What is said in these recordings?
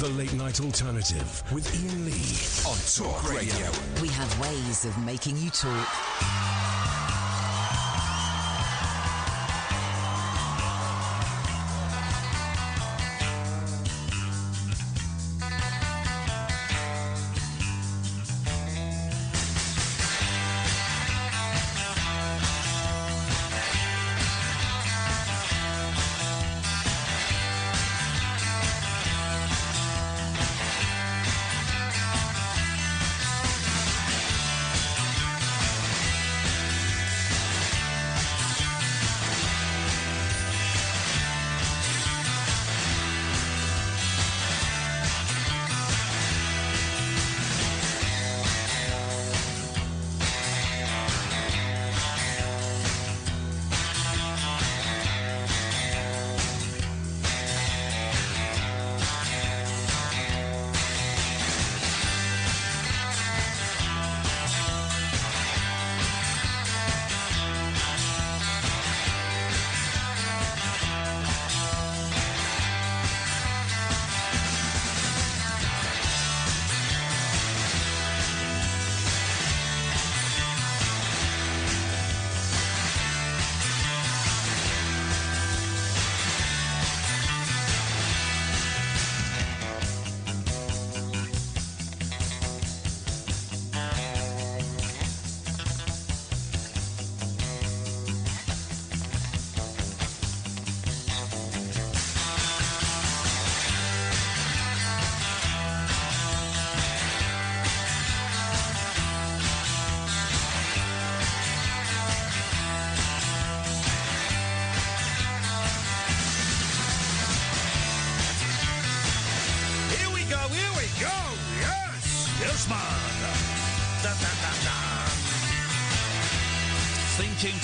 The Late Night Alternative with Iain Lee on Talk Radio. We have ways of making you talk.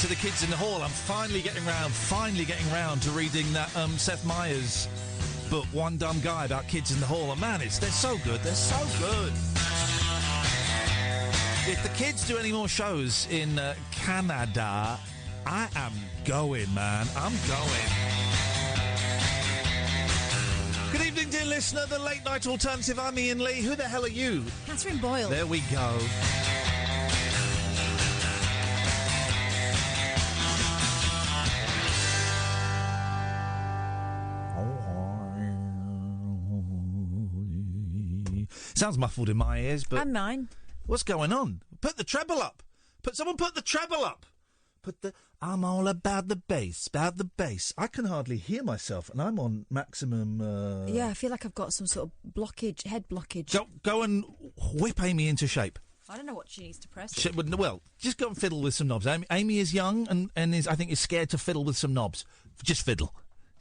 To the kids in the hall. I'm finally getting round to reading that Seth Meyers book, One Dumb Guy, about kids in the hall. And man, they're so good. They're so good. If the kids do any more shows in Canada, I am going, man. I'm going. Good evening, dear listener. The Late Night Alternative. I'm Iain Lee. Who the hell are you? Katherine Boyle. There we go. Sounds muffled in my ears, but... And mine. What's going on? Put the treble up. Someone put the treble up. I'm all about the bass, I can hardly hear myself, and I'm on maximum... Yeah, I feel like I've got some sort of blockage, head blockage. Go and whip Amy into shape. I don't know what she needs to press. Well, just go and fiddle with some knobs. Amy is young and is, I think, is scared to fiddle with some knobs. Just fiddle.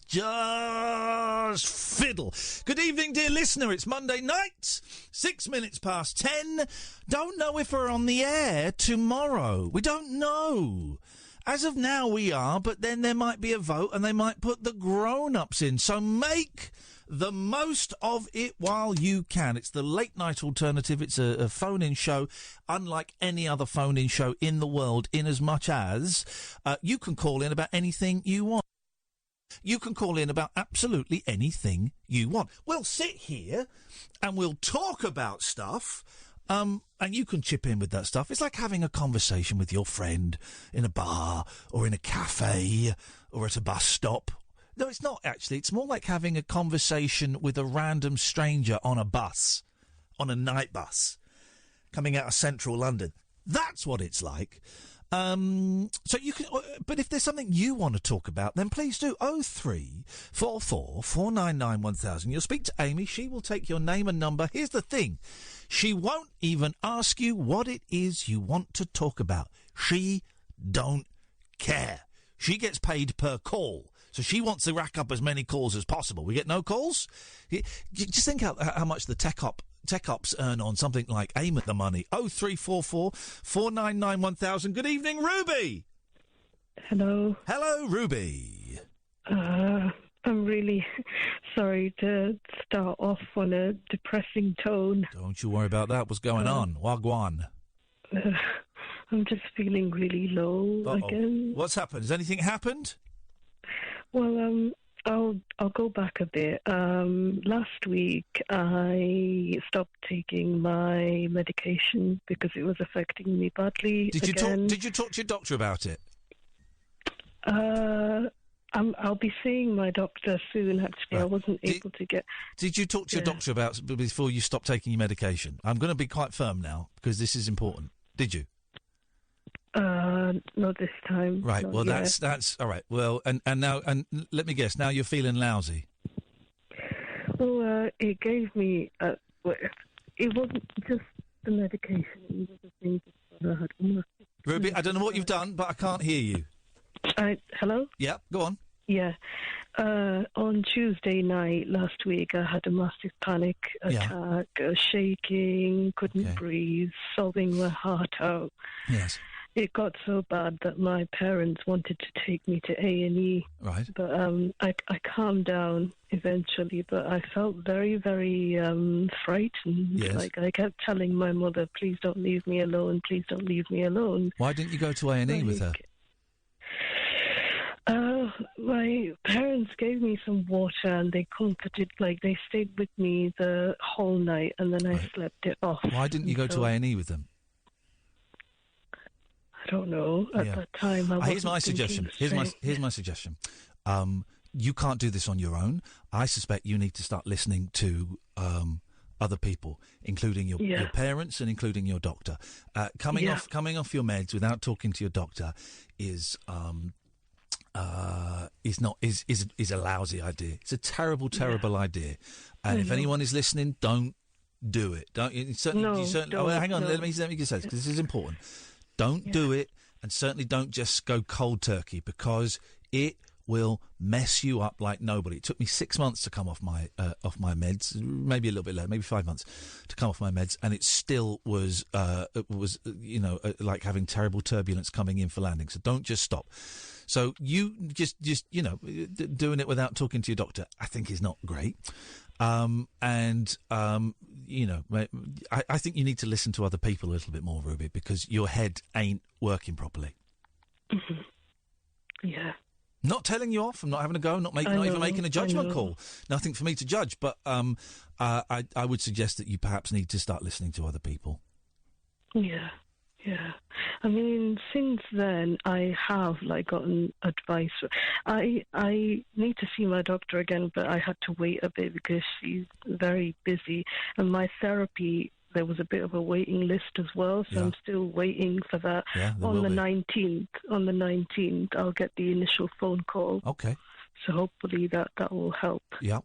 Just fiddle. Good evening, dear listener. It's Monday night, 6 minutes past 10. Don't know if we're on the air tomorrow. We don't know. As of now, we are, but then there might be a vote and they might put the grown-ups in. So make the most of it while you can. It's the Late Night Alternative. It's a phone-in show, unlike any other phone-in show in the world, in as much as you can call in about anything you want. You can call in about absolutely anything you want. We'll sit here and we'll talk about stuff, and you can chip in with that stuff. It's like having a conversation with your friend in a bar or in a cafe or at a bus stop. No, it's not, actually. It's more like having a conversation with a random stranger on a bus, on a night bus, coming out of central London. That's what it's like. So you can, but if there's something you want to talk about, then please do. 0344 499 1000. You'll speak to Amy. She will take your name and number. Here's the thing. She won't even ask you what it is you want to talk about. She don't care. She gets paid per call. So she wants to rack up as many calls as possible. We get no calls? Just think how much the tech ops earn on something like Aim at the Money. 0344 499 1000. Good evening, Ruby. Hello. Hello, Ruby. I'm really sorry to start off on a depressing tone. Don't you worry about that. What's going on? Wagwan. I'm just feeling really low again. What's happened? Has anything happened? Well, I'll go back a bit. Last week I stopped taking my medication because it was affecting me badly. Did you talk to your doctor about it? I'll be seeing my doctor soon. Actually, Right. I wasn't able to get. Did you talk to your doctor about before you stopped taking your medication? I'm going to be quite firm now because this is important. Did you? Not this time. Right. Not Well, yet. that's all right. Well, and now let me guess. Now you're feeling lousy. Well, it gave me. It wasn't just the medication. It was the thing that I had. Ruby, I don't know what you've done, but I can't hear you. Hello? Yeah, go on. Yeah. On Tuesday night last week, I had a massive panic attack, shaking, couldn't breathe, sobbing my heart out. Yes. It got so bad that my parents wanted to take me to A&E. Right. But I calmed down eventually, but I felt very, very frightened. Yes. Like, I kept telling my mother, please don't leave me alone, please don't leave me alone. Why didn't you go to A&E with her? My parents gave me some water and they comforted, they stayed with me the whole night and then I slept it off. Why didn't you go to A&E with them? I don't know. At that time, I wasn't Here's my suggestion. Here's my suggestion. You can't do this on your own. I suspect you need to start listening to other people, including your parents and including your doctor. Coming off your meds without talking to your doctor is a lousy idea. It's a terrible idea. And if anyone is listening, don't do it. Don't hang on. Let me just say this because this is important. Don't do it, and certainly don't just go cold turkey because it will mess you up like nobody. It took me 6 months to come off my meds, maybe a little bit later, maybe 5 months to come off my meds, and it still was like having terrible turbulence coming in for landing. So don't just stop. So you just doing it without talking to your doctor, I think is not great. I think you need to listen to other people a little bit more, Ruby, because your head ain't working properly. Mm-hmm. Yeah. Not telling you off, I'm not having a go, not even making a judgment call. Nothing for me to judge, but I would suggest that you perhaps need to start listening to other people. Yeah. Yeah, I mean, since then I have gotten advice. I need to see my doctor again, but I had to wait a bit because she's very busy. And my therapy, there was a bit of a waiting list as well, so I'm still waiting for that. Yeah, on the 19th, I'll get the initial phone call. Okay. So hopefully that will help. Yeah.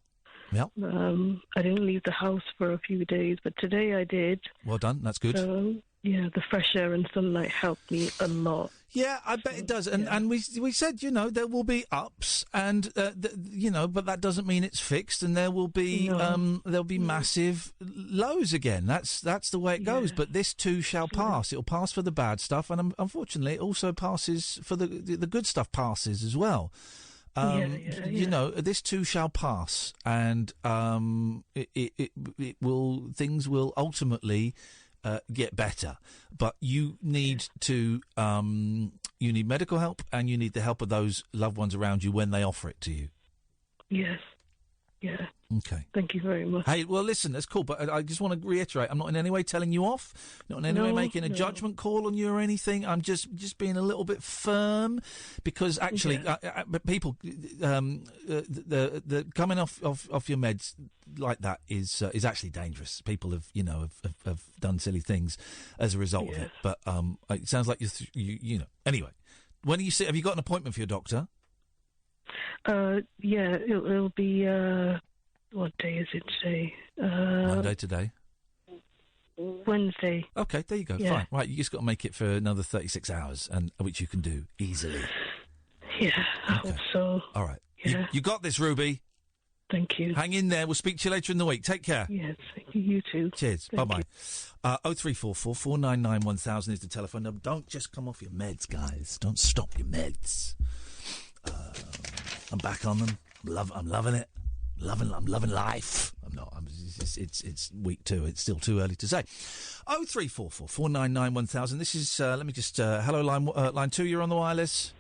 Yeah. I didn't leave the house for a few days, but today I did. Well done. That's good. So, yeah, the fresh air and sunlight helped me a lot. Yeah, I bet it does. And we said, there will be ups, and but that doesn't mean it's fixed. And there will be massive lows again. That's the way it goes. But this too shall pass. It'll pass for the bad stuff, and unfortunately, it also passes for the good stuff. Passes as well. This too shall pass, and it will. Things will ultimately get better, but you need to you need medical help, and you need the help of those loved ones around you when they offer it to you. Yes. Yeah. Okay. Thank you very much. Hey, well, listen, that's cool, but I just want to reiterate, I'm not in any way telling you off, not in any way making a judgment call on you or anything. I'm just being a little bit firm, because actually, people, the coming off your meds like that is actually dangerous. People have done silly things as a result of it. But it sounds like anyway. When are you have you got an appointment for your doctor? It'll be, what day is it today? Monday today. Wednesday. Okay, there you go. Fine. Right, you just got to make it for another 36 hours, and which you can do easily. Yeah, I hope so. All right. Yeah. You got this, Ruby. Thank you. Hang in there. We'll speak to you later in the week. Take care. Yes, thank you. You too. Cheers. Bye-bye. 0344 499 1000 is the telephone number. Don't just come off your meds, guys. Don't stop your meds. I'm back on them. I'm loving it. I'm loving life. I'm not. It's week 2. It's still too early to say. 0344 499 1000. This is. Let me just. Hello, line 2. You're on the wireless.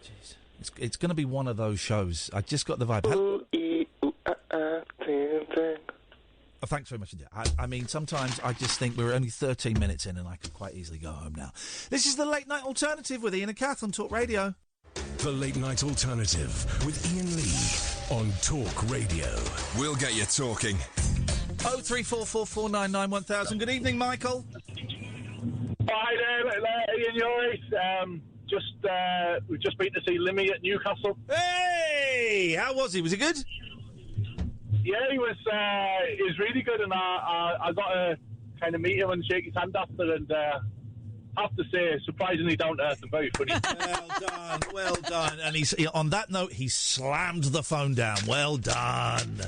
Jeez. It's going to be one of those shows. I just got the vibe. Oh, thanks very much indeed. I mean, sometimes I just think we're only 13 minutes in and I could quite easily go home now. This is the Late Night Alternative with Iain and Kath on Talk Radio. The Late Night Alternative with Iain Lee on Talk Radio. We'll get you talking. 03444991000. Good evening, Michael. Hi there, Iain, yours. We've just been to see Limmy at Newcastle. Hey! How was he? Was he good? Yeah, he was really good, and I got to kind of meet him and shake his hand after, and have to say, surprisingly down to earth and very funny. Well done. And on that note, he slammed the phone down. Well done.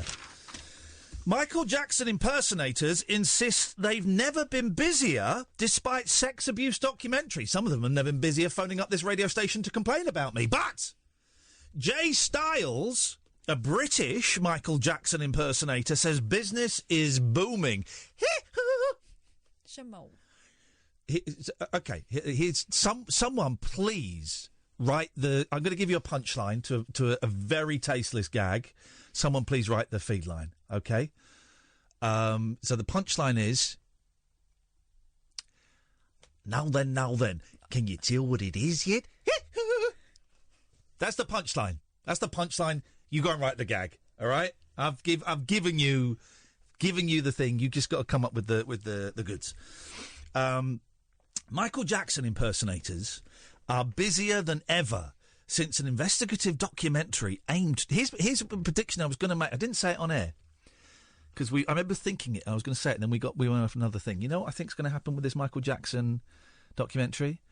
Michael Jackson impersonators insist they've never been busier despite sex abuse documentaries. Some of them have never been busier phoning up this radio station to complain about me. But Jay Styles, a British Michael Jackson impersonator, says business is booming. Shamal. Okay, someone please write the... I'm going to give you a punchline to a very tasteless gag. Someone please write the feed line, okay? So the punchline is... Now then, can you tell what it is yet? That's the punchline. That's the punchline. You go and write the gag, all right? I've given you the thing. You just got to come up with the goods. Michael Jackson impersonators are busier than ever since an investigative documentary aimed... Here's a prediction I was going to make. I didn't say it on air because I remember thinking it. I was going to say it, and then we went off another thing. You know what I think is going to happen with this Michael Jackson documentary?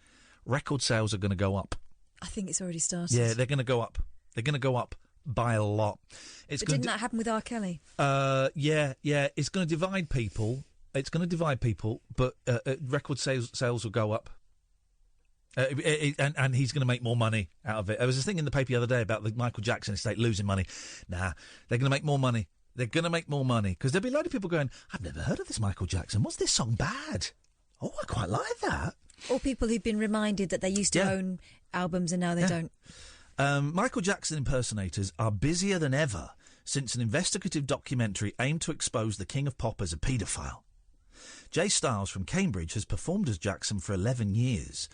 Record sales are going to go up. I think it's already started. Yeah, they're going to go up. They're going to go up by a lot. But didn't that happen with R. Kelly? Yeah. It's going to divide people. But record sales will go up. And he's going to make more money out of it. There was a thing in the paper the other day about the Michael Jackson estate losing money. Nah, they're going to make more money. They're going to make more money. Because there'll be a load of people going, I've never heard of this Michael Jackson. What's this song bad? Oh, I quite like that. Or people who've been reminded that they used to own albums and now they don't. Michael Jackson impersonators are busier than ever since an investigative documentary aimed to expose the King of Pop as a paedophile. Jay Styles from Cambridge has performed as Jackson for 11 years,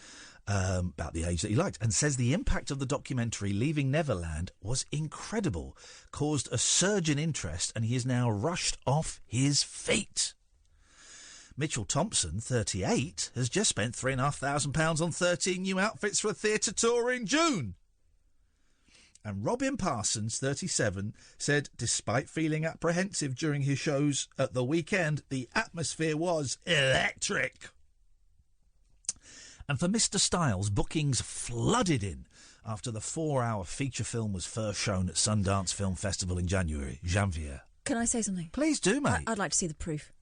about the age that he liked, and says the impact of the documentary Leaving Neverland was incredible, caused a surge in interest, and he is now rushed off his feet. Mitchell Thompson, 38, has just spent £3,500 on 13 new outfits for a theatre tour in June. And Robin Parsons, 37, said despite feeling apprehensive during his shows at the weekend, the atmosphere was electric. And for Mr. Styles, bookings flooded in after the 4-hour feature film was first shown at Sundance Film Festival in Janvier. Can I say something? Please do, mate. I'd like to see the proof.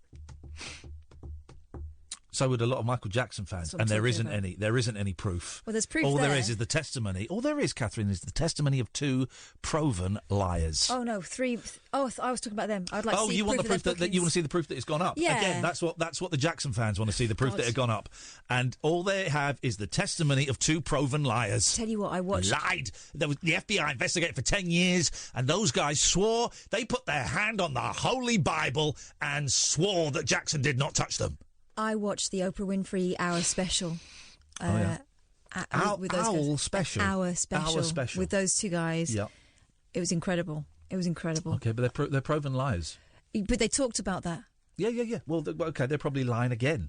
So would a lot of Michael Jackson fans, and there isn't any. There isn't any proof. Well, there's proof. All there is the testimony. All there is, Katherine, is the testimony of 2 proven liars. Oh no, 3. Oh, I was talking about them. I'd like to see. Oh, you want the proof that you want to see the proof that it's gone up? Yeah. Again, that's what the Jackson fans want to see, the proof that it's gone up, and all they have is the testimony of 2 proven liars. Tell you what, I watched. Lied. There was the FBI investigated for 10 years, and those guys swore. They put their hand on the Holy Bible and swore that Jackson did not touch them. I watched the Oprah Winfrey Hour special. With those Hour special with those 2 guys. Yeah, it was incredible. Okay, but they're proven liars. But they talked about that. Yeah. Well, okay, they're probably lying again.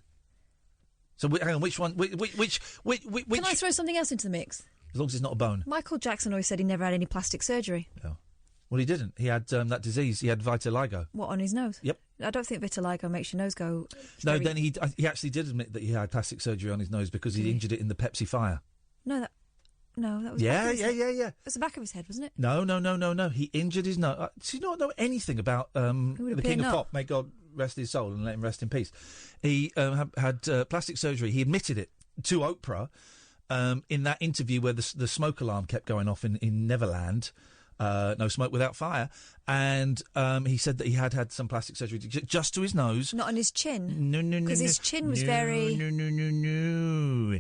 So hang on, which one? Which? Can I throw something else into the mix? As long as it's not a bone. Michael Jackson always said he never had any plastic surgery. Yeah. Well, he didn't. He had that disease. He had vitiligo. What, on his nose? Yep. I don't think vitiligo makes your nose go... No, then he actually did admit that he had plastic surgery on his nose because he injured it in the Pepsi fire. No, that was... Yeah. It was the back of his head, wasn't it? No. He injured his nose. Do you not know anything about the King of Pop? May God rest his soul and let him rest in peace. He had plastic surgery. He admitted it to Oprah in that interview where the smoke alarm kept going off in Neverland. No Smoke Without Fire, and he said that he had some plastic surgery just to his nose. Not on his chin? No. Because his chin was very... No,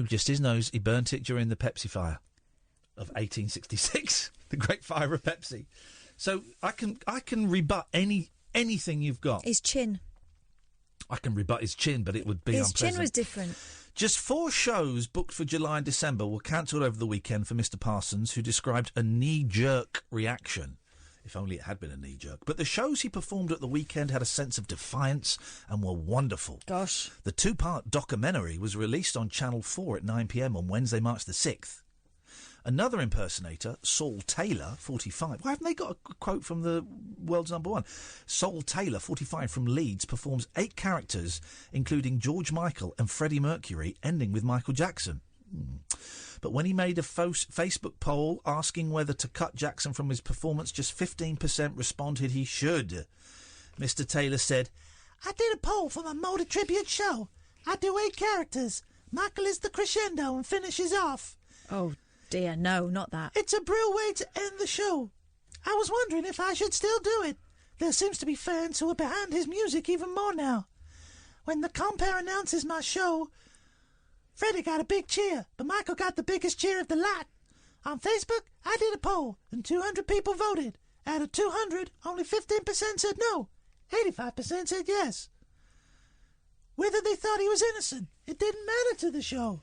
just his nose. He burnt it during the Pepsi fire. of 1866, the Great Fire of Pepsi. So I can rebut anything you've got. His chin. I can rebut his chin, but it would be His unpleasant. chin was different. Just 4 shows booked for July and December were cancelled over the weekend for Mr. Parsons, who described a knee-jerk reaction. If only it had been a knee-jerk. But the shows he performed at the weekend had a sense of defiance and were wonderful. Gosh. The 2-part documentary was released on Channel 4 at 9 p.m. on Wednesday, March the 6th. Another impersonator, Saul Taylor, 45. Why haven't they got a quote from the world's number one? Saul Taylor, 45, from Leeds, performs 8 characters, including George Michael and Freddie Mercury, ending with Michael Jackson. But when he made a Facebook poll asking whether to cut Jackson from his performance, just 15% responded he should. Mr. Taylor said, "I did a poll for my Motor tribute show. I do 8 characters. Michael is the crescendo and finishes off. Oh, dear, no, not that. It's a brilliant way to end the show. I was wondering if I should still do it. There seems to be fans who are behind his music even more now. When the compere announces my show, Freddie got a big cheer, but Michael got the biggest cheer of the lot. On Facebook, I did a poll, and 200 people voted. Out of 200, only 15% said no. 85% said yes. Whether they thought he was innocent, it didn't matter to the show."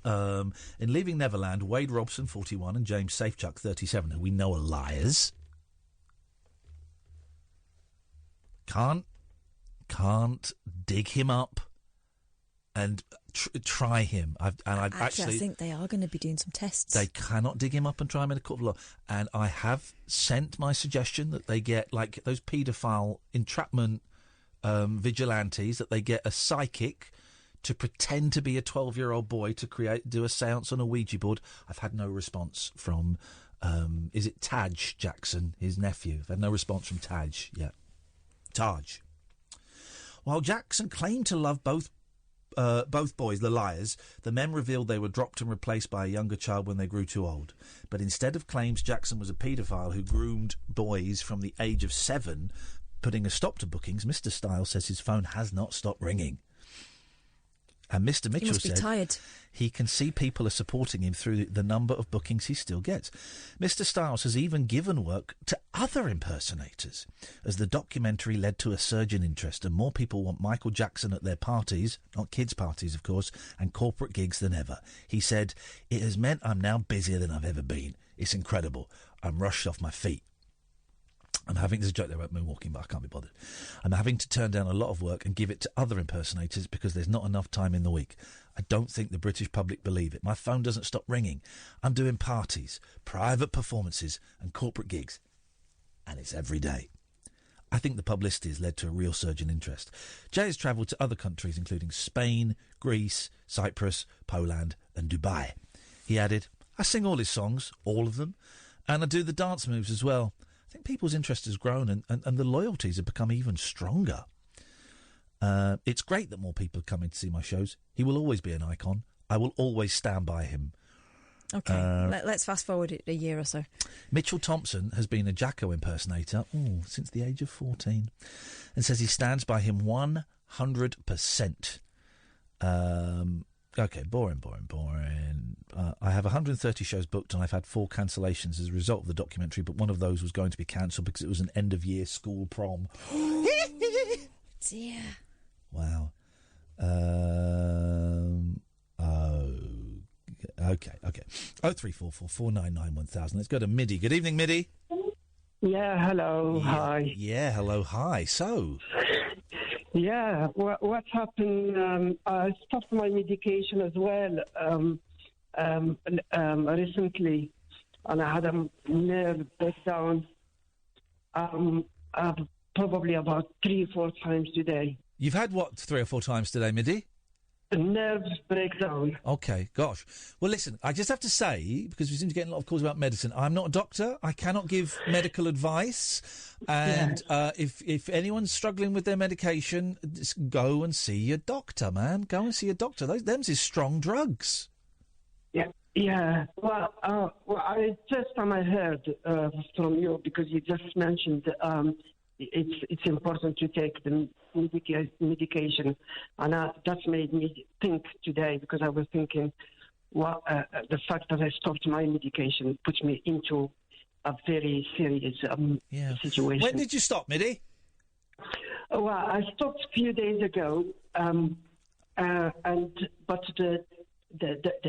In Leaving Neverland, Wade Robson, 41, and James Safechuck, 37, who we know are liars, can't dig him up and try him. Actually, I think they are going to be doing some tests. They cannot dig him up and try him in a court of law. And I have sent my suggestion that they get, like those paedophile entrapment vigilantes, that they get a psychic to pretend to be a 12-year-old boy to do a séance on a Ouija board. I've had no response from, is it Taj Jackson, his nephew? I've had no response from Taj yet. Taj. While Jackson claimed to love both boys, the liars, the men revealed they were dropped and replaced by a younger child when they grew too old. But instead of claims Jackson was a paedophile who groomed boys from the age of 7, putting a stop to bookings, Mr. Stiles says his phone has not stopped ringing. And Mr. Mitchell said tired. He can see people are supporting him through the number of bookings he still gets. Mr. Stiles has even given work to other impersonators, as the documentary led to a surge in interest, and more people want Michael Jackson at their parties, not kids' parties, of course, and corporate gigs than ever. He said, "It has meant I'm now busier than I've ever been. It's incredible. I'm rushed off my feet. I'm having to joke there about moonwalking, but I can't be bothered. I'm having to turn down a lot of work and give it to other impersonators because there's not enough time in the week. I don't think the British public believe it. My phone doesn't stop ringing. I'm doing parties, private performances and corporate gigs. And it's every day. I think the publicity has led to a real surge in interest. Jay has travelled to other countries, including Spain, Greece, Cyprus, Poland and Dubai. He added, I sing all his songs, all of them, and I do the dance moves as well. I think people's interest has grown and the loyalties have become even stronger. It's great that more people are coming to see my shows. He will always be an icon. I will always stand by him. OK, let's fast forward it a year or so. Mitchell Thompson has been a Jacko impersonator since the age of 14 and says he stands by him 100%. OK, boring. I have 130 shows booked and I've had 4 cancellations as a result of the documentary, but one of those was going to be cancelled because it was an end-of-year school prom. Dear. Wow. OK. 0344 499 1000. Let's go to Midi. Good evening, Midi. Yeah, hello, hi. Yeah, hello, hi. So... Yeah, what happened? I stopped my medication as well recently, and I had a nerve breakdown probably about 3 or 4 times today. You've had what 3 or 4 times today, Midi? A nerve breakdown. OK, gosh. Well, listen, I just have to say, because we seem to get a lot of calls about medicine, I'm not a doctor. I cannot give medical advice. And if anyone's struggling with their medication, just go and see your doctor, man. Go and see your doctor. Them's is strong drugs. Yeah. Well, I first time I heard from you, because you just mentioned it's important to take the medication, and that made me think today, because I was thinking, the fact that I stopped my medication puts me into a very serious situation. When did you stop, Midi? Well, I stopped a few days ago, but the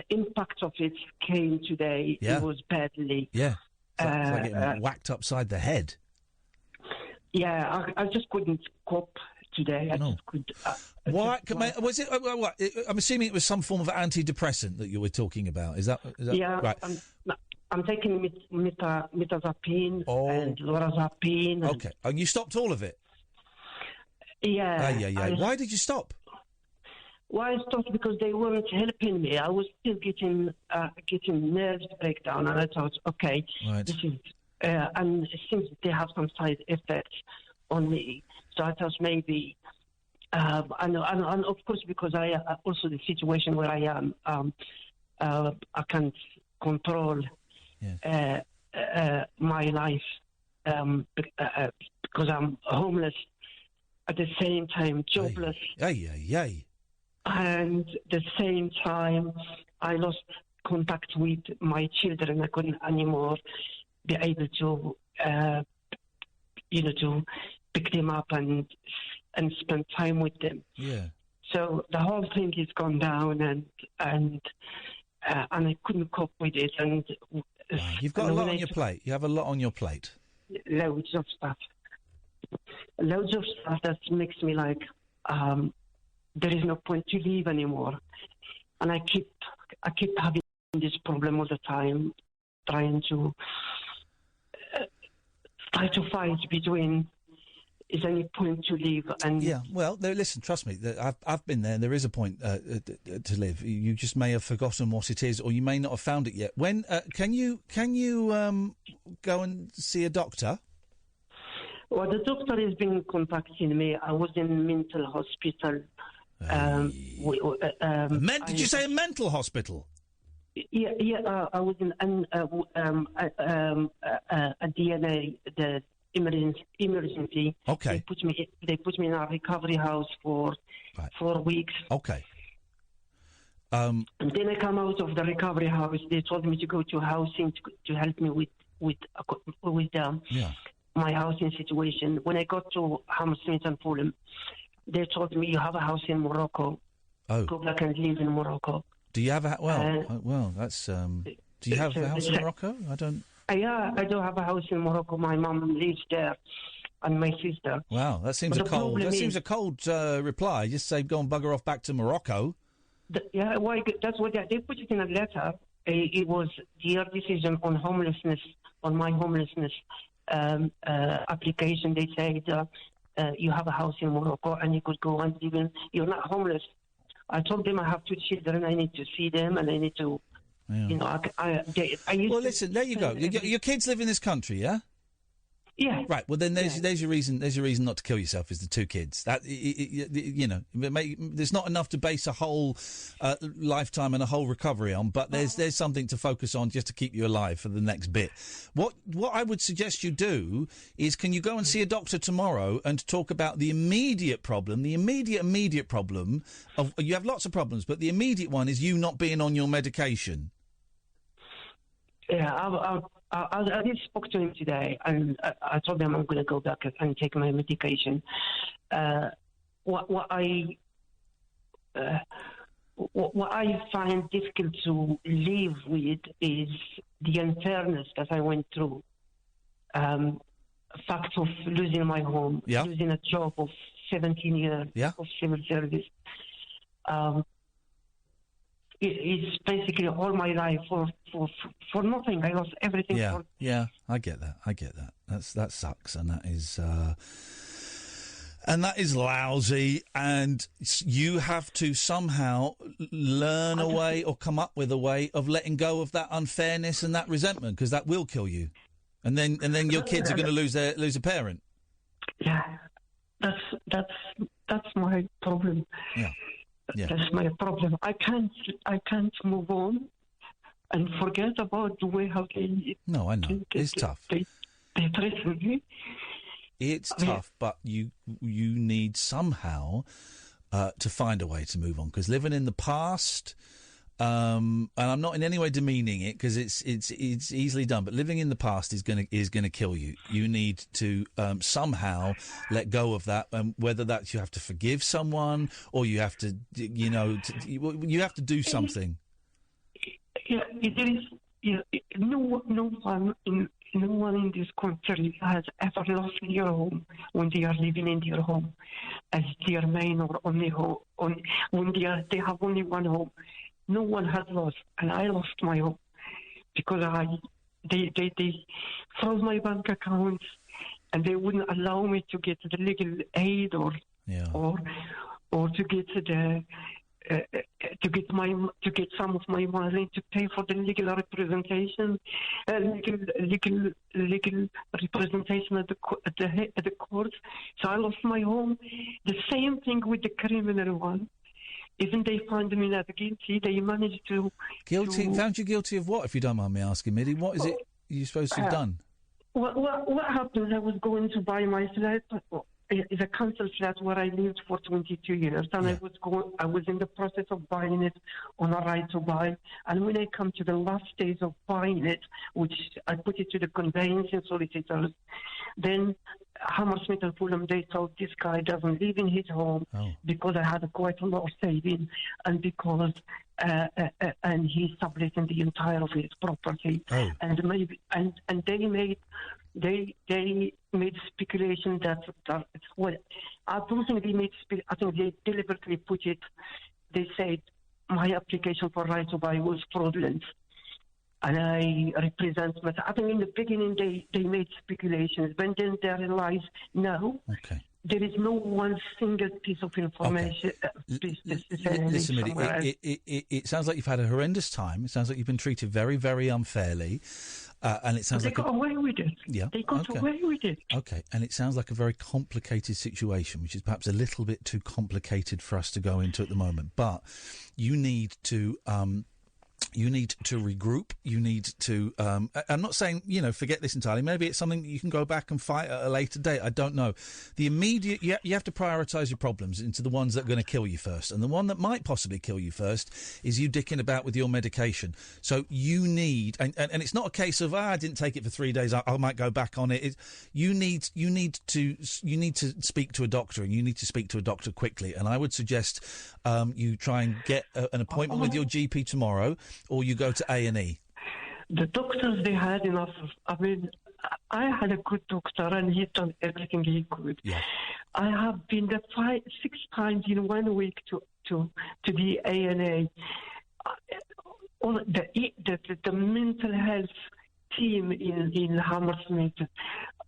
impact of it came today. Yeah. It was badly. Yeah. It's like getting whacked upside the head. Yeah, I just couldn't cope today. I just could. Why? Was it? What? I'm assuming it was some form of antidepressant that you were talking about. Is that yeah, right? I'm taking metazapine and lorazapine. Okay, and you stopped all of it. Yeah. Why did you stop? Well, I stopped because they weren't helping me. I was still getting nerves breakdown, and I thought, okay, this is, and it seems they have some side effects on me. So I thought maybe, and of course because I also the situation where I am, I can't control my life because I'm homeless at the same time, jobless. And at the same time, I lost contact with my children. I couldn't anymore be able to, to pick them up and spend time with them. Yeah. So the whole thing has gone down, and I couldn't cope with it. And you've got a lot on your plate. You have a lot on your plate. Loads of stuff that makes me like. There is no point to leave anymore, and I keep having this problem all the time, trying to fight between is there any point to leave and well, listen, trust me, I've been there. There is a point to live. You just may have forgotten what it is, or you may not have found it yet. When can you go and see a doctor? Well, the doctor has been contacting me. I was in mental hospital. Did you say a mental hospital? Yeah. I was in a DNA, the emergency. Okay. They put me in a recovery house for 4 weeks. Okay. And then I come out of the recovery house. They told me to go to housing to help me with my housing situation. When I got to Hammersmith and Fulham, they told me you have a house in Morocco. Oh. Go back and live in Morocco. Do you have a that's do you have a house in Morocco? I don't. Yeah, I do have a house in Morocco. My mum lives there, and my sister. Wow, that seems a cold. That seems a cold reply. Just say go and bugger off back to Morocco. Why? That's what they put it in a letter. It was their decision on homelessness, on my homelessness application. They said. You have a house in Morocco and you could go and live in. You're not homeless. I told them I have 2 children. I need to see them and I need to, Well, listen, there you go. Your kids live in this country, yeah? Yeah. Right. Well, then there's your reason. There's your reason not to kill yourself. Is the 2 kids that there's not enough to base a whole lifetime and a whole recovery on. But there's something to focus on just to keep you alive for the next bit. What I would suggest you do is, can you go and see a doctor tomorrow and talk about the immediate problem? The immediate problem of you have lots of problems, but the immediate one is you not being on your medication. Yeah, I did spoke to him today, and I told him I'm going to go back and take my medication. What I find difficult to live with is the unfairness that I went through. Fact of losing my home, losing a job of 17 years of civil service. It's basically all my life for nothing. I lost everything. Yeah, I get that. That sucks, and that is lousy. And you have to somehow learn a way or come up with a way of letting go of that unfairness and that resentment, because that will kill you. And then your kids are going to lose a parent. Yeah, that's my problem. Yeah. That's my problem. I can't move on and forget about the way how they. No, I know it's tough. They threaten me. It's tough, but you need somehow to find a way to move on, because living in the past And I'm not in any way demeaning it, because it's easily done. But living in the past is gonna kill you. You need to somehow let go of that, whether that's you have to forgive someone or you have to, you have to do something. Yeah, there is. Yeah, no one in this country has ever lost their home when they are living in their home as their main or only home. When they have only one home, no one has lost, and I lost my home because they froze my bank accounts, and they wouldn't allow me to get the legal aid or to get to get some of my money to pay for the legal representation, legal representation at the court. So I lost my home. The same thing with the criminal one. Even they find me not guilty, they managed to found you guilty of what? If you don't mind me asking, Midi, what is it you're supposed to have done? What happened? I was going to buy my flat. It's a council flat where I lived for 22 years, and I was in the process of buying it on a right to buy. And when I come to the last stage of buying it, which I put it to the conveyancing solicitors, then Hammersmith and Fulham, they told this guy doesn't live in his home because I had quite a lot of savings, and because and he's subletting the entire of his property, and maybe and they made speculation that I don't think they made I think they deliberately put it. They said my application for right to buy was fraudulent, and I represent myself. I think in the beginning they made speculations, but then they realized there is no one single piece of information. Listen, Midi, it sounds like you've had a horrendous time. It sounds like you've been treated very, very unfairly. And it sounds they got away with it. Yeah, they got away with it. Okay, and it sounds like a very complicated situation, which is perhaps a little bit too complicated for us to go into at the moment. But you need to regroup. You need to. I'm not saying forget this entirely. Maybe it's something that you can go back and fight at a later date. I don't know. The immediate you have to prioritise your problems into the ones that are going to kill you first, and the one that might possibly kill you first is you dicking about with your medication. So you need, and it's not a case of I didn't take it for 3 days. I might go back on it. You need to speak to a doctor, and you need to speak to a doctor quickly. And I would suggest you try and get an appointment with your GP tomorrow. Or you go to A&E? The doctors, they had enough. I mean, I had a good doctor, and he's done everything he could. Yeah. I have been there 5-6 times in 1 week to the A&E. The mental health team in Hammersmith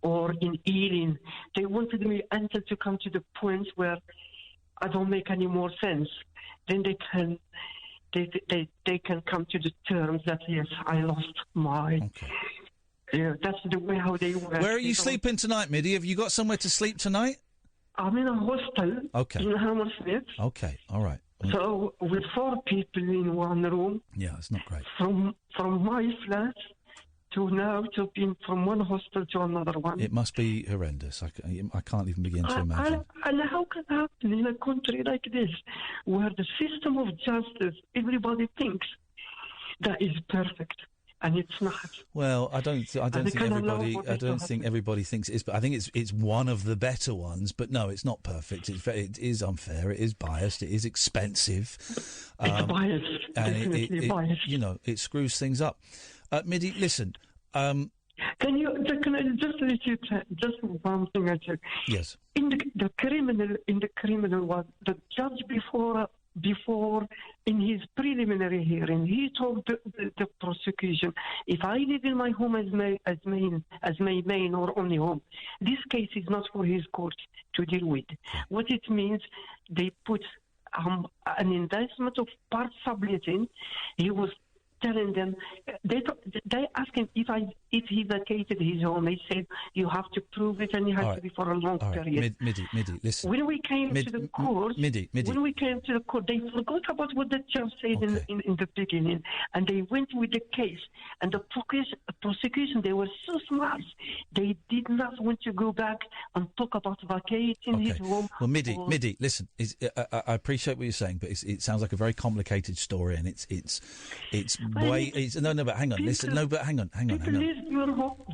or in Iain, they wanted me until to come to the point where I don't make any more sense. Then they can. They can come to the terms that yes, I lost my. Okay. Yeah, that's the way how they work. Where are you sleeping tonight, Midi? Have you got somewhere to sleep tonight? I'm in a hostel. Okay. In Hammersmith. Okay, all right. So with 4 people in one room. Yeah, it's not great. From my flat to being from one hostel to another one. It must be horrendous. I can't even begin to imagine. And how can it happen in a country like this, where the system of justice, everybody thinks that is perfect, and it's not. Well, I don't think everybody thinks it is, but I think it's one of the better ones. But no, it's not perfect. It is unfair. It is biased. It is expensive. It's biased. Definitely biased. It screws things up. Midi, listen. Can I just let you just one thing I check? Yes. In the criminal one, the judge before in his preliminary hearing, he told the prosecution, if I live in my home as my main or only home, this case is not for his court to deal with. What it means, they put an indictment of part subletting. He was telling them, they asked him if he vacated his home. He said, you have to prove it, and it has to be for a long period. Midi, listen. When we came to the court, when we came to the court, they forgot about what the judge said in the beginning, and they went with the case. And the prosecution, they were so smart. They did not want to go back and talk about vacating his home. Well, Midi, listen. I appreciate what you're saying, but it sounds like a very complicated story, and it's way. But hang on. Listen, hang on. People live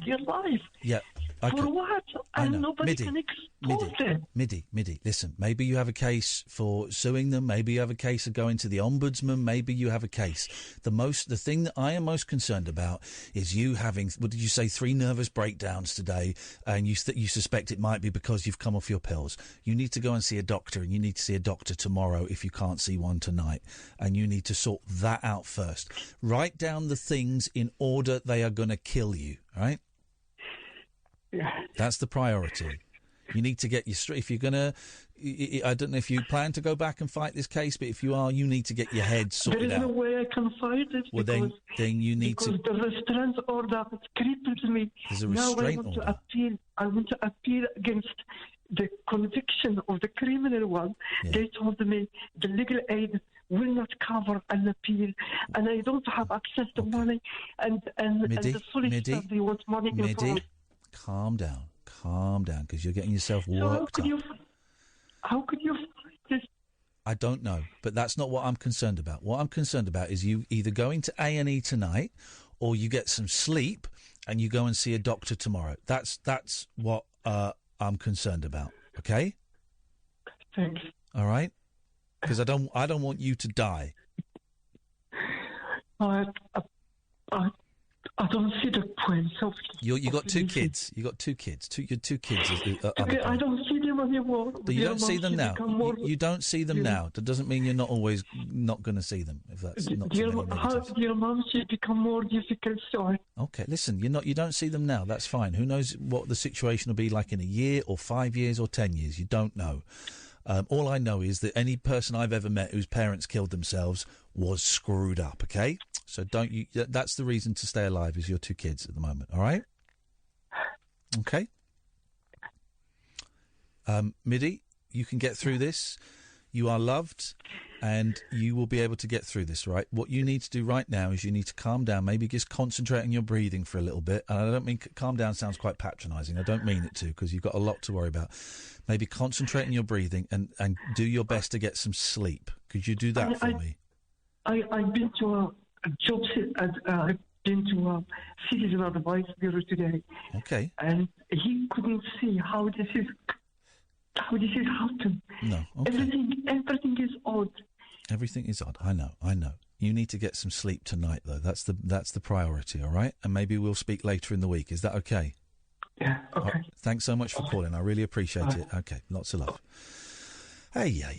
your life. Yeah. Okay. For what? And nobody can expose them. Midi, listen. Maybe you have a case for suing them. Maybe you have a case of going to the ombudsman. Maybe you have a case. The thing that I am most concerned about is you having. What did you say? 3 nervous breakdowns today, and you suspect it might be because you've come off your pills. You need to go and see a doctor, and you need to see a doctor tomorrow if you can't see one tonight, and you need to sort that out first. Write down the things in order they are going to kill you. All right. Yeah. That's the priority. You need to get your if you're gonna. I don't know if you plan to go back and fight this case, but if you are, you need to get your head sorted out. There is no way I can fight it. Well, then you need to. Because the restraint order cripples me. There's a restraint order. I want to appeal against the conviction of the criminal one. Yeah. They told me the legal aid will not cover an appeal, and I don't have access to money. And the solicitor, they want money. Midi, calm down, because you're getting yourself worked up. How could you fight this? I don't know, but that's not what I'm concerned about. What I'm concerned about is you either going to A&E tonight, or you get some sleep and you go and see a doctor tomorrow. That's what I'm concerned about. Okay. Thanks. All right. Because I don't want you to die. I don't see the point of. You got 2 kids. You got 2 kids. Your 2 kids. I don't see them anymore. But you don't see them now. You don't see them now. That doesn't mean you're not always not going to see them. If that's not your mom should become more difficult. So. Okay, listen. You don't see them now. That's fine. Who knows what the situation will be like in a year or 5 years or 10 years? You don't know. All I know is that any person I've ever met whose parents killed themselves was screwed up, okay? So that's the reason to stay alive is your 2 kids at the moment, all right? Okay? Midi, you can get through this. You are loved, and you will be able to get through this, right? What you need to do right now is you need to calm down, maybe just concentrate on your breathing for a little bit. And I don't mean calm down sounds quite patronising. I don't mean it to, because you've got a lot to worry about. Maybe concentrate on your breathing and do your best to get some sleep. Could you do that for me? I've been to a job I've been to a citizen advice bureau today. Okay. And he couldn't see how this is happened. No. Okay. Everything is odd. Everything is odd. I know. You need to get some sleep tonight, though. That's the priority, all right? And maybe we'll speak later in the week. Is that okay? Yeah, okay. Right. Thanks so much for calling. I really appreciate it. Okay, lots of love. Hey, yeah.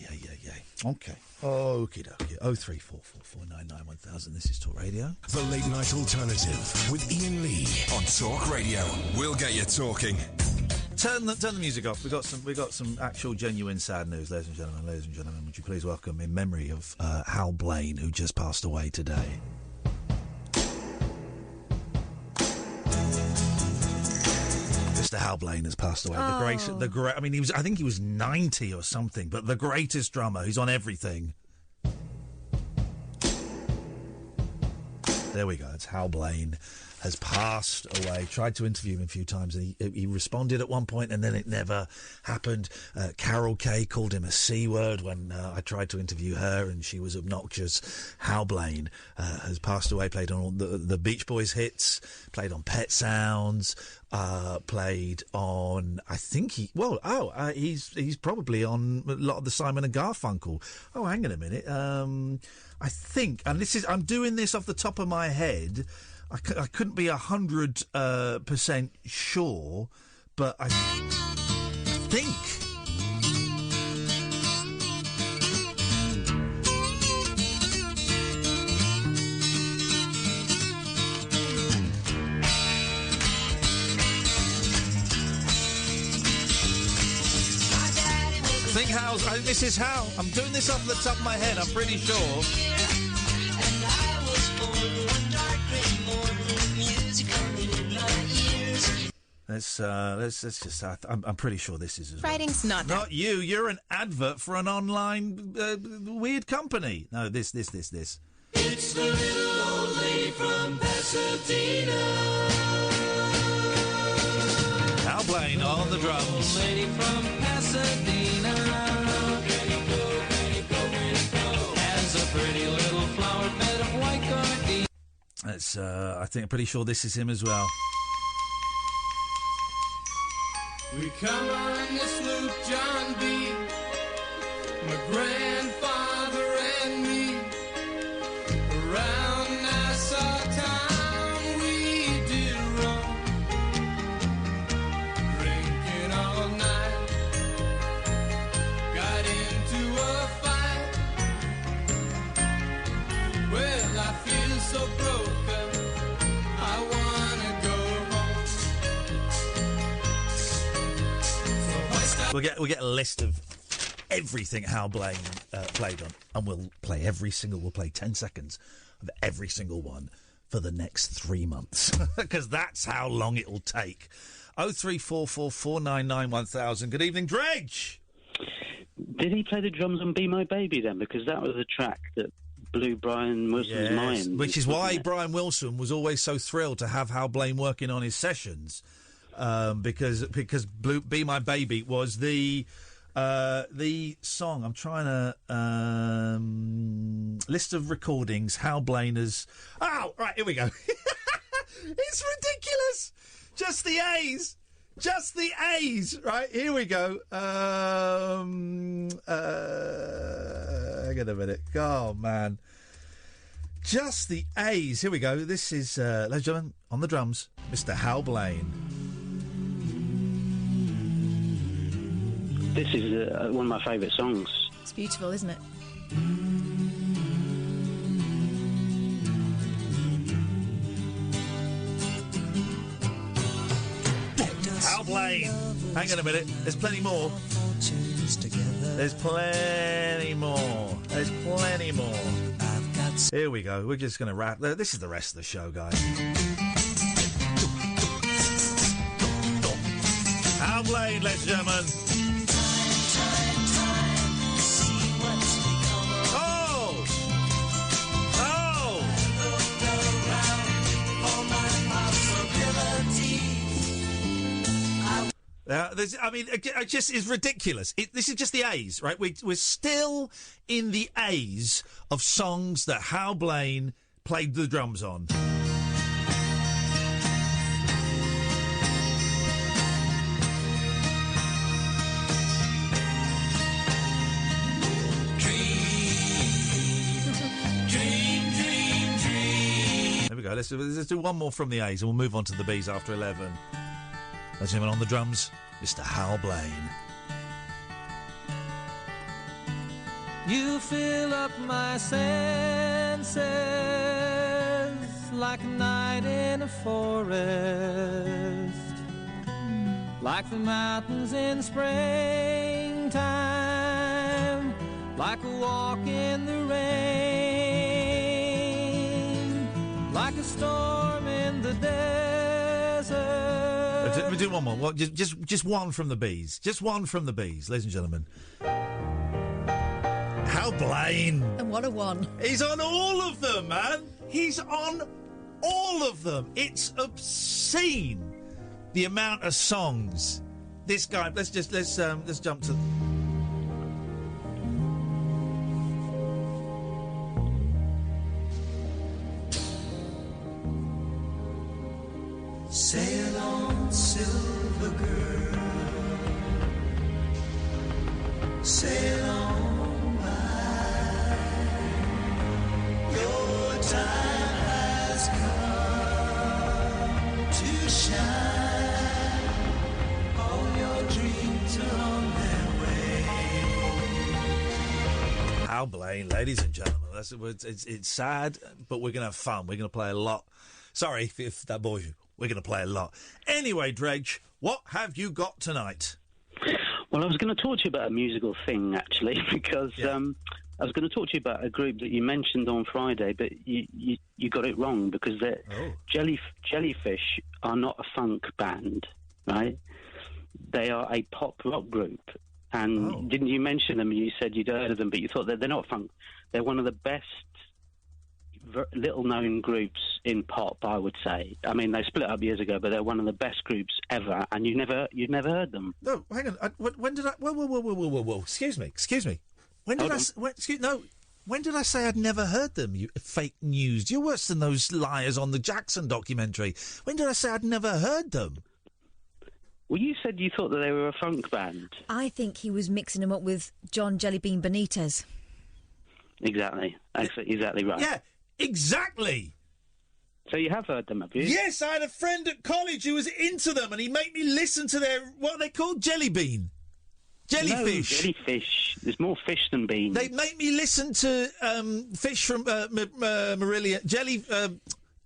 Okay. Okie dokie. 03444991000. This is Talk Radio. The Late Night Alternative with Iain Lee on Talk Radio. We'll get you talking. Turn the music off. We got some actual genuine sad news, ladies and gentlemen. Ladies and gentlemen, would you please welcome in memory of Hal Blaine, who just passed away today. Mr. Hal Blaine has passed away. The great. I mean, I think he was 90 or something, but the greatest drummer. He's on everything. There we go. It's Hal Blaine has passed away. Tried to interview him a few times, and he responded at one point, and then it never happened. Carol Kay called him a C-word when I tried to interview her, and she was obnoxious. Hal Blaine has passed away, played on all the Beach Boys hits, played on Pet Sounds, played on, I think he's probably on a lot of the Simon and Garfunkel. Oh, hang on a minute. I think, and I'm doing this off the top of my head, I couldn't be 100% sure, but I think. This is Hal. I'm doing this off the top of my head, I'm pretty sure. And I was born Let's just. I'm pretty sure this is as well. Writing's not you. You're an advert for an online weird company. No, this. It's the little old lady from Pasadena. Hal Blaine on the drums. Old lady from Pasadena. Has a pretty little flower bed of white gardenia. That's. I'm pretty sure this is him as well. We come on this loop, John B. My grandfather and me. Around Nassau town we did roam. Drinking all night. Got into a fight. Well, I feel so broken. I wanna go home. We'll get a list of everything Hal Blaine played on, and we'll play 10 seconds of every single one for the next 3 months, because that's how long it'll take. 0344 499 1000. Good evening, Dredge. Did he play the drums on Be My Baby then? Because that was a track that blew Brian Wilson's mind. Which is why Brian Wilson was always so thrilled to have Hal Blaine working on his sessions. Because Be My Baby was the song. I'm trying to list of recordings. Hal Blaine has. Oh, right, here we go. It's ridiculous. Just the A's. Right, here we go. Hang on a minute. Oh man, just the A's. Here we go. This is, ladies and gentlemen, on the drums, Mr. Hal Blaine. This is one of my favourite songs. It's beautiful, isn't it? Hal Blaine. Hang on a minute. There's plenty more. There's plenty more. Here we go. We're just going to wrap. This is the rest of the show, guys. Hal Blaine, ladies and gentlemen. It just is ridiculous. This is just the A's, right? We're still in the A's of songs that Hal Blaine played the drums on. Dream. There we go. Let's do one more from the A's and we'll move on to the B's after 11. Ladies and gentlemen, on the drums, Mr. Hal Blaine. You fill up my senses like a night in a forest, like the mountains in springtime, like a walk in the rain, like a storm in the desert. We do one more. Just one from the B's. Just one from the B's, ladies and gentlemen. Hal Blaine. And what a one. He's on all of them, man. He's on all of them. It's obscene, the amount of songs. This guy. Let's jump to. Sail on, silver girl. Sail on by. Your time has come to shine. All your dreams are on their way. Hal Blaine, ladies and gentlemen. It's sad, but we're going to have fun. We're going to play a lot. Sorry if that bores you. We're going to play a lot. Anyway, Dredge, what have you got tonight? Well, I was going to talk to you about a musical thing, actually, because I was going to talk to you about a group that you mentioned on Friday, but you got it wrong, because Jellyfish are not a funk band. right? They are a pop rock group. And didn't you mention them? You said you'd heard of them, but you thought that they're not funk. They're one of the best little-known groups in pop, I would say. I mean, they split up years ago, but they're one of the best groups ever, and you'd never heard them. No, hang on. When did I... Whoa. Excuse me. When did When did I say I'd never heard them, you fake news? You're worse than those liars on the Jackson documentary. When did I say I'd never heard them? Well, you said you thought that they were a funk band. I think he was mixing them up with John Jellybean Benitez. Exactly. Exactly right. Yeah, exactly. So you have heard them, have you? Yes, I had a friend at college who was into them, and he made me listen to their... What are they called? Jellybean? Jellyfish. No, jellyfish. There's more fish than beans. They make me listen to fish from Marillion.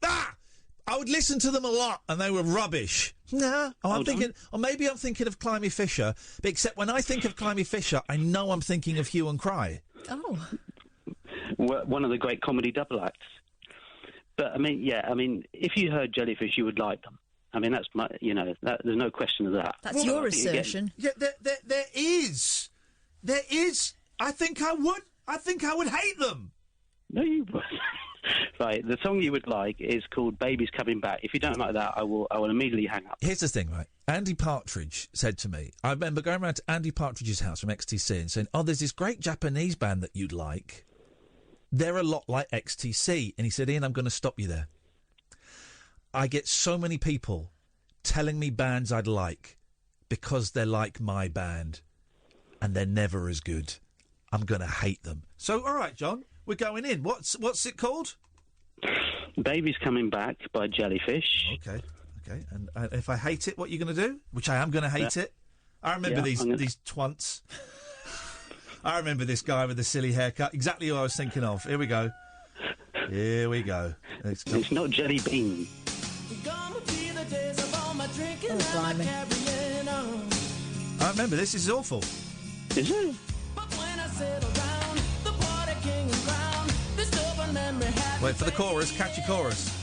I would listen to them a lot, and they were rubbish. No, I'm thinking of Climby Fisher. But except when I think of Climby Fisher, I know I'm thinking of Hue and Cry. Oh, one of the great comedy double acts. But I mean, if you heard Jellyfish, you would like them. I mean, that's my, there's no question of that. That's your assertion. Yeah, there is. I think I would hate them. No, you would. Right, the song you would like is called "Baby's Coming Back." If you don't like that, I will immediately hang up. Here's the thing, right? Andy Partridge said to me, I remember going around to Andy Partridge's house from XTC and saying, "Oh, there's this great Japanese band that you'd like. They're a lot like XTC." And he said, "Ian, I'm going to stop you there. I get so many people telling me bands I'd like because they're like my band, and they're never as good. I'm going to hate them." So, all right, John, we're going in. What's it called? "Baby's Coming Back" by Jellyfish. Okay. And if I hate it, what are you going to do? Which I am going to hate it. I remember these twunts. I remember this guy with the silly haircut. Exactly who I was thinking of. Here we go. It's not Jelly Bean. Oh, blimey. I remember this. This is awful. Is it? Wait for the chorus. Catchy chorus.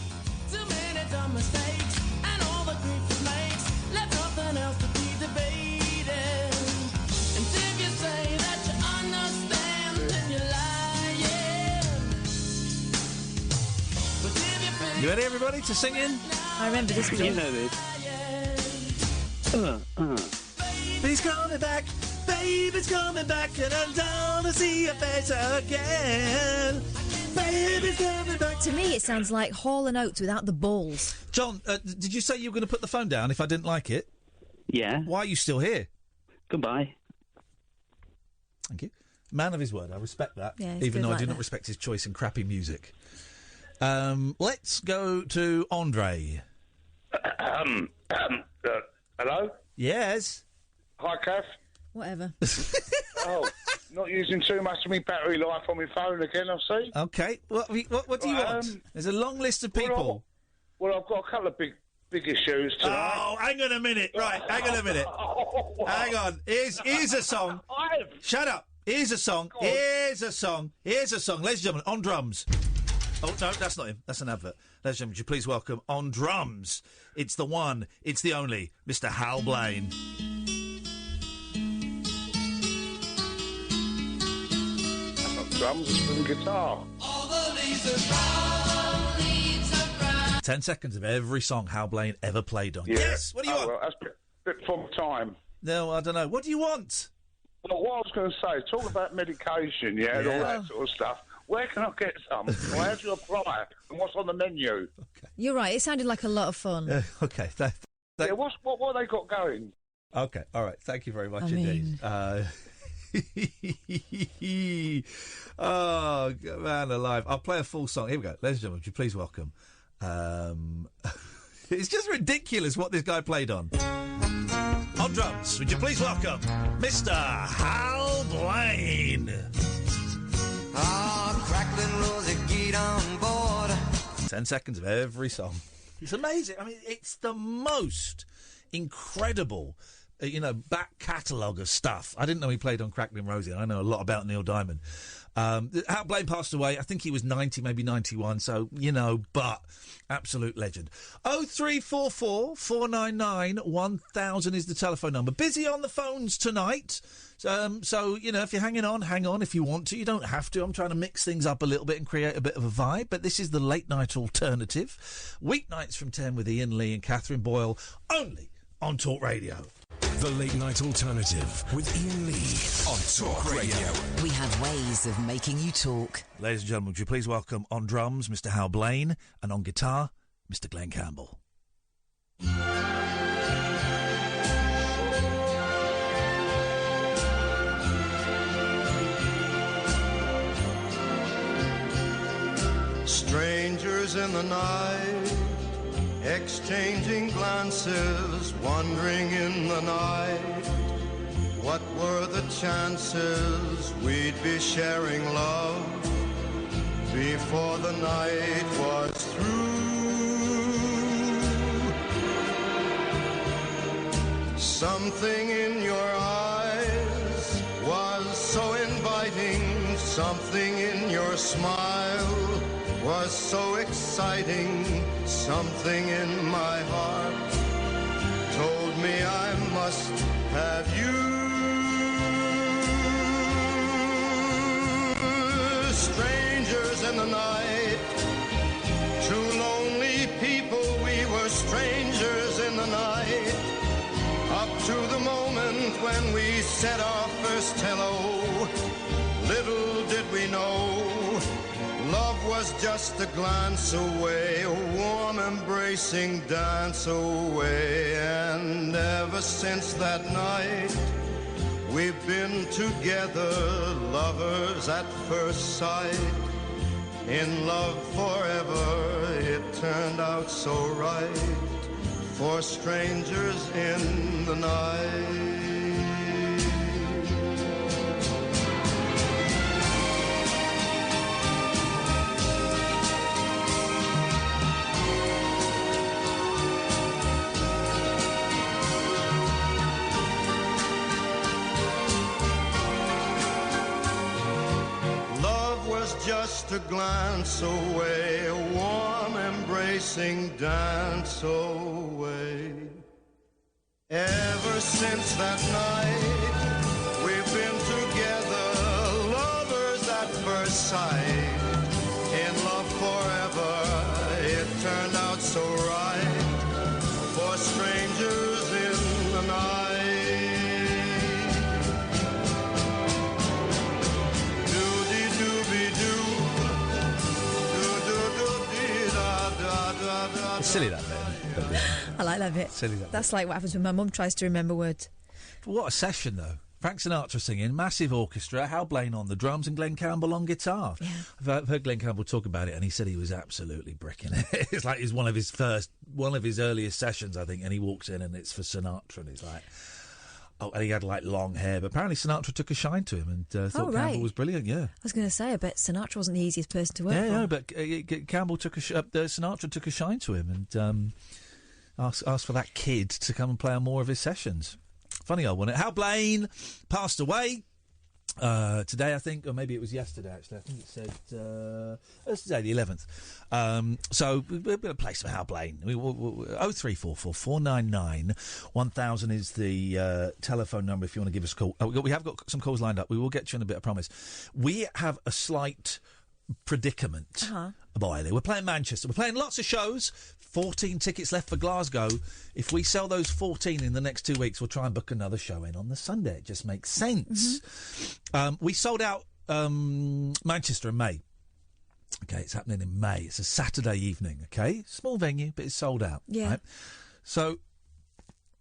You ready, everybody, to sing in? I remember this. You know this. Baby's coming back, baby's coming back, and I'm down to see your face again. Baby's coming back. To me, it sounds like Hall & Oates without the balls. John, did you say you were going to put the phone down if I didn't like it? Yeah. Why are you still here? Goodbye. Thank you. Man of his word, I respect that, yeah, even though I do not respect his choice in crappy music. Let's go to Andre. Hello? Yes? Hi, Kath. Whatever. Oh, not using too much of my battery life on my phone again, I see. Okay. What do you want? There's a long list of people. Well, I've got a couple of big issues tonight. Oh, hang on a minute. Right, hang on a minute. Hang on. Here's a song. Shut up. Here's a song. Here's a song. Ladies and gentlemen, on drums. Oh, no, that's not him. That's an advert. Ladies and gentlemen, would you please welcome on drums. It's the one, it's the only, Mr. Hal Blaine. That's not drums, it's from guitar. All the leaves are brown, leaves are brown. 10 seconds of every song Hal Blaine ever played on. Yeah. Yes, what do you want? Well, that's a bit from time. No, I don't know. What do you want? Well, what I was going to say, talk about medication, and all that sort of stuff. Where can I get some? How do you apply? And what's on the menu? Okay. You're right. It sounded like a lot of fun. Okay. Yeah, what they got going? Okay, all right. Thank you very much indeed. Oh, man alive. I'll play a full song. Here we go. Ladies and gentlemen, would you please welcome... it's just ridiculous what this guy played on. On drums, would you please welcome Mr. Hal Blaine. Crackling rosy, get on board. 10 seconds of every song. It's amazing. I mean, it's the most incredible back catalogue of stuff. I didn't know he played on Crackling Rosie. I know a lot about Neil Diamond. Hal Blaine passed away. I think he was 90, maybe 91. So, but absolute legend. 0344 499 1000 is the telephone number. Busy on the phones tonight. So, if you're hanging on, hang on if you want to. You don't have to. I'm trying to mix things up a little bit and create a bit of a vibe. But this is the late night alternative. Weeknights from 10 with Iain Lee and Katherine Boyle, only on Talk Radio. The Late Night Alternative with Iain Lee on Talk Radio. We have ways of making you talk. Ladies and gentlemen, would you please welcome on drums Mr. Hal Blaine and on guitar Mr. Glenn Campbell. Strangers in the night, exchanging glances, wandering in the night. What were the chances we'd be sharing love before the night was through? Something in your eyes was so inviting, something in your smile was so exciting, something in my heart told me I must have you. Strangers in the night, two lonely people, we were strangers in the night, up to the moment when we said our first hello. Little did we know love was just a glance away, a warm embracing dance away. And ever since that night, we've been together, lovers at first sight. In love forever, it turned out so right, for strangers in the night. Just a glance away, a warm embracing dance away. Ever since that night, we've been together, lovers at first sight. In love forever, it turned out so right, for strangers in the night. It's silly, that bit. I like that bit. Silly, that That's like what happens when my mum tries to remember words. What a session, though. Frank Sinatra singing, massive orchestra, Hal Blaine on the drums and Glenn Campbell on guitar. Yeah. I've heard Glenn Campbell talk about it, and he said he was absolutely bricking it. It's like it's one of his earliest sessions, I think, and he walks in and it's for Sinatra, and he's like... Oh, and he had, long hair, but apparently Sinatra took a shine to him and thought Campbell was brilliant, yeah. I was going to say, I bet Sinatra wasn't the easiest person to work for. Yeah, but Campbell Sinatra took a shine to him and asked for that kid to come and play on more of his sessions. Funny old one. Hal Blaine passed away today, I think, or maybe it was yesterday, actually. I think it said it's today, the 11th. So we're going to play some Hal Blaine. 0344 499 1000 is the telephone number if you want to give us a call. We have got some calls lined up. We will get you in a bit, I promise. We have a slight predicament. Boy, we're playing Manchester. We're playing lots of shows. 14 tickets left for Glasgow. If we sell those 14 in the next 2 weeks, we'll try and book another show in on the Sunday. It just makes sense. Mm-hmm. We sold out Manchester in May. Okay, it's happening in May. It's a Saturday evening, okay? Small venue, but it's sold out. Yeah. Right? So...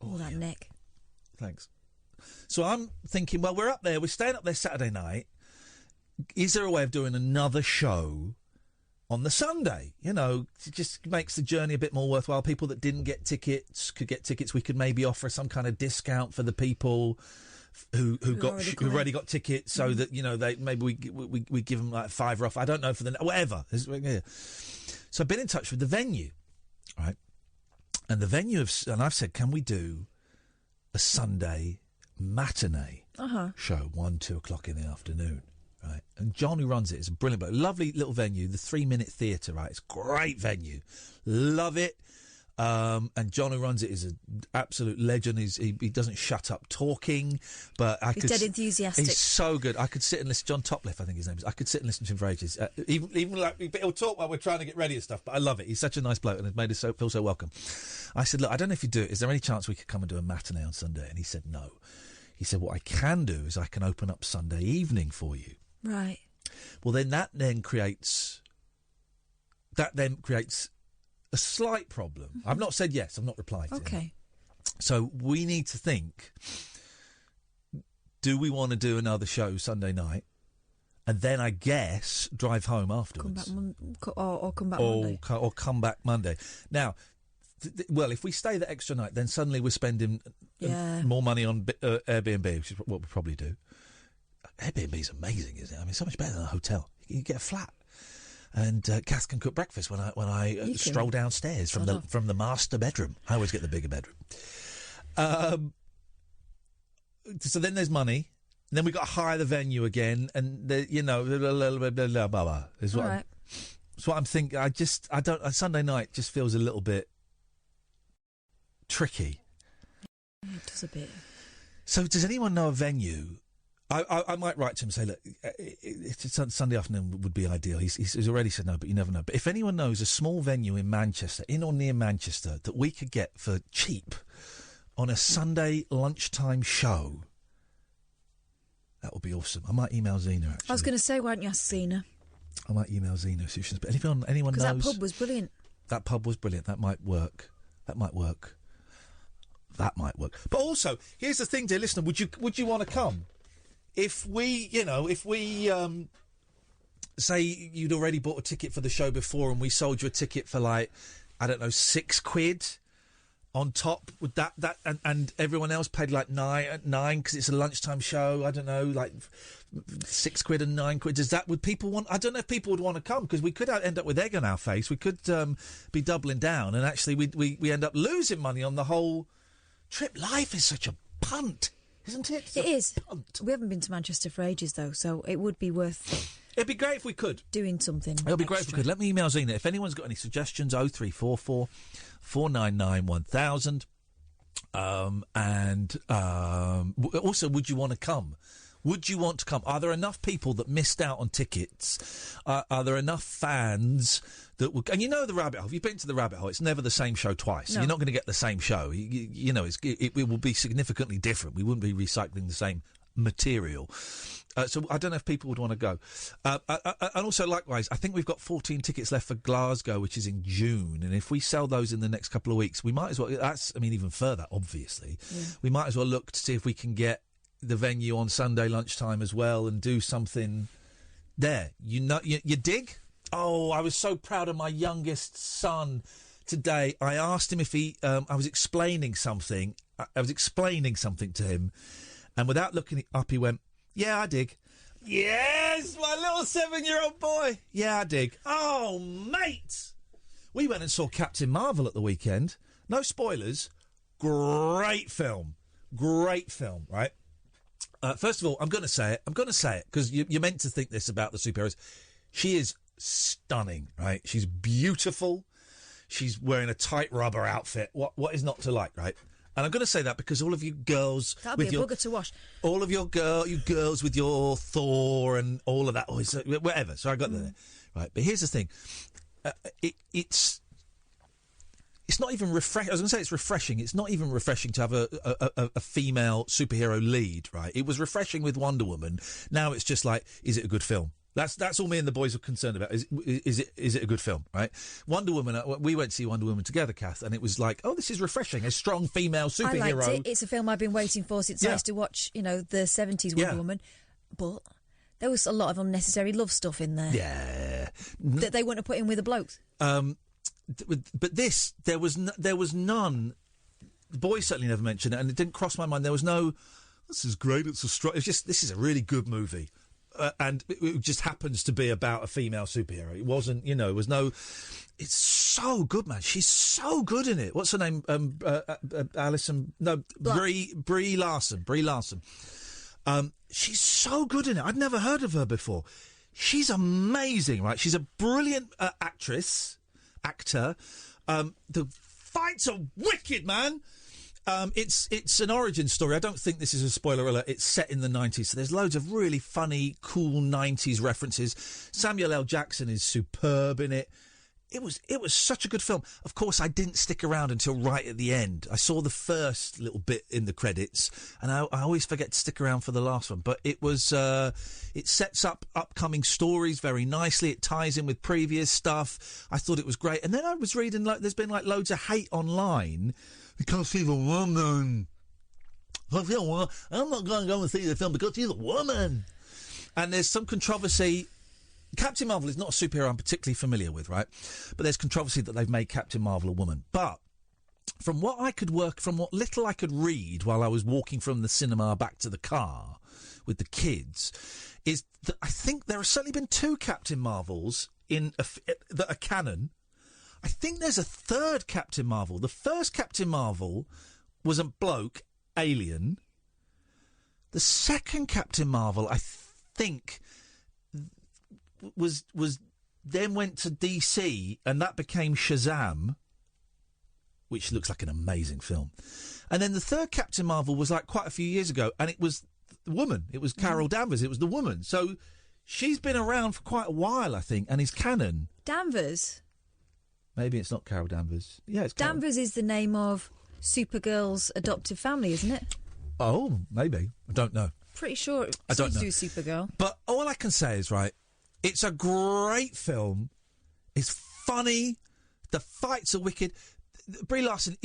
Oh, that neck. Thanks. So I'm thinking, well, we're up there. We're staying up there Saturday night. Is there a way of doing another show on the Sunday? You know, it just makes the journey a bit more worthwhile. People that didn't get tickets could get tickets. We could maybe offer some kind of discount for the people who've already got tickets, so that, you know, they maybe we give them like $5 off. I don't know, for the whatever. So I've been in touch with the venue, right? And the venue and I've said, can we do a Sunday matinee show, 1-2 o'clock in the afternoon, right? And John, who runs it, is a brilliant bloke. Lovely little venue, the 3 Minute Theatre, right? It's a great venue. Love it. And John, who runs it, is an absolute legend. He doesn't shut up talking, but He's dead enthusiastic. He's so good. I could sit and listen. John Topliff, I think his name is. I could sit and listen to him for ages. Even like he'll talk while we're trying to get ready and stuff. But I love it. He's such a nice bloke and has made us feel so welcome. I said, look, I don't know if you do it. Is there any chance we could come and do a matinee on Sunday? And he said no. He said, what I can do is I can open up Sunday evening for you. Right. Well, that then creates a slight problem. Mm-hmm. I've not said yes. I've not replied to him. Okay. So we need to think, do we want to do another show Sunday night and then, I guess, drive home afterwards? Or come back Monday. Or come back Monday. Now, well, if we stay the extra night, then suddenly we're spending more money on Airbnb, which is what we probably do. Airbnb is amazing, isn't it? I mean, so much better than a hotel. You get a flat. And Kath can cook breakfast when I stroll downstairs from the master bedroom. I always get the bigger bedroom. So then there's money. And then we've got to hire the venue again, and a little bit blah blah blah. Is what that's what I'm thinking. Sunday night just feels a little bit tricky. It does a bit. So does anyone know a venue? I might write to him and say, look, it's Sunday afternoon would be ideal. He's already said no, but you never know. But if anyone knows a small venue in Manchester, in or near Manchester, that we could get for cheap on a Sunday lunchtime show, that would be awesome. I might email Zena, actually. I was going to say, why don't you ask Zena? I might email Zena. But if anyone knows... Because that pub was brilliant. That pub was brilliant. That might work. But also, here's the thing, dear listener. Would you want to come? If we say you'd already bought a ticket for the show before and we sold you a ticket for like, I don't know, £6 on top, would that and everyone else paid like nine because it's a lunchtime show, I don't know, like £6 and £9, would people want? I don't know if people would want to come, because we could end up with egg on our face. We could be doubling down, and actually we end up losing money on the whole trip. Life is such a punt. Isn't it? It is. We haven't been to Manchester for ages, though, so it would be worth... It'd be great if we could. Doing something It'd be great if we could. Let me email Zena. If anyone's got any suggestions, 0344 499 1000. Also, would you want to come? Would you want to come? Are there enough people that missed out on tickets? Are there enough fans that will... And you know the Rabbit Hole. If you've been to the Rabbit Hole, it's never the same show twice. No. You're not going to get the same show. It will be significantly different. We wouldn't be recycling the same material. So I don't know if people would want to go. And also, likewise, I think we've got 14 tickets left for Glasgow, which is in June. And if we sell those in the next couple of weeks, we might as well... even further, obviously. Yeah. We might as well look to see if we can get the venue on Sunday lunchtime as well and do something there. You dig? Oh, I was so proud of my youngest son today. I asked him if he... I was explaining something. I was explaining something to him, and without looking up, he went, yeah, I dig. Yes, my little 7-year-old boy. Yeah, I dig. Oh, mate. We went and saw Captain Marvel at the weekend. No spoilers. Great film, right? First of all, I'm going to say it, because you're meant to think this about the superheroes. She is stunning, right? She's beautiful. She's wearing a tight rubber outfit. What is not to like, right? And I'm going to say that because all of you girls... That'll be a bugger to wash. All of you girls with your Thor and all of that, whatever. So I got there. Right, but here's the thing. It's not even refreshing. I was going to say it's refreshing. It's not even refreshing to have a female superhero lead, right? It was refreshing with Wonder Woman. Now it's just like, is it a good film? That's all me and the boys were concerned about. Is it a good film, right? Wonder Woman, we went to see Wonder Woman together, Kath, and it was like, oh, this is refreshing. A strong female superhero. I liked it. It's a film I've been waiting for since I used to watch, the 70s Wonder Woman. But there was a lot of unnecessary love stuff in there. Yeah. That they wouldn't have put in with the blokes. But this, there was none. The boys certainly never mentioned it, and it didn't cross my mind. There was no, this is great, it's just, this is a really good movie. and it just happens to be about a female superhero. It wasn't, it was no... It's so good, man. She's so good in it. What's her name? Alison... No, Brie Larson. Brie Larson. She's so good in it. I'd never heard of her before. She's amazing, right? She's a brilliant actor. The fights are wicked, man. It's an origin story. I don't think this is a spoiler alert. It's set in the 90s, so there's loads of really funny, cool 90s references. Samuel L. Jackson is superb in it. It was such a good film. Of course, I didn't stick around until right at the end. I saw the first little bit in the credits, and I always forget to stick around for the last one. But it was it sets up upcoming stories very nicely. It ties in with previous stuff. I thought it was great. And then I was reading, there's been loads of hate online because she's a woman. I'm not going to go and see the film because she's a woman. And there's some controversy. Captain Marvel is not a superhero I'm particularly familiar with, right? But there's controversy that they've made Captain Marvel a woman. But from what little I could read while I was walking from the cinema back to the car with the kids, is that I think there have certainly been 2 Captain Marvels that are canon. I think there's a third Captain Marvel. The first Captain Marvel was a bloke, alien. The second Captain Marvel, I think... was then went to DC, and that became Shazam, which looks like an amazing film. And then the third Captain Marvel was quite a few years ago, and it was the woman. It was Carol Danvers. It was the woman. So she's been around for quite a while, I think, and is canon. Danvers? Maybe it's not Carol Danvers. Yeah, it's Carol. Danvers is the name of Supergirl's adoptive family, isn't it? Oh, maybe. I don't know. Pretty sure I don't know. Do Supergirl. But all I can say is, right, it's a great film. It's funny. The fights are wicked. Brie Larson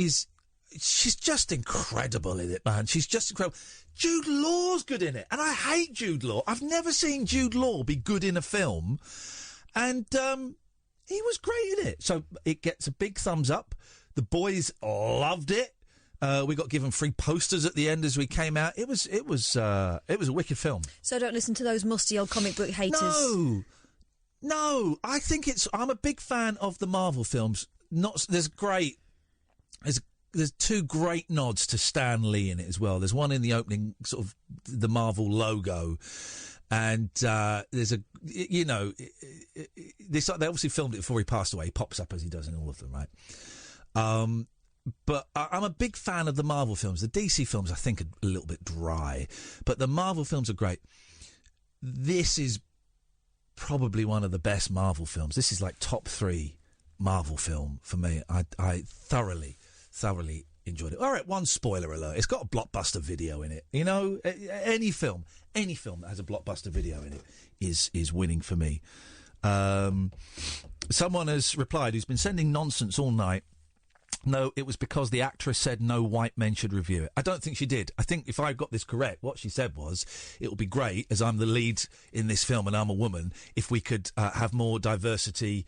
she's just incredible in it, man. She's just incredible. Jude Law's good in it. And I hate Jude Law. I've never seen Jude Law be good in a film. And he was great in it. So it gets a big thumbs up. The boys loved it. We got given free posters at the end as we came out. It was a wicked film. So don't listen to those musty old comic book haters. No. I think I'm a big fan of the Marvel films. There's 2 great nods to Stan Lee in it as well. There's one in the opening, sort of the Marvel logo, and there's they obviously filmed it before he passed away. He pops up as he does in all of them, right? But I'm a big fan of the Marvel films. The DC films, I think, are a little bit dry. But the Marvel films are great. This is probably one of the best Marvel films. This is top 3 Marvel film for me. I thoroughly enjoyed it. All right, one spoiler alert. It's got a blockbuster video in it. Any film that has a blockbuster video in it is winning for me. Someone has replied who's been sending nonsense all night. No, it was because the actress said no white men should review it. I don't think she did. I think if I got this correct, what she said was, it would be great, as I'm the lead in this film and I'm a woman, if we could have more diversity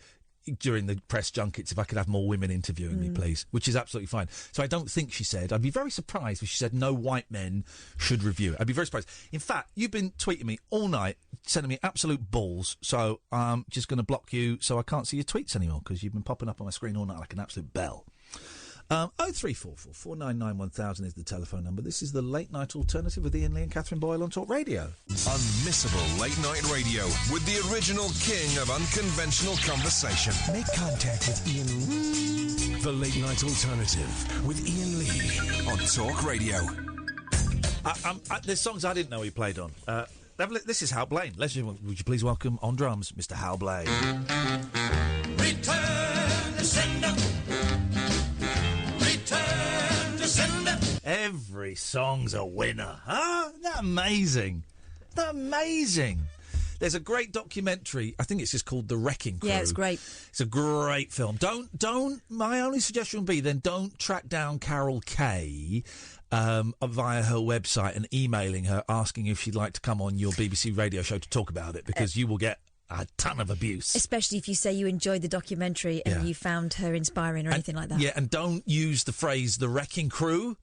during the press junkets, if I could have more women interviewing me, please, which is absolutely fine. So I don't think she said. I'd be very surprised if she said no white men should review it. I'd be very surprised. In fact, you've been tweeting me all night, sending me absolute balls, so I'm just going to block you so I can't see your tweets anymore, because you've been popping up on my screen all night like an absolute bell. 0344 499 1000 is the telephone number. This is the Late Night Alternative with Iain Lee and Katherine Boyle on Talk Radio. Unmissable late night radio with the original king of unconventional conversation. Make contact with Iain Lee. The Late Night Alternative with Iain Lee on Talk Radio. There's songs I didn't know he played on. This is Hal Blaine. Would you please welcome on drums, Mr. Hal Blaine. Return to sender. Every song's a winner, huh? Isn't that amazing? Isn't that amazing? There's a great documentary. I think it's just called The Wrecking Crew. Yeah, it's great. It's a great film. My only suggestion would be then don't track down Carol Kay via her website and emailing her asking if she'd like to come on your BBC radio show to talk about it, because you will get a ton of abuse. Especially if you say you enjoyed the documentary and you found her inspiring or anything like that. Yeah, and don't use the phrase The Wrecking Crew.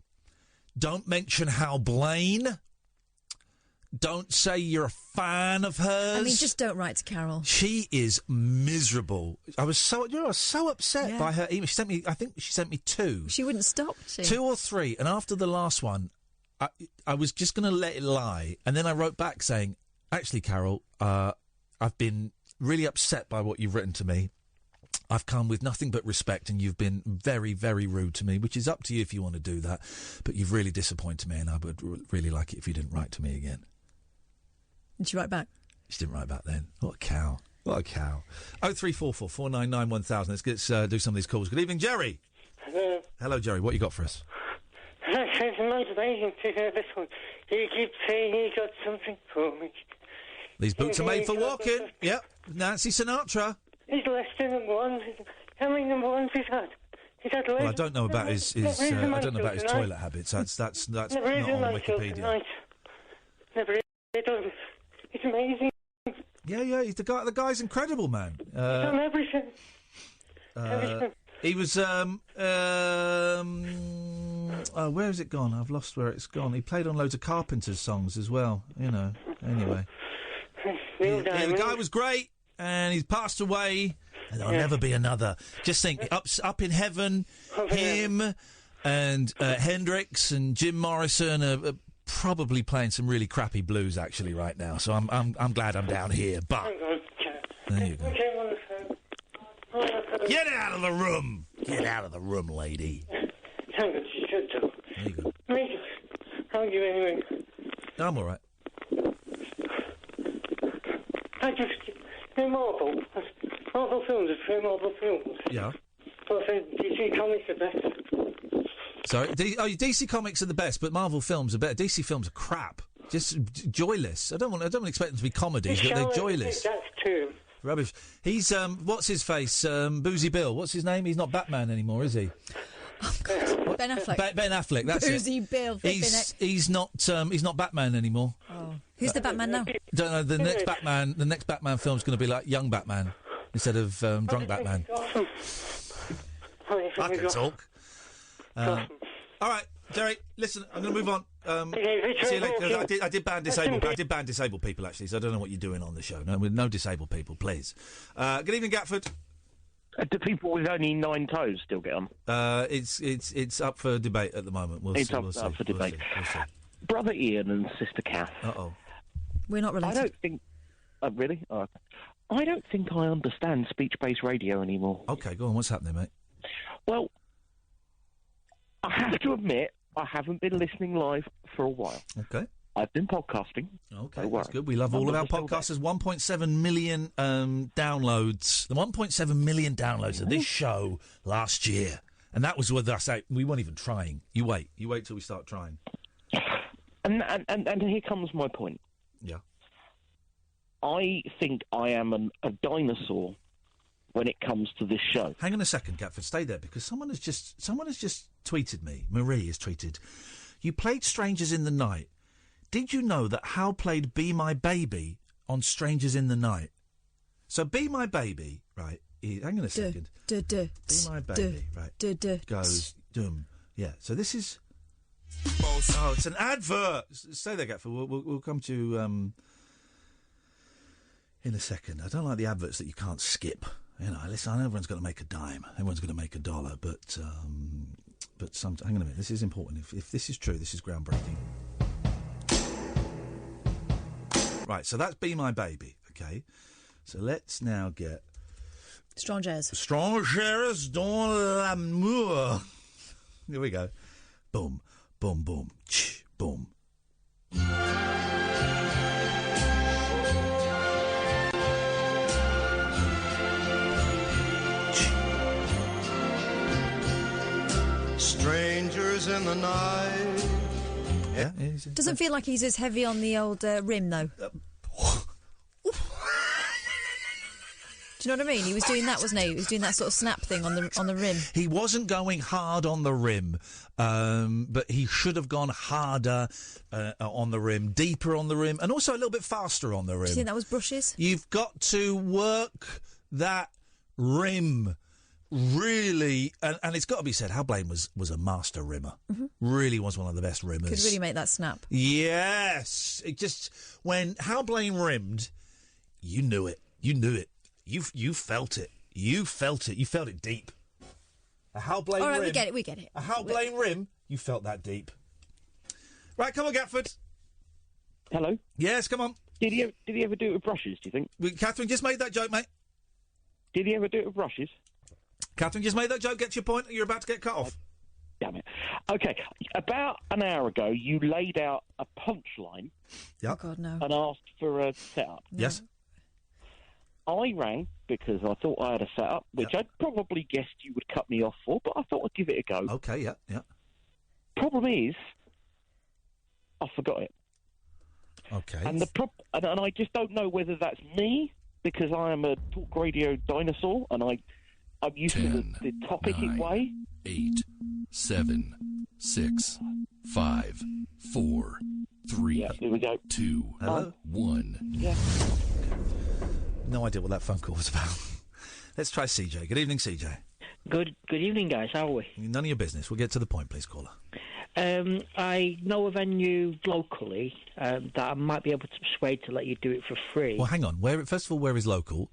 Don't mention Hal Blaine. Don't say you're a fan of hers. I mean, just don't write to Carol. She is miserable. I was so upset by her email. I think she sent me 2. She wouldn't stop, she? 2 or 3. And after the last one, I was just going to let it lie. And then I wrote back saying, actually, Carol, I've been really upset by what you've written to me. I've come with nothing but respect, and you've been very, very rude to me, which is up to you if you want to do that. But you've really disappointed me, and I would really like it if you didn't write to me again. Did she write back? She didn't write back then. What a cow. What a cow. 0344 499 1000. Let's do some of these calls. Good evening, Jerry. Hello. Hello, Jerry. What you got for us? It's motivation to hear this one. You keep saying you got something for me. These boots are made for walking. Yep. Nancy Sinatra. He's less than number one. How many number ones he's had? He's had Well, I don't know about his toilet habits. That's not on Wikipedia. Never read him. It's amazing. Yeah. He's the guy's incredible, man. He's done everything. He was where has it gone? I've lost where it's gone. He played on loads of Carpenter's songs as well. You know. Anyway, the guy was great, and he's passed away. And there'll never be another. Just think, up in heaven, him and Hendrix and Jim Morrison are probably playing some really crappy blues actually right now. So I'm glad I'm down here. But there you go. Get out of the room! Get out of the room, lady. Thank you, she should do. There you go. How are you anyway? I'm all right. I just Marvel films are free Marvel films. Yeah. Well, I think DC Comics are best. Sorry, DC Comics are the best, but Marvel films are better. DC films are crap, just joyless. I don't expect them to be comedies, but they're joyless. That's too rubbish. He's what's his face? Boozy Bill. What's his name? He's not Batman anymore, is he? Oh, God. Ben Affleck. Ben Affleck. That's Boozy it. Bill. He's not Batman anymore. Oh, who's the Batman now? Don't know. The next Batman film's going to be like young Batman instead of drunk Batman. I can talk. All right, Jerry. Listen, I'm going to move on. See you later. I did ban disabled people actually, so I don't know what you're doing on the show. No disabled people, please. Good evening, Gatford. Do people with only 9 toes still get on? It's up for debate at the moment. We'll see. Up for debate. We'll see. Brother Iain and Sister Kath. Uh-oh. We're not related. I don't think... really? Oh, okay. I don't think I understand speech-based radio anymore. Okay, go on. What's happening, mate? Well, I have to admit, I haven't been listening live for a while. Okay. I've been podcasting. Okay, that's good. We love all of our podcasts. There's 1.7 million downloads. The 1.7 million downloads of this show last year. And that was with us out. We weren't even trying. You wait till we start trying. And here comes my point. Yeah. I think I am a dinosaur when it comes to this show. Hang on a second, Gatford. Stay there, because someone has just tweeted me. Marie has tweeted. You played Strangers in the Night. Did you know that Hal played Be My Baby on Strangers in the Night? So Be My Baby, right? Hang on a second. Be My Baby, right? Goes, dum. Yeah, so this is... Oh, it's an advert! Stay there, Gatford. We'll come to you in a second. I don't like the adverts that you can't skip. You know, listen, I know everyone's going to make a dime. Everyone's going to make $1, but hang on a minute. This is important. If this is true, this is groundbreaking. Right, so that's Be My Baby, okay? So let's now get... Strangers dans l'amour. Here we go. Boom, boom, boom, boom. Strangers in the night. Yeah. Doesn't feel like he's as heavy on the old rim, though. Do you know what I mean? He was doing that, wasn't he? He was doing that sort of snap thing on the rim. He wasn't going hard on the rim, but he should have gone harder on the rim, deeper on the rim, and also a little bit faster on the rim. Do you think that was brushes? You've got to work that rim. really, and it's got to be said, Hal Blaine was a master rimmer. Really was one of the best rimmers. Could really make that snap. Yes, it just when Hal Blaine rimmed, you knew it. You knew it. You felt it. You felt it. You felt it deep. A Hal Blaine rim. All right, we get it. We get it. A Hal Blaine rim. You felt that deep. Right, come on, Gatford. Hello. Yes, come on. Did he ever do it with brushes? Do you think? Catherine just made that joke, mate. Did he ever do it with brushes? Catherine just made that joke. Get your point. You're about to get cut off. Damn it. Okay, about an hour ago, you laid out a punchline. Yeah. Oh God, no. And asked for a setup. No. Yes. I rang because I thought I had a setup, which I'd probably guessed you would cut me off for, but I thought I'd give it a go. Okay, yeah. Problem is, I forgot it. Okay. And and I just don't know whether that's me because I am a talk radio dinosaur and I'm used to the topic way. 8, 7, 6, 5, 4, 3, here we go. 2, Hello? 1. Yeah. No idea what that phone call was about. Let's try CJ. Good evening, CJ. Good evening, guys. How are we? None of your business. We'll get to the point, please, caller. I know a venue locally that I might be able to persuade to let you do it for free. Well, hang on. First of all, where is local?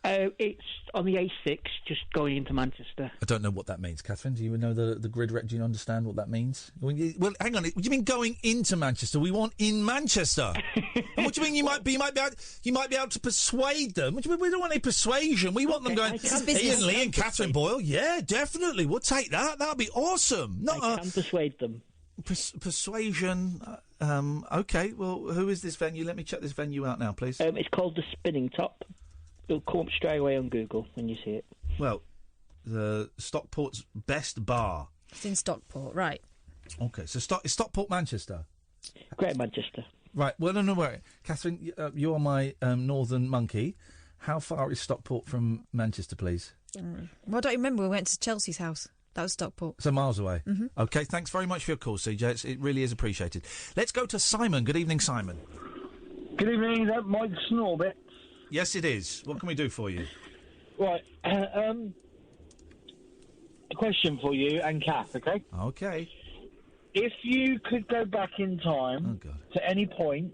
It's on the A6, just going into Manchester. I don't know what that means. Catherine, do you know the grid rec? Do you understand what that means? Well, hang on. What do you mean going into Manchester? We want in Manchester. And what do you mean you might be able to persuade them? What do you mean we don't want any persuasion? We want them going. Ian Lee and Catherine Boyle. Yeah, definitely. We'll take that. That'd be awesome. I can persuade them. Persuasion. Okay. Well, who is this venue? Let me check this venue out now, please. It's called the Spinning Top. It'll come up straight away on Google when you see it. Well, the Stockport's Best Bar. It's in Stockport, right. Okay, so is Stockport Manchester? Great Manchester. Right, well, no, wait. Catherine, you are my northern monkey. How far is Stockport from Manchester, please? Well, I don't remember. We went to Chelsea's house. That was Stockport. So miles away. Mm-hmm. Okay, thanks very much for your call, CJ. It really is appreciated. Let's go to Simon. Good evening, Simon. Good evening. Is that Mike Snorbit? Yes, it is. What can we do for you? Right. A question for you and Kath, okay? Okay. If you could go back in time to any point,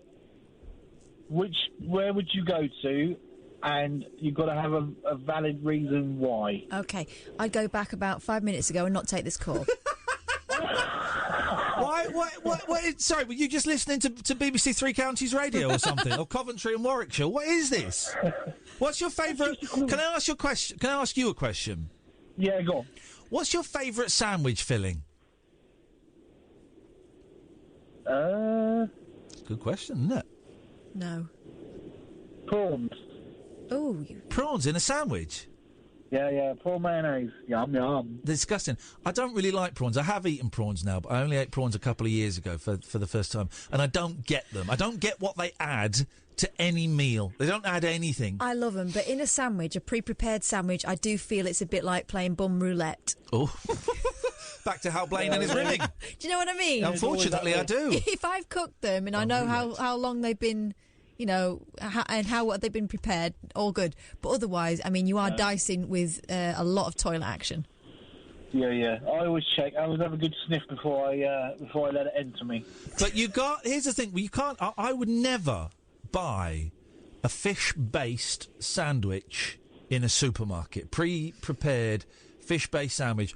where would you go to? And you've got to have a valid reason why. Okay. I'd go back about 5 minutes ago and not take this call. Why? What? Sorry, were you just listening to BBC Three Counties Radio or something, or Coventry and Warwickshire? What is this? What's your favourite? Can I ask you a question? Can I ask you a question? Yeah, go on. What's your favourite sandwich filling? Good question, isn't it? No. Prawns. Oh, prawns in a sandwich. Yeah, prawn mayonnaise. Yum. Disgusting. I don't really like prawns. I have eaten prawns now, but I only ate prawns a couple of years ago for the first time, and I don't get them. I don't get what they add to any meal. They don't add anything. I love them, but in a sandwich, a pre-prepared sandwich, I do feel it's a bit like playing bum roulette. Oh. Back to Hal Blaine and his rimming. Do you know what I mean? Unfortunately, I do. If I've cooked them and I know how long they've been, you know, and how they've been prepared, all good. But otherwise, I mean, you are dicing with a lot of toilet action. Yeah. I always check. I always have a good sniff before I let it enter me. But here's the thing. You can't. I would never buy a fish-based sandwich in a supermarket. Pre-prepared fish-based sandwich.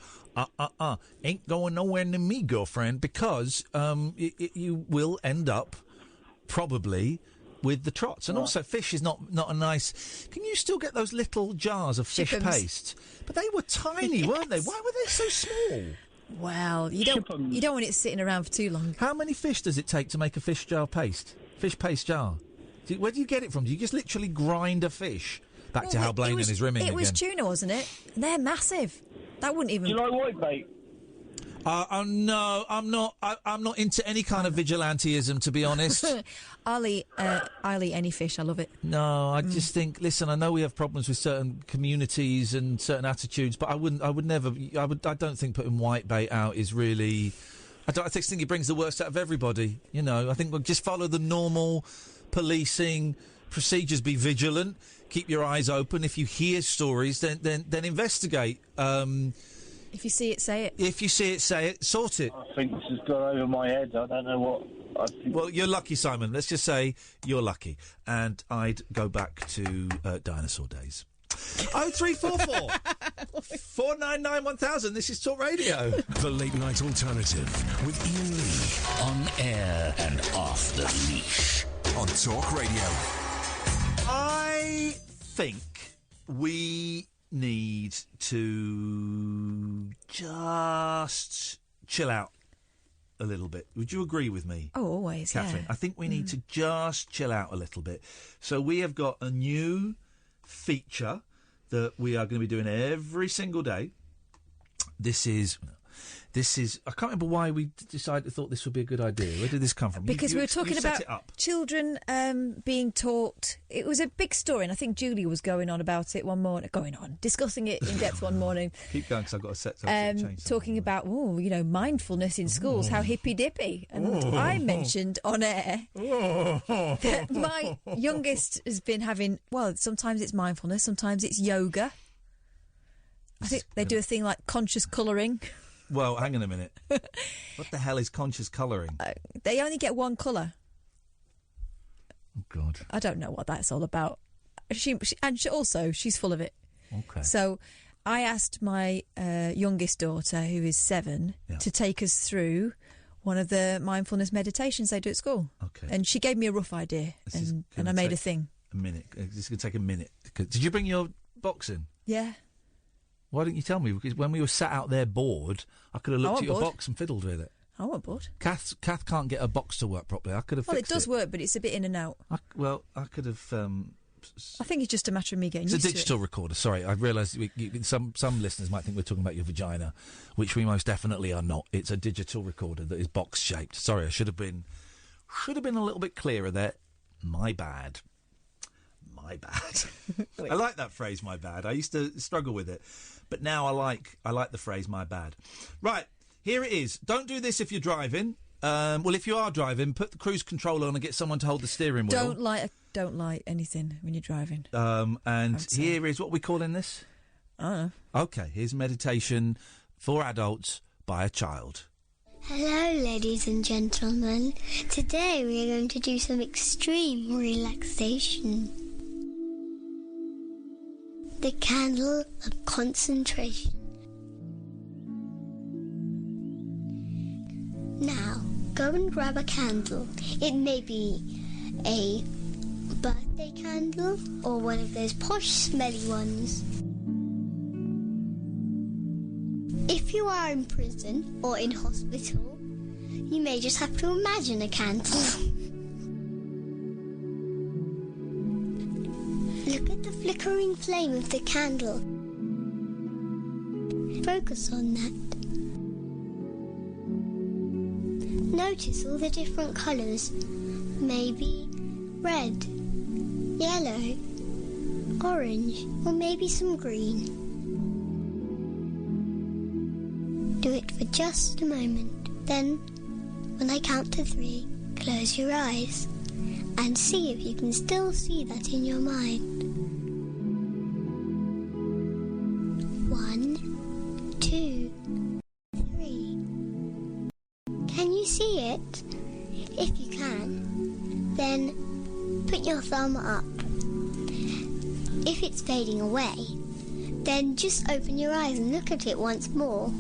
Ain't going nowhere near me, girlfriend, because you will end up probably with the trots. And also, fish is not a nice... Can you still get those little jars of fish paste? But they were tiny, weren't they? Why were they so small? Well, you don't want it sitting around for too long. How many fish does it take to make a fish paste jar? Where do you get it from? Do you just literally grind a fish? Back to Hal Blaine and his rimming again. It was tuna, wasn't it? They're massive. That wouldn't even... Do you like whitebait? No, I'm not. I'm not into any kind of vigilanteism, to be honest. I'll eat any fish. I love it. No, I just think. Listen, I know we have problems with certain communities and certain attitudes, but I don't think putting whitebait out is really. I just think it brings the worst out of everybody. You know, I think we'll just follow the normal policing procedures. Be vigilant. Keep your eyes open. If you hear stories, then investigate. If you see it, say it. If you see it, say it. Sort it. I think this has gone over my head. I don't know what. Well, you're lucky, Simon. Let's just say you're lucky. And I'd go back to dinosaur days. 0344 499 1000. This is Talk Radio. The Late Night Alternative with Iain Lee. On air and off the leash. On Talk Radio. I think we need to just chill out a little bit. Would you agree with me? Oh, always, Catherine? yeah. I think we need to just chill out a little bit. So we have got a new feature that we are going to be doing every single day. This is I can't remember why we thought this would be a good idea. Where did this come from? Because we were talking about it up. children being taught. It was a big story, and I think Julie was going on about it one morning. Discussing it in depth one morning. Keep going, because I've got a set. Talking about, mindfulness in schools, how hippy dippy, and I mentioned on air that my youngest has been having. Well, sometimes it's mindfulness, sometimes it's yoga. I think they do a thing like conscious colouring. Well, hang on a minute. What the hell is conscious colouring? They only get one colour. Oh, God. I don't know what that's all about. She's full of it. Okay. So I asked my youngest daughter, who is 7, to take us through one of the mindfulness meditations they do at school. Okay. And she gave me a rough idea, and I made a thing. A minute. This is going to take a minute. Did you bring your box in? Yeah. Why didn't you tell me? Because when we were sat out there bored, I could have looked at your box and fiddled with it. I wasn't bored. Kath can't get her box to work properly. I could have fixed it. Well, it does work, but it's a bit in and out. I could have... I think it's just a matter of me getting used to it. It's a digital recorder. Sorry, I realised some listeners might think we're talking about your vagina, which we most definitely are not. It's a digital recorder that is box-shaped. Sorry, I should have been a little bit clearer there. My bad. My bad. I like that phrase, my bad. I used to struggle with it. But now I like the phrase, my bad. Right, here it is. Don't do this if you're driving. Well, if you are driving, put the cruise control on and get someone to hold the steering wheel. Don't light anything when you're driving. And here is what we calling this? I don't know. Okay, here's meditation for adults by a child. Hello, ladies and gentlemen. Today we are going to do some extreme relaxation. The candle of concentration. Now, go and grab a candle. It may be a birthday candle or one of those posh, smelly ones. If you are in prison or in hospital, you may just have to imagine a candle. Look at the flickering flame of the candle. Focus on that. Notice all the different colours. Maybe red, yellow, orange, or maybe some green. Do it for just a moment. Then, when I count to 3, close your eyes and see if you can still see that in your mind. 1, 2, 3. Can you see it? If you can, then put your thumb up. If it's fading away, then just open your eyes and look at it once more.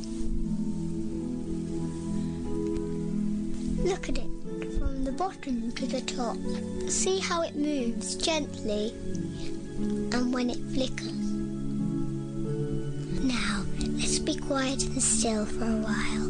Look at it from the bottom to the top. See how it moves gently and when it flickers. Now, let's be quiet and still for a while.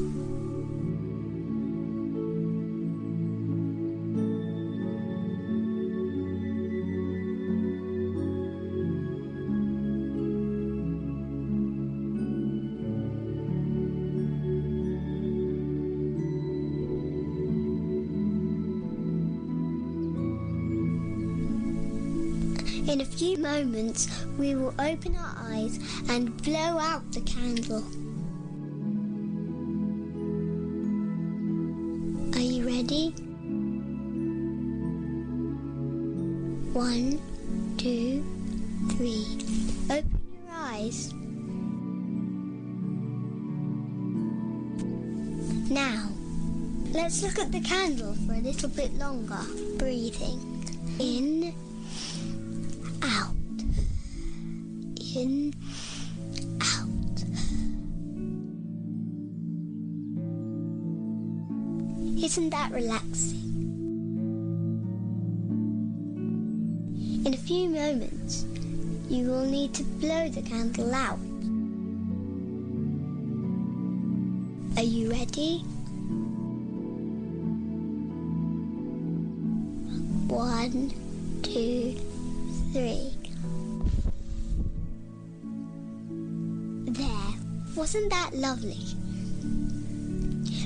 In a few moments, we will open our eyes and blow out the candle. Are you ready? 1, 2, 3. Open your eyes. Now, let's look at the candle for a little bit longer. Breathing. In, out. In, out. Isn't that relaxing? In a few moments, you will need to blow the candle out. Are you ready? 1, 2, 3. There. Wasn't that lovely?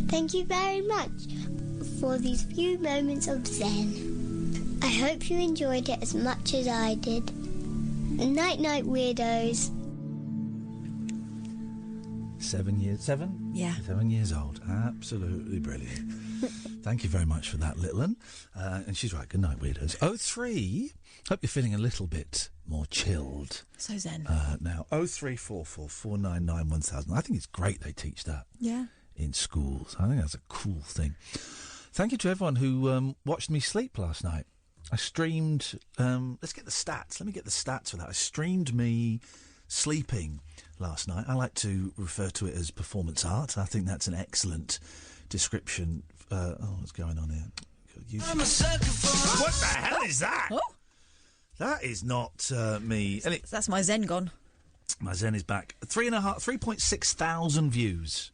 Thank you very much for these few moments of Zen. I hope you enjoyed it as much as I did. Night, night, weirdos. 7 years. 7? Yeah. 7 years old. Absolutely brilliant. Thank you very much for that, little one. And she's right. Good night, weirdos. 03. Hope you're feeling a little bit more chilled. So zen. Now, 0344 499 1000. I think it's great they teach that. Yeah. In schools. I think that's a cool thing. Thank you to everyone who watched me sleep last night. I streamed... let's get the stats. Let me get the stats for that. I streamed me sleeping last night. I like to refer to it as performance art. I think that's an excellent description. What's going on here? I'm a sucker for... What the hell is that? Oh. That is not me. That's my zen gone. My zen is back. 3.6 thousand views,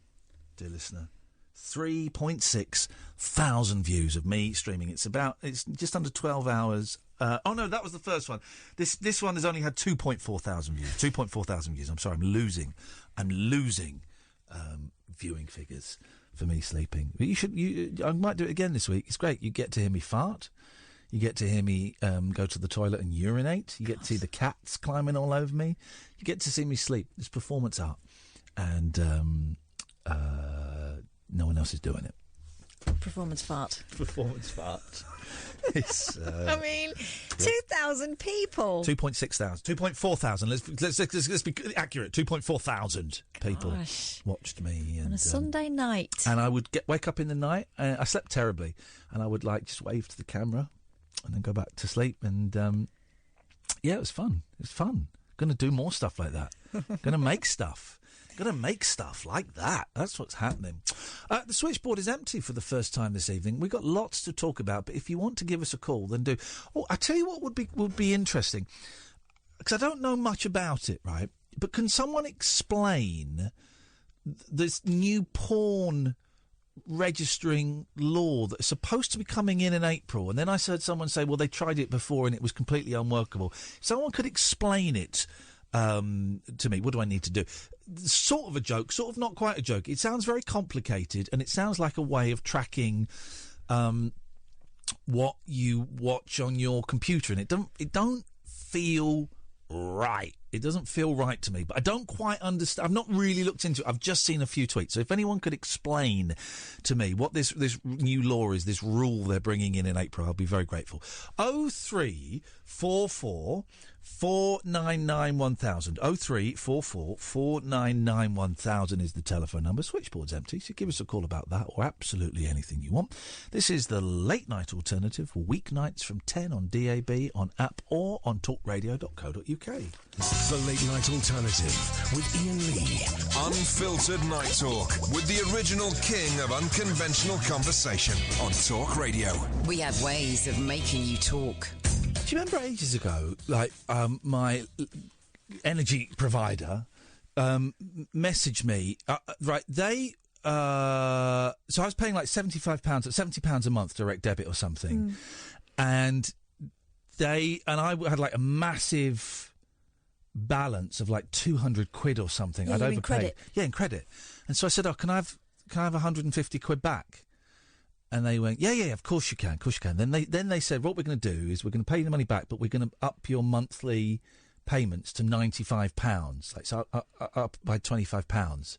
dear listener. 3.6 thousand views of me streaming. It's just under 12 hours. Oh no, that was the first one. This one has only had 2.4 thousand views. 2.4 thousand views. I'm sorry, I'm losing viewing figures for me sleeping. But I might do it again this week. It's great. You get to hear me fart. You get to hear me go to the toilet and urinate. You get to see the cats climbing all over me. You get to see me sleep. It's performance art. And no one else is doing it. Performance fart. Performance fart. It's, I mean, 2,000 people. 2.6 thousand. 2.4 thousand. Let's be accurate. 2.4 thousand people watched me. On a Sunday night. And I would wake up in the night. I slept terribly. And I would just wave to the camera and then go back to sleep. And yeah, it was fun. It was fun. Going to do more stuff like that. Going to make stuff. Going to make stuff like that. That's what's happening. The switchboard is empty for the first time this evening. We've got lots to talk about, but if you want to give us a call, then do. Oh, I tell you what would be interesting, because I don't know much about it, right? But can someone explain this new porn registering law that's supposed to be coming in April? And then I heard someone say, well, they tried it before and it was completely unworkable. If someone could explain it to me, what do I need to do? Sort of a joke, sort of not quite a joke. It sounds very complicated, and it sounds like a way of tracking what you watch on your computer, and it don't feel right. It doesn't feel right to me, but I don't quite understand. I've not really looked into it. I've just seen a few tweets. So if anyone could explain to me what this new law is, this rule they're bringing in April, I'll be very grateful. 0344 499 1000. 0344 499 1000 is the telephone number. Switchboard's empty, so give us a call about that or absolutely anything you want. This is the Late Night Alternative, weeknights from 10 on DAB, on app or on talkradio.co.uk. The Late Night Alternative with Iain Lee. Unfiltered night talk with the original king of unconventional conversation on Talk Radio. We have ways of making you talk. Do you remember ages ago, my energy provider messaged me, right, they... so I was paying like £70 a month direct debit or something, and I had like a massive balance of like 200 quid or something. Yeah, I'd overpaid. In credit. Yeah, in credit. And so I said, can I have 150 quid back? And they went, yeah, of course you can, Then they said, what we're going to do is we're going to pay you the money back, but we're going to up your monthly payments to £95, like so up by £25.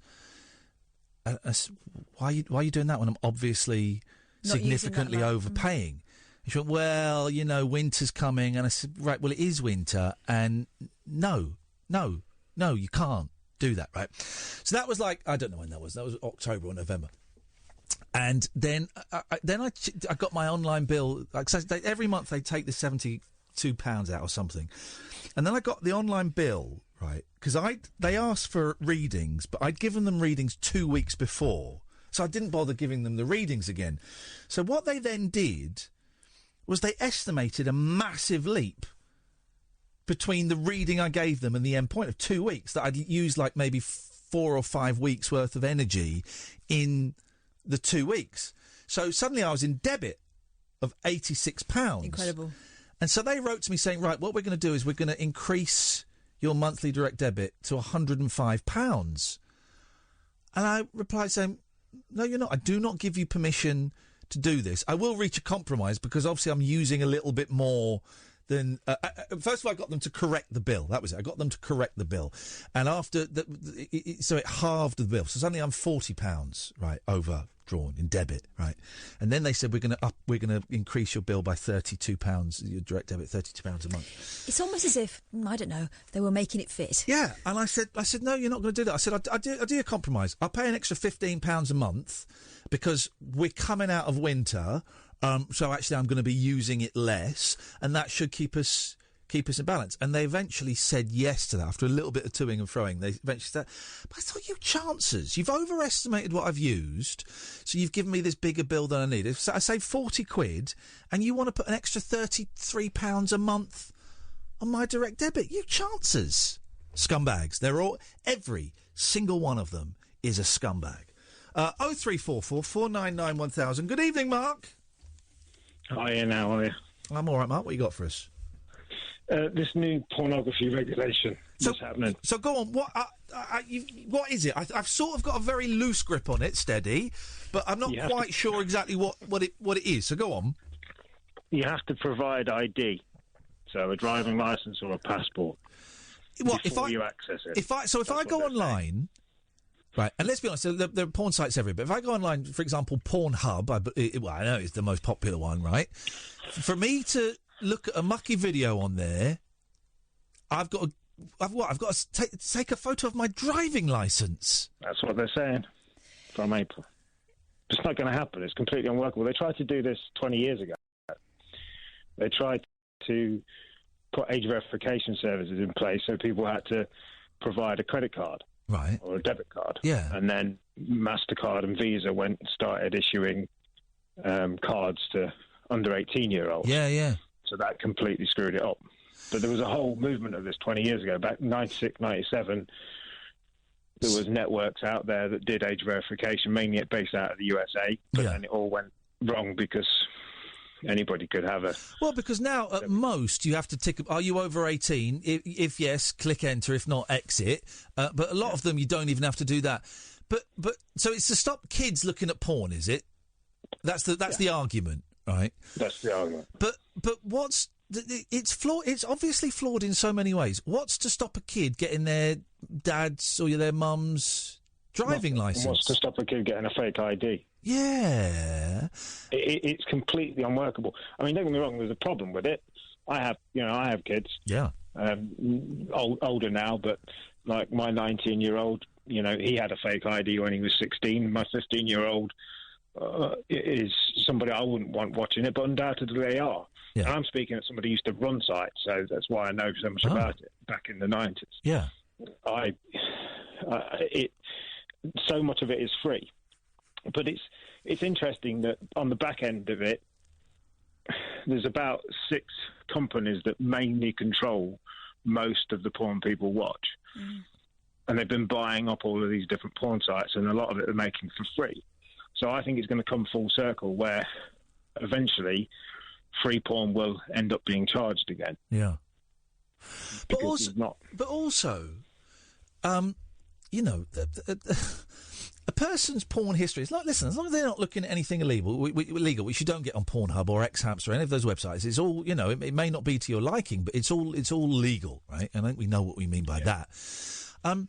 Why are you doing that when I'm obviously Not significantly using that overpaying? She went, well, you know, winter's coming. And I said, right, well, it is winter. And no, you can't do that, right? So that was like, I don't know when that was. That was October or November. And then I got my online bill. Like, so every month they take the £72 out or something. And then I got the online bill, right? Because they asked for readings, but I'd given them readings 2 weeks before. So I didn't bother giving them the readings again. So what they then did was they estimated a massive leap between the reading I gave them and the end point of 2 weeks, that I'd used like maybe 4 or 5 weeks worth of energy in the 2 weeks. So suddenly I was in debit of £86. Incredible. And so they wrote to me saying, right, what we're going to do is we're going to increase your monthly direct debit to £105. And I replied saying, no, you're not. I do not give you permission to do this. I will reach a compromise because obviously I'm using a little bit more than... first of all, I got them to correct the bill. That was it. I got them to correct the bill. And after... so it halved the bill. So suddenly I'm £40, right, overdrawn in debit, right? And then they said, we're going to increase your bill by £32, your direct debit, £32 a month. It's almost as if, I don't know, they were making it fit. Yeah, and I said, no, you're not going to do that. I said, I do a compromise. I'll pay an extra £15 a month because we're coming out of winter, so actually I'm going to be using it less, and that should keep us in balance. And they eventually said yes to that after a little bit of toing and froing. They eventually said, but I thought, you chancers, you've overestimated what I've used, so you've given me this bigger bill than I needed. So I saved £40, and you want to put an extra £33 a month on my direct debit. You chancers. Scumbags. They're all, every single one of them is a scumbag. 0344 499 1000. Good evening, Mark. Hi, Ian, how are you? I'm all right, Mark. What you got for us? This new pornography regulation that's happening. So go on. What is it? I've sort of got a very loose grip on it, steady, but I'm not quite sure exactly what it is. So go on. You have to provide ID, so a driving license or a passport, before you access it. If I go online. Right, and let's be honest, there are porn sites everywhere, but if I go online, for example, Pornhub, I know it's the most popular one, right? For me to look at a mucky video on there, I've got to take a photo of my driving licence. That's what they're saying from April. It's not going to happen. It's completely unworkable. They tried to do this 20 years ago. They tried to put age verification services in place so people had to provide a credit card. Right. Or a debit card. Yeah. And then MasterCard and Visa started issuing cards to under 18-year-olds. Yeah. So that completely screwed it up. But there was a whole movement of this 20 years ago. Back in 96, 97, there was networks out there that did age verification, mainly based out of the USA. But then it all went wrong because anybody could have a... Well, because now, at most, you have to tick... Are you over 18? If yes, click enter. If not, exit. But a lot of them, you don't even have to do that. But so it's to stop kids looking at porn, is it? That's the argument, right? That's the argument. But what's... It's flawed. It's obviously flawed in so many ways. What's to stop a kid getting their dad's or their mum's driving licence? What's to stop a kid getting a fake ID? Yeah. It's completely unworkable. I mean, don't get me wrong, there's a problem with it. I have kids. Yeah. Older now, but like my 19-year-old, he had a fake ID when he was 16. My 15-year-old is somebody I wouldn't want watching it, but undoubtedly they are. Yeah. And I'm speaking as somebody who used to run sites, so that's why I know so much about it back in the 90s. Yeah. So much of it is free. But it's interesting that on the back end of it, there's about 6 companies that mainly control most of the porn people watch. Mm. And they've been buying up all of these different porn sites, and a lot of it they're making for free. So I think it's going to come full circle where eventually free porn will end up being charged again. Yeah. But also, a person's porn history is like, listen, as long as they're not looking at anything illegal, which you don't get on Pornhub or Xhamster or any of those websites, it's all, it may not be to your liking, but it's all legal, right? And I think we know what we mean by that. An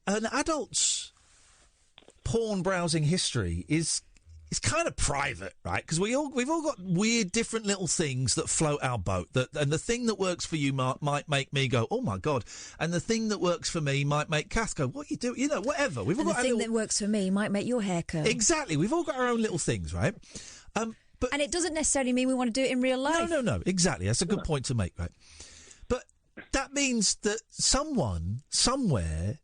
adult's porn browsing history is it's kind of private, right? Because we've all got weird, different little things that float our boat. And the thing that works for you might make me go, oh my God, and the thing that works for me might make Kath go, what you do? You know, whatever. We've all And got the thing that works for me might make your hair curl. Exactly. We've all got our own little things, right? But and it doesn't necessarily mean we want to do it in real life. No. Exactly. That's a good point to make, right? But that means that someone somewhere,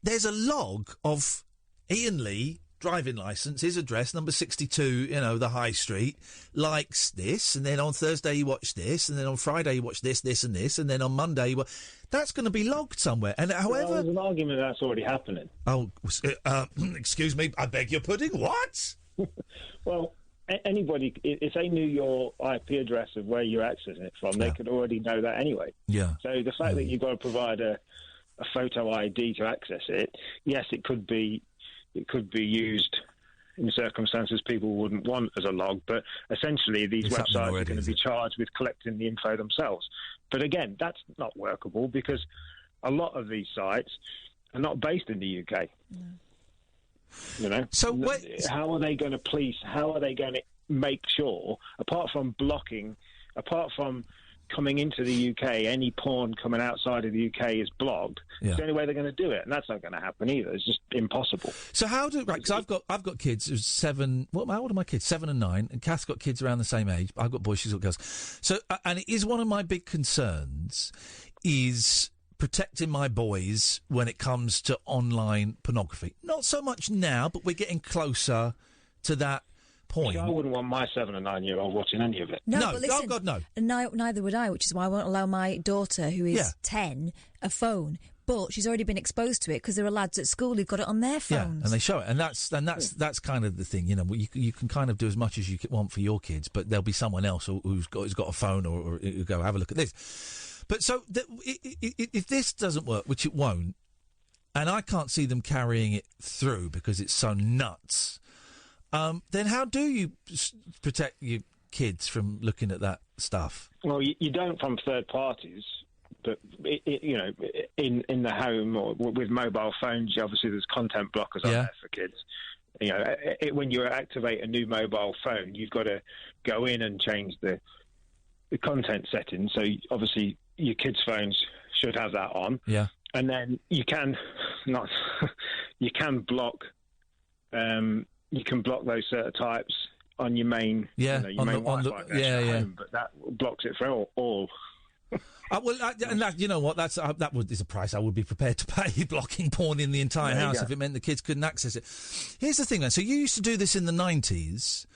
there's a log of Iain Lee. Driving licence, his address, number 62, the High Street, likes this, and then on Thursday he watched this, and then on Friday he watched this, this and this, and then on Monday that's going to be logged somewhere. And however... Well, there's an argument that's already happening. Oh, excuse me, I beg your pudding, what? Well, anybody, if they knew your IP address of where you're accessing it from, they could already know that anyway. Yeah. So the fact that you've got to provide a photo ID to access it, yes, it could be used in circumstances people wouldn't want as a log, but essentially these websites are going to be charged with collecting the info themselves. But again, that's not workable because a lot of these sites are not based in the UK. No. So how are they going to police? How are they going to make sure, apart from coming into the UK, any porn coming outside of the UK is blocked? Yeah. It's the only way they're going to do it, and that's not going to happen either. It's just impossible. So because I've got kids who's 7. How old are my kids? 7 and 9, and Kath's got kids around the same age. I've got boys, she's got girls. So and it is one of my big concerns is protecting my boys when it comes to online pornography. Not so much now, but we're getting closer to that point. I wouldn't want my 7 and 9-year-old watching any of it. No, but listen, oh God, no. Neither would I, which is why I won't allow my daughter, who is 10, a phone. But she's already been exposed to it because there are lads at school who've got it on their phones. Yeah, and they show it, and that's kind of the thing. You can kind of do as much as you want for your kids, but there'll be someone else who's got a phone or go have a look at this. But so if this doesn't work, which it won't, and I can't see them carrying it through because it's so nuts. Then how do you protect your kids from looking at that stuff? Well, you don't from third parties, but in the home or with mobile phones, obviously there's content blockers on there for kids. When you activate a new mobile phone, you've got to go in and change the content settings. So obviously your kids' phones should have that on. Yeah, and then you can block. You can block those certain types on your main, Wi-Fi home, but that blocks it for all. That is a price I would be prepared to pay, blocking porn in the entire house if it meant the kids couldn't access it. Here's the thing, then. So you used to do this in the 90s.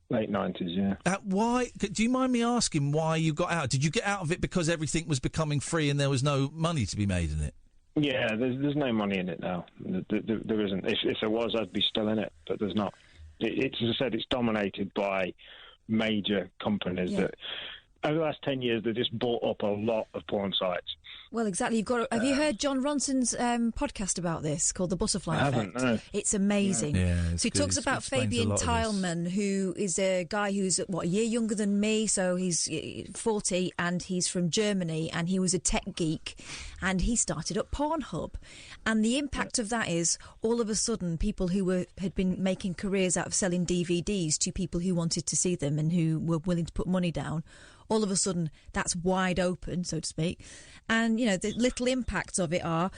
Late 90s, yeah. Why? Do you mind me asking why you got out? Did you get out of it because everything was becoming free and there was no money to be made in it? Yeah, there's no money in it now. There isn't. If there was, I'd be still in it, but there's not. It's as I said, it's dominated by major companies that over the last 10 years they've just bought up a lot of porn sites. Well, exactly. Have you heard John Ronson's podcast about this called The Butterfly Effect? I haven't, no. It's amazing. Yeah, so he talks about Fabian Tileman, who is a guy who's, a year younger than me, so he's 40, and he's from Germany, and he was a tech geek, and he started up Pornhub. And the impact of that is, all of a sudden, people who had been making careers out of selling DVDs to people who wanted to see them and who were willing to put money down, all of a sudden, that's wide open, so to speak. And, the little impacts of it are,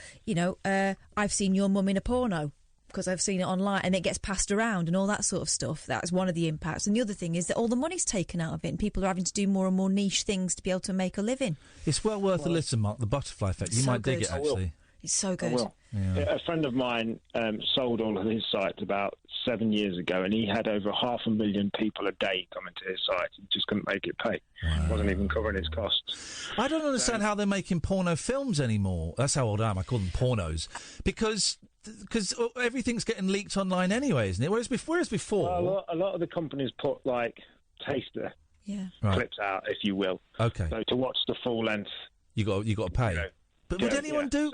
I've seen your mum in a porno because I've seen it online, and it gets passed around and all that sort of stuff. That's one of the impacts. And the other thing is that all the money's taken out of it and people are having to do more and more niche things to be able to make a living. It's well worth a listen, Mark, The Butterfly Effect. You might dig it, actually. It's so good. Yeah. A friend of mine sold all of his sites about 7 years ago, and he had over 500,000 people a day coming to his site. He just couldn't make it pay. Wow. Wasn't even covering his costs. I don't understand how they're making porno films anymore. That's how old I am. I call them pornos. Because everything's getting leaked online anyway, isn't it? Whereas before... Well, a lot of the companies put, taster clips out, if you will. Okay. So to watch the full length... You got to pay. But would anyone do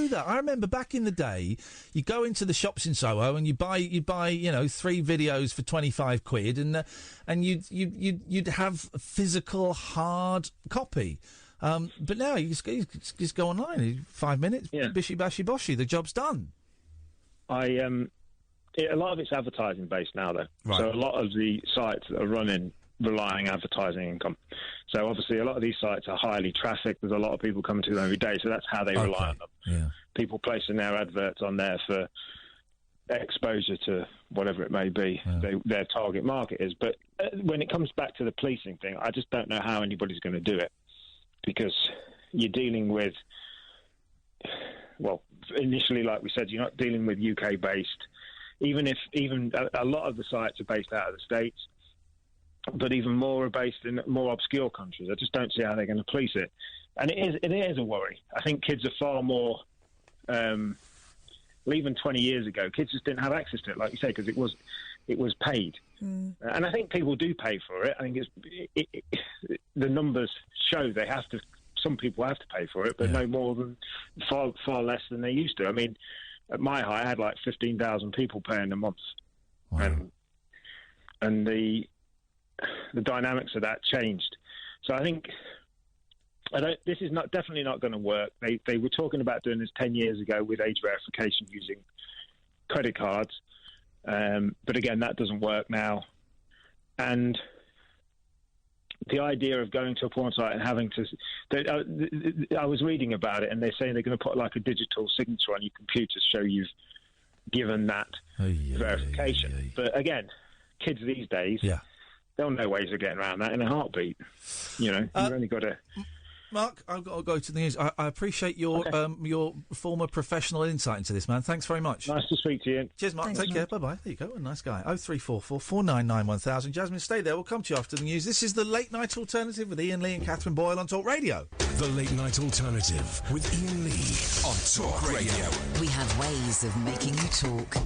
that? I remember back in the day, you go into the shops in Soho and you buy 3 videos for £25, and you'd have a physical hard copy. But now you just go online, 5 minutes, bishy bashy boshy, the job's done. I A lot of it's advertising based now, though. Right. So a lot of the sites that are running relying on advertising income. So obviously a lot of these sites are highly trafficked. There's a lot of people coming to them every day, so that's how they rely on them. Yeah. People placing their adverts on there for exposure to whatever it may be, their target market is. But when it comes back to the policing thing, I just don't know how anybody's going to do it, because you're dealing with, well, initially, like we said, you're not dealing with UK-based, even a lot of the sites are based out of the States, but even more are based in more obscure countries. I just don't see how they're going to police it. And it is a worry. I think kids are far more... even 20 years ago, kids just didn't have access to it, like you say, because it was paid. And I think people do pay for it. I think the numbers show they have to. Some people have to pay for it, but no more than far less than they used to. I mean, at my height, I had like 15,000 people paying a month, and the dynamics of that changed. So I think. This is definitely not going to work. They were talking about doing this 10 years ago with age verification using credit cards. But again, that doesn't work now. And the idea of going to a porn site and having to... I was reading about it, and they're saying they're going to put like a digital signature on your computer to show you've given that verification. But again, kids these days, they'll know ways of getting around that in a heartbeat. You know, you've only got to... Mark, I've got to go to the news. I appreciate your former professional insight into this, man. Thanks very much. Nice to speak to you. Cheers, Mark. Thanks, Take care. Bye-bye. There you go. A nice guy. 0344 499 1000. Jasmine, stay there. We'll come to you after the news. This is the Late Night Alternative with Iain Lee and Katherine Boyle on Talk Radio. The Late Night Alternative with Iain Lee on Talk Radio. We have ways of making you talk.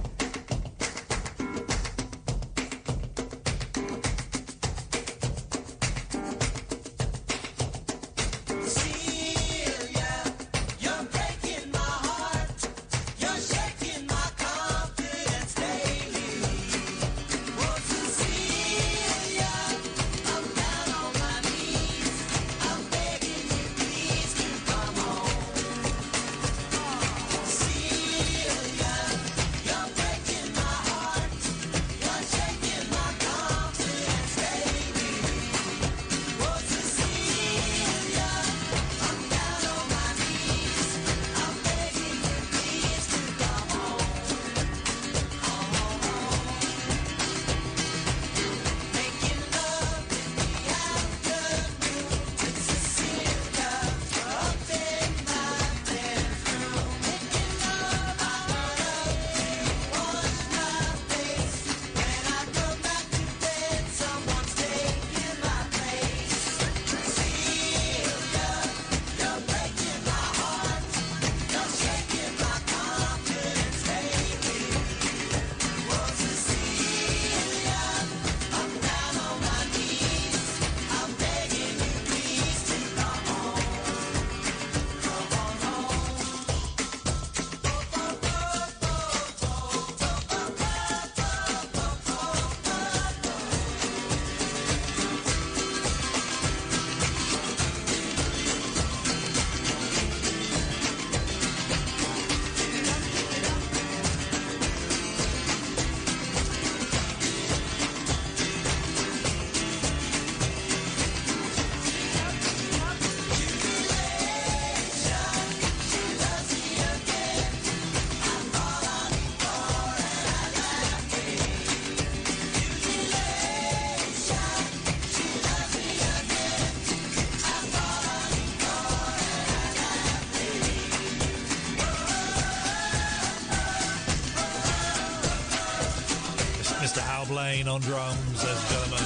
Mr. Hal Blaine on drums, ladies and gentlemen.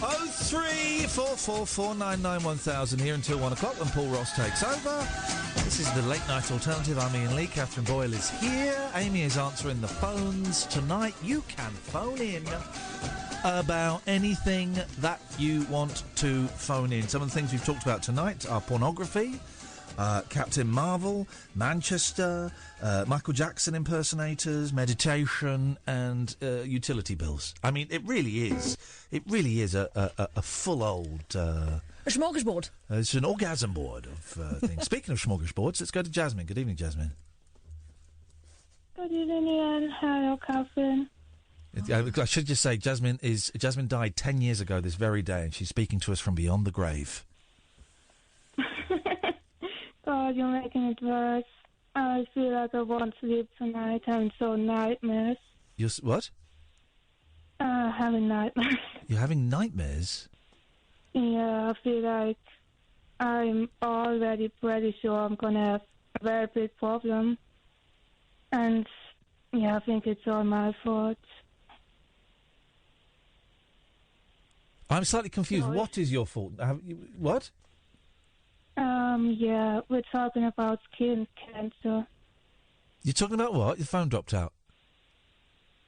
Oh, 3444991,000 here until 1 o'clock when Paul Ross takes over. This is the Late Night Alternative. I'm Iain Lee. Katherine Boyle is here. Amy is answering the phones tonight. You can phone in about anything that you want to phone in. Some of the things we've talked about tonight are pornography, Captain Marvel, Manchester, Michael Jackson impersonators, meditation, and utility bills. I mean, it really is a full old A smorgasbord. It's an orgasm board of things. Speaking of smorgasbords, let's go to Jasmine. Good evening, Jasmine. Good evening, Ian. Hello, Catherine. I should just say, Jasmine died 10 years ago this very day, and she's speaking to us from beyond the grave. God, you're making it worse. I feel like I won't sleep tonight. I'm so nightmares. What? Having nightmares. You're having nightmares? Yeah, I feel like I'm already pretty sure I'm going to have a very big problem. And, yeah, I think it's all my fault. I'm slightly confused. What is your fault? What? Yeah, we're talking about skin cancer. You're talking about what? Your phone dropped out.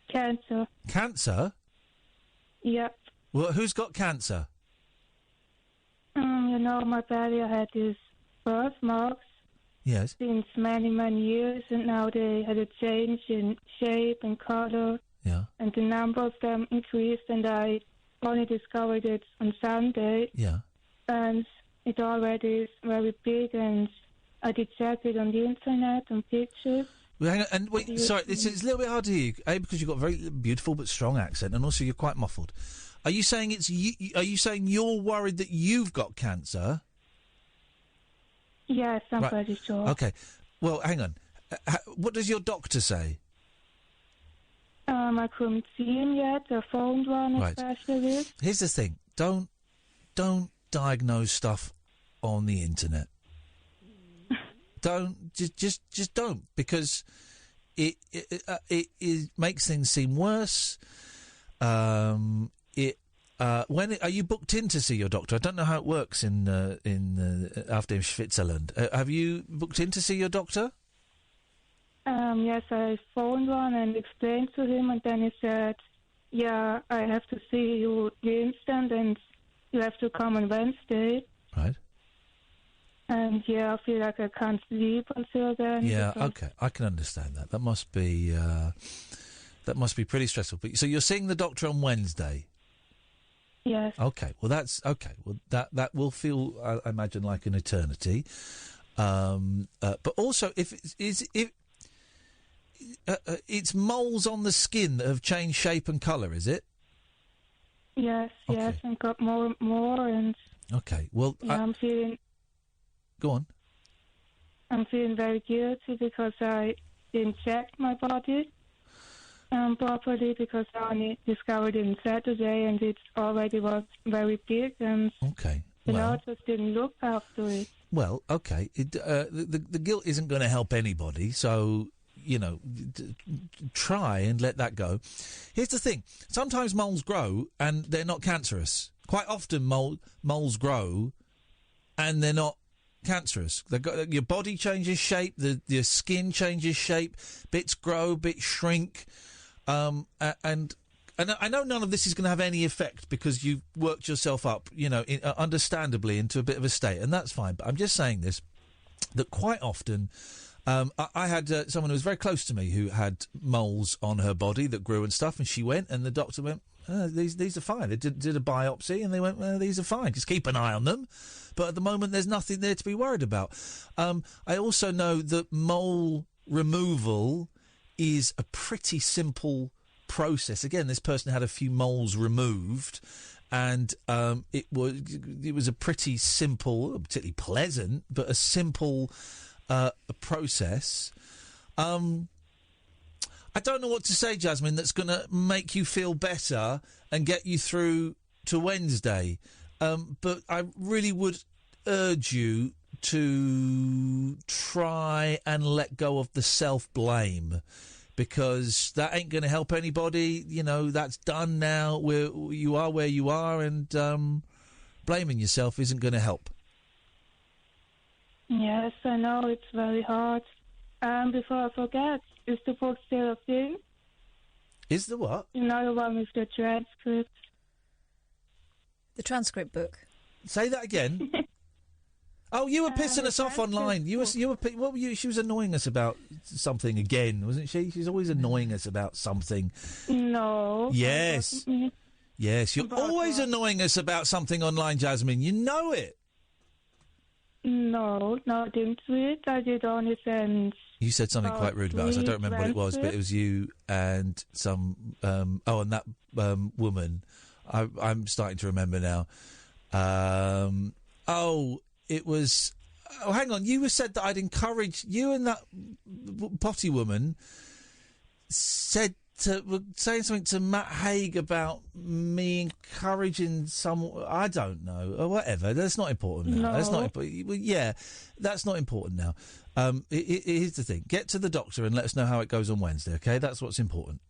Cancer. Cancer? Yep. Well, who's got cancer? You know, my belly, I had these birthmarks. Yes. Since many, many years, and now they had a change in shape and color. Yeah. And the number of them increased, and I only discovered it on Sunday. Yeah. And it already is very big, and I did check it on the internet and pictures. Well, hang on, and wait, sorry, it's a little bit hard to hear you, A, because you've got a very beautiful but strong accent, and also you're quite muffled. Are you saying are you saying you're worried that you've got cancer? Yes, I'm pretty sure. Okay. Well, hang on. What does your doctor say? I couldn't see him yet. I phoned one specialist. Here's the thing. Don't diagnose stuff on the internet. Don't just don't, because it makes things seem worse. When are you booked in to see your doctor? I don't know how it works in after Switzerland. Have you booked in to see your doctor? Yes, I phoned one and explained to him, and then he said, "Yeah, I have to see you the instant, and you have to come on Wednesday." Right. And yeah, I feel like I can't sleep until then. Yeah, okay, I can understand that. That must be pretty stressful. But so you're seeing the doctor on Wednesday? Yes. Okay. Well, that's okay. Well, that will feel, I imagine, like an eternity. But also, if it's moles on the skin that have changed shape and colour, is it? Yes, yes, and got more, and. Okay. Well, yeah, I'm feeling. Go on. I'm feeling very guilty because I didn't check my body properly, because I only discovered it on Saturday, and it already was very big, and okay, I just didn't look after it. Well, okay, the guilt isn't going to help anybody, so try and let that go. Here's the thing: sometimes moles grow and they're not cancerous. Quite often, moles grow and they're not cancerous. Your body changes shape, your skin changes shape, bits grow, bits shrink, and I know none of this is going to have any effect because you've worked yourself up, understandably into a bit of a state, and that's fine. But I'm just saying this, that quite often, I had someone who was very close to me who had moles on her body that grew and stuff, and she went, and the doctor went, these are fine. They did a biopsy, and they went, these are fine. Just keep an eye on them. But at the moment, there's nothing there to be worried about. I also know that mole removal is a pretty simple process. Again, this person had a few moles removed, and it was a pretty simple, not particularly pleasant, but a simple process. I don't know what to say, Jasmine, that's going to make you feel better and get you through to Wednesday. But I really would urge you to try and let go of the self-blame, because that ain't going to help anybody. That's done now. You are where you are, and blaming yourself isn't going to help. Yes, I know, it's very hard. Before I forget, is the book still a thing? Is the what? Another one with the transcript. The transcript book. Say that again. Oh, you were pissing us off online. What were you? She was annoying us about something again, wasn't she? She's always annoying us about something. No. Yes. Yes, you're always annoying us about something online, Jasmine. You know it. No, I didn't do it. I did only send... You said something quite rude about us. I don't remember what it was, but it was you and some... and that woman. I'm starting to remember now. It was... Oh, hang on. You said that I'd encourage... You and that potty woman were saying something to Matt Haig about me encouraging some... I don't know. Or whatever. That's not important now. No. That's not important. Well, yeah, that's not important now. Here's the thing. Get to the doctor and let us know how it goes on Wednesday, OK? That's what's important.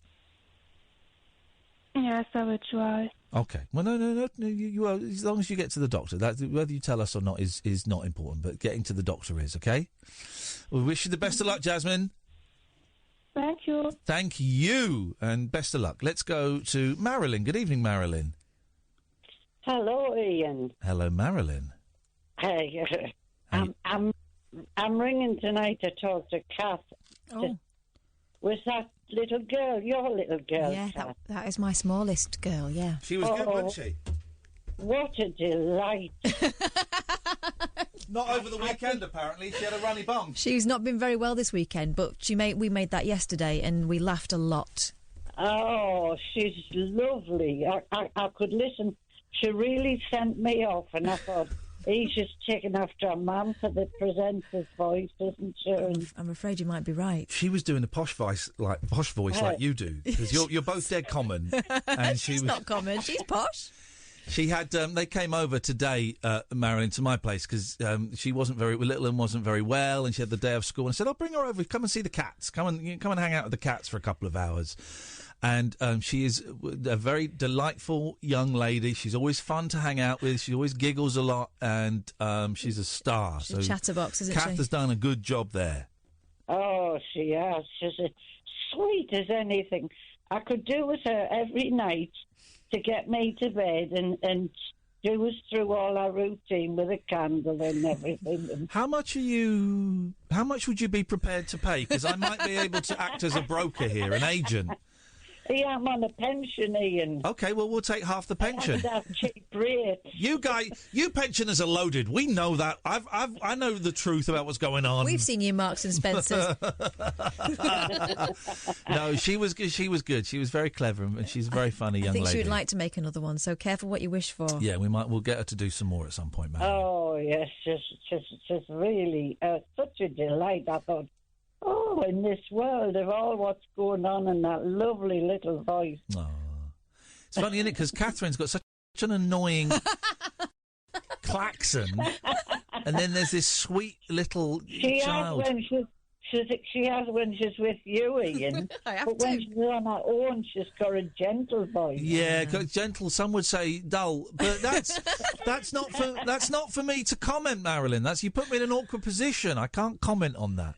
Yes, I will try. OK. Well, no. You as long as you get to the doctor. Whether you tell us or not is not important, but getting to the doctor is, OK? We wish you the best of luck, Jasmine. Thank you. Thank you, and best of luck. Let's go to Marilyn. Good evening, Marilyn. Hello, Ian. Hello, Marilyn. Hey, I'm ringing tonight to talk to Kath. Oh. Was that little girl your little girl? Yeah, Kath? that is my smallest girl, yeah. She was good, wasn't she? What a delight. Not over the weekend, apparently. She had a runny bum. She's not been very well this weekend, but we made that yesterday and we laughed a lot. Oh, she's lovely. I could listen. She really sent me off, and I thought, he's just taking after a man for the presenter's voice, isn't she? I'm afraid you might be right. She was doing a posh voice like you do, because you're both dead common. And She's not common. She's posh. She had. They came over today, Marilyn, to my place because she wasn't very little and wasn't very well, and she had the day of school. And I said, "I'll bring her over. Come and see the cats. Come and hang out with the cats for a couple of hours." And she is a very delightful young lady. She's always fun to hang out with. She always giggles a lot, and she's a star. She's a chatterbox, isn't Kath she? has done a good job there. Oh, she has. She's as sweet as anything. I could do with her every night to get me to bed and do us through all our routine with a candle and everything. How much would you be prepared to pay? Because I might be able to act as a broker here, an agent. Yeah, I'm on a pension, Ian. OK, well, we'll take half the pension. I have cheap rates. You pensioners are loaded. We know that. I know the truth about what's going on. We've seen you in Marks and Spencer's. No, she was good. She was good. She was very clever, and she's a very funny young lady. I think she would like to make another one, so careful what you wish for. Yeah, we'll get her to do some more at some point, man. Oh, yes, just really such a delight. I thought, oh, in this world of all what's going on in that lovely little voice. Oh. It's funny, isn't it? Because Catherine's got such an annoying klaxon, and then there's this sweet little child. She has when she's with you, Ian. But when she's on her own, she's got a gentle voice. Yeah, gentle. Some would say dull, but that's not for me to comment, Marilyn. You put me in an awkward position. I can't comment on that.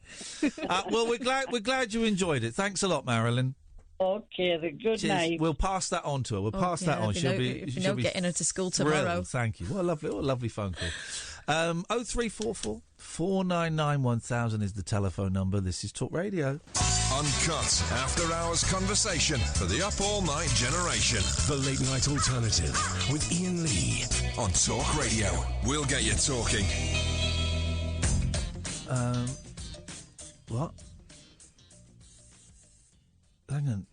Well, we're glad you enjoyed it. Thanks a lot, Marilyn. Okay, good night. We'll pass that on to her. We'll pass that on. She'll be getting her to school thrilled. tomorrow. Thank you. What a lovely phone call. 0344 499 1000 is the telephone number. This is Talk Radio. Uncut after-hours conversation for the up-all-night generation. The Late Night Alternative with Iain Lee on Talk Radio. We'll get you talking. What? Hang on.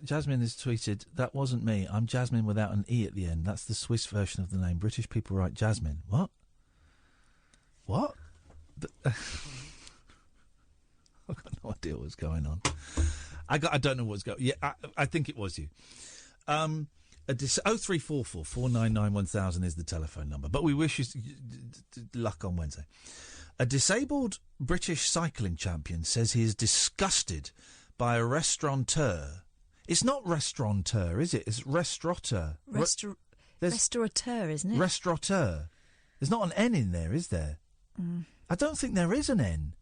Jasmine has tweeted, that wasn't me. I'm Jasmine without an E at the end. That's the Swiss version of the name. British people write Jasmine. What? I've got no idea what's going on. I don't know what's going on. Yeah, I think it was you. 0344 499 1000 is the telephone number. But we wish you luck on Wednesday. A disabled British cycling champion says he is disgusted by a restaurateur. It's not restaurateur, is it? It's restaurateur. Restaurateur, isn't it? Restaurateur. There's not an N in there, is there? Mm. I don't think there is an N.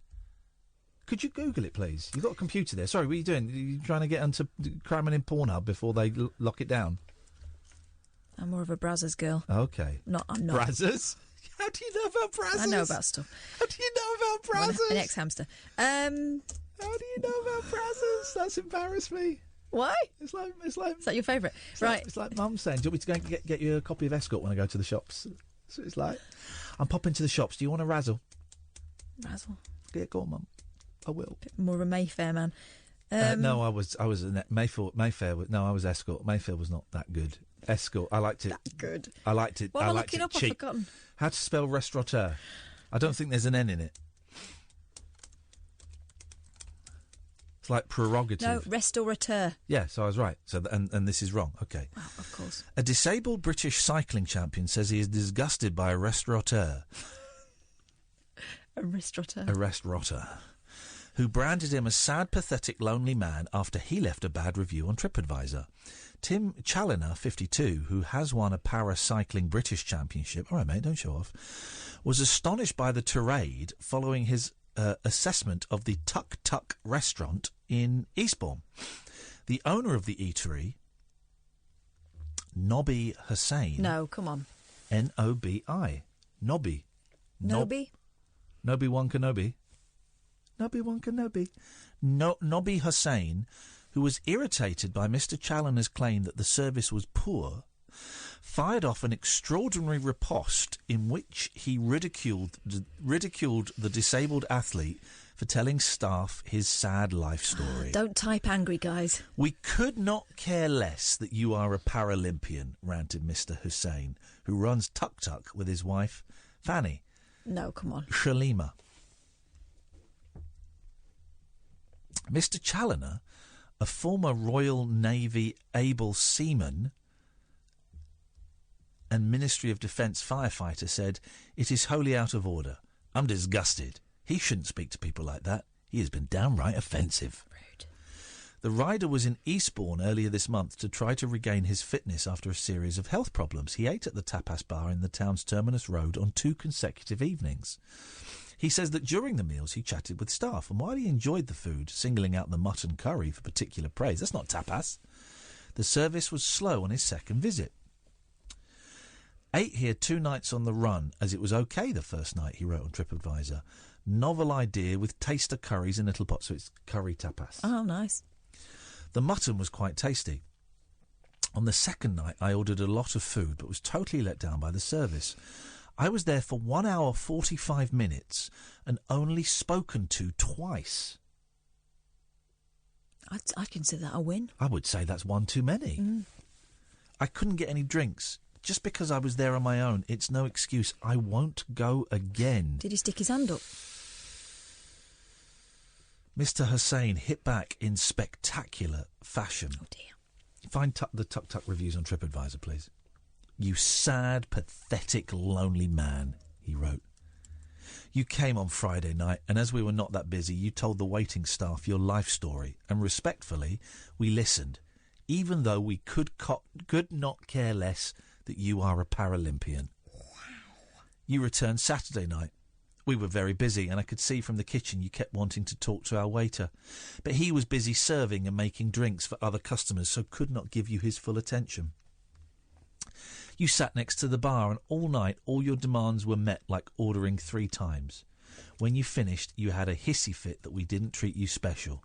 Could you Google it, please? You've got a computer there. Sorry, what are you doing? Are you trying to get onto cramming in Pornhub before they lock it down? I'm more of a Brazzers girl. Okay. I'm not. Brazzers? How do you know about Brazzers? I know about stuff. How do you know about Brazzers? An ex-hamster. How do you know about Brazzers? That's embarrassed me. Why? It's like. Is that your favourite? Right. It's like Mum saying, "Do you want me to go and get you a copy of Escort when I go to the shops?" So it's like, I'm popping to the shops. Do you want a razzle? Razzle. Yeah, go on, Mum. I will. Bit more of a Mayfair man. No, I was a Mayfair. No, I was Escort. Mayfair was not that good. Escort. I liked it. That good. I liked it. What am I liked looking it up? I've cheap. forgotten. How to spell restaurateur? I don't think there's an N in it. It's like prerogative. No, restaurateur. Yeah, so I was right. So and this is wrong. Okay. Well, of course. A disabled British cycling champion says he is disgusted by a restaurateur. A restaurateur. A restaurateur. Who branded him a sad, pathetic, lonely man after he left a bad review on TripAdvisor. Tim Challoner, 52, who has won a para-cycling British Championship, all right, mate, don't show off, was astonished by the tirade following his assessment of the Tuk Tuk restaurant in Eastbourne. The owner of the eatery, Nobby Hussain... No, come on. N-O-B-I. Nobby. Nobby? Nobi-Wan Kenobi. Nobi-Wan Kenobi. Nobby Hussain, who was irritated by Mr. Challoner's claim that the service was poor, fired off an extraordinary riposte in which he ridiculed the disabled athlete for telling staff his sad life story. Don't type angry, guys. We could not care less that you are a Paralympian, ranted Mr. Hussain, who runs Tuk Tuk with his wife, Fanny. No, come on. Shalima. Mr. Challoner, a former Royal Navy able seaman and Ministry of Defence firefighter, said, "It is wholly out of order. I'm disgusted. He shouldn't speak to people like that. He has been downright offensive." Rude. The rider was in Eastbourne earlier this month to try to regain his fitness after a series of health problems. He ate at the tapas bar in the town's Terminus Road on 2 consecutive evenings. He says that during the meals he chatted with staff, and while he enjoyed the food, singling out the mutton curry for particular praise, that's not tapas, the service was slow on his second visit. "Ate here 2 nights on the run, as it was okay the first night," he wrote on TripAdvisor. "Novel idea with taster curries in little pots," so it's curry tapas. Oh, nice. "The mutton was quite tasty. On the second night I ordered a lot of food, but was totally let down by the service. I was there for 1 hour 45 minutes and only spoken to twice." I'd consider that a win. I would say that's one too many. "I couldn't get any drinks. Just because I was there on my own, it's no excuse. I won't go again." Did he stick his hand up? Mr. Hussain hit back in spectacular fashion. Oh, dear. Find the Tuk Tuk reviews on TripAdvisor, please. "You sad, pathetic, lonely man," he wrote. "You came on Friday night, and as we were not that busy, you told the waiting staff your life story, and respectfully, we listened, even though we could not care less that you are a Paralympian. You returned Saturday night. We were very busy, and I could see from the kitchen you kept wanting to talk to our waiter. But he was busy serving and making drinks for other customers, so could not give you his full attention. You sat next to the bar, and all night all your demands were met, like ordering 3 times. When you finished, you had a hissy fit that we didn't treat you special.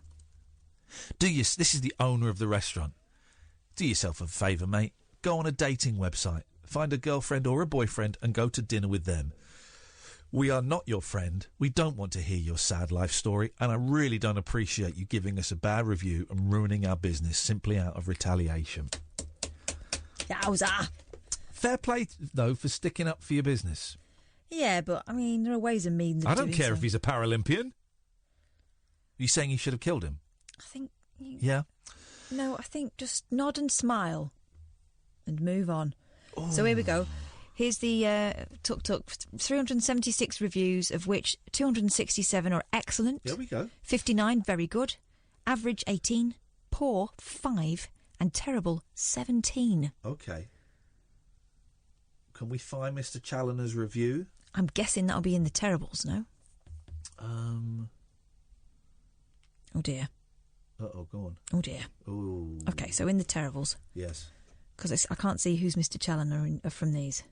This is the owner of the restaurant. Do yourself a favour, mate. Go on a dating website, find a girlfriend or a boyfriend and go to dinner with them. We are not your friend. We don't want to hear your sad life story, and I really don't appreciate you giving us a bad review and ruining our business simply out of retaliation." Yowza! Fair play, though, for sticking up for your business. Yeah, but, I mean, there are ways and means of I don't doing care so. if he's a Paralympian. Are you saying you should have killed him? I think... Yeah? No, I think just nod and smile and move on. Ooh. So here we go. Here's the Tuk Tuk. 376 reviews, of which 267 are excellent. There we go. 59 very good. Average 18. Poor 5. And terrible 17. OK. Can we find Mr. Challoner's review? I'm guessing that'll be in the terribles, no? Oh, dear. Uh-oh, go on. Oh, dear. Ooh. OK, so in the terribles. Yes. Because I can't see who's Mr. Challoner from these.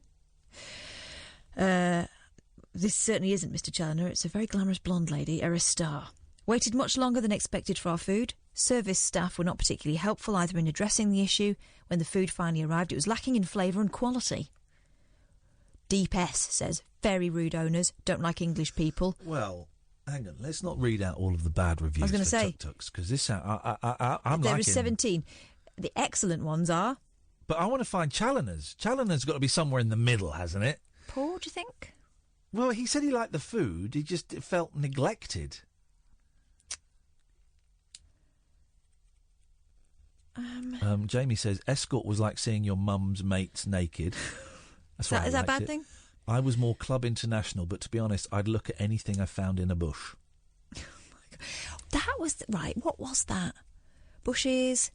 This certainly isn't Mr. Challoner. It's a very glamorous blonde lady, a star. Waited much longer than expected for our food. Service staff were not particularly helpful either in addressing the issue. When the food finally arrived, it was lacking in flavour and quality. Deep S says, very rude owners, don't like English people. Well, hang on, let's not read out all of the bad reviews. I was going to say, tuk-tuks, because this, I'm there liking... is 17. The excellent ones are... But I want to find Challoner's. Challoner's got to be somewhere in the middle, hasn't it? Paul, do you think? Well, he said he liked the food. He just felt neglected. Jamie says, escort was like seeing your mum's mates naked. That's right. Is that a bad thing? I was more Club International, but to be honest, I'd look at anything I found in a bush. Oh my God. That was... Right, what was that? Bushes...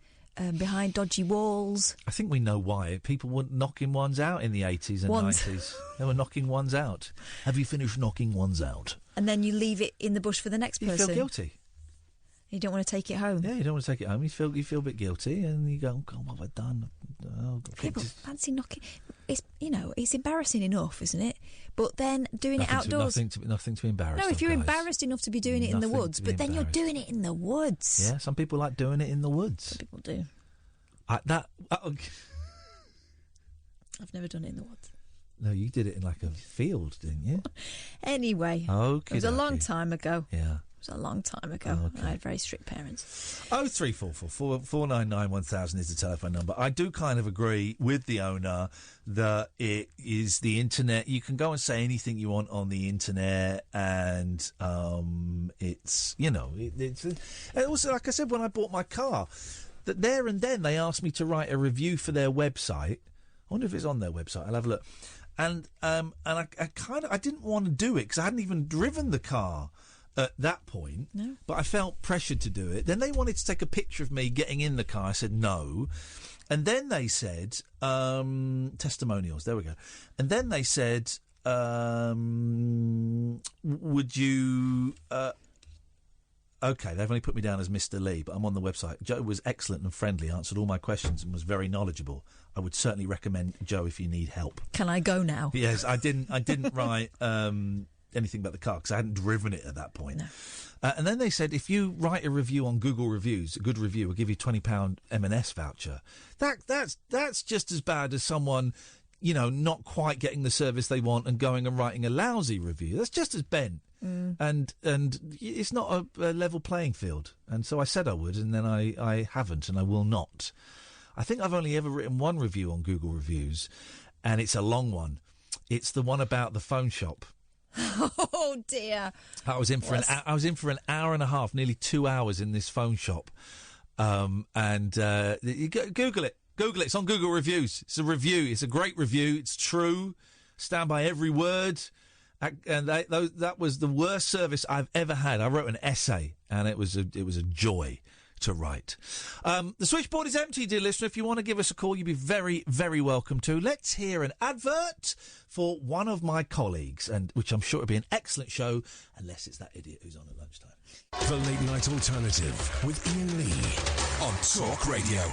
behind dodgy walls. I think we know why. People were knocking ones out in the 80s and 90s. They were knocking ones out. Have you finished knocking ones out? And then you leave it in the bush for the next person. You feel guilty. You don't want to take it home. Yeah, you don't want to take it home. You feel a bit guilty, and you go, "Oh God, what have I done?" Oh, yeah, but fancy knocking. It's it's embarrassing enough, isn't it? But then doing it outdoors. Nothing to be embarrassed. No, if you're guys. embarrassed enough to be doing it in the woods, but then you're doing it in the woods. Yeah, some people like doing it in the woods. Some people do. I've never done it in the woods. No, you did it in like a field, didn't you? Anyway, it was a long time ago. Yeah. It was a long time ago. Okay. I had very strict parents. 0344 499 1000 is the telephone number. I do kind of agree with the owner that it is the internet. You can go and say anything you want on the internet, and it's it's. And also, like I said, when I bought my car, that there and then they asked me to write a review for their website. I wonder if it's on their website. I'll have a look. And I didn't want to do it because I hadn't even driven the car at that point, no. But I felt pressured to do it. Then they wanted to take a picture of me getting in the car. I said no. And then they said, testimonials, there we go. And then they said, would you... OK, they've only put me down as Mr. Lee, but I'm on the website. Joe was excellent and friendly, answered all my questions and was very knowledgeable. I would certainly recommend Joe if you need help. Can I go now? Yes, I didn't write... anything about the car because I hadn't driven it at that point. No. And then they said if you write a review on Google Reviews, a good review will give you £20 M&S voucher. That's just as bad as someone, not quite getting the service they want and going and writing a lousy review. That's just as bent. And it's not a level playing field. And so I said I would, and then I haven't, and I will not. I think I've only ever written one review on Google Reviews, and it's a long one. It's the one about the phone shop. Oh dear! I was in for an hour and a half, nearly 2 hours in this phone shop, and you Google it. Google it. It's on Google Reviews. It's a review. It's a great review. It's true. Stand by every word. And that was the worst service I've ever had. I wrote an essay, and it was a joy to write. The switchboard is empty, dear listener. If you want to give us a call, you'd be very, very welcome to. Let's hear an advert for one of my colleagues, and which I'm sure will be an excellent show, unless it's that idiot who's on at lunchtime. The Late Night Alternative with Iain Lee on Talk Radio.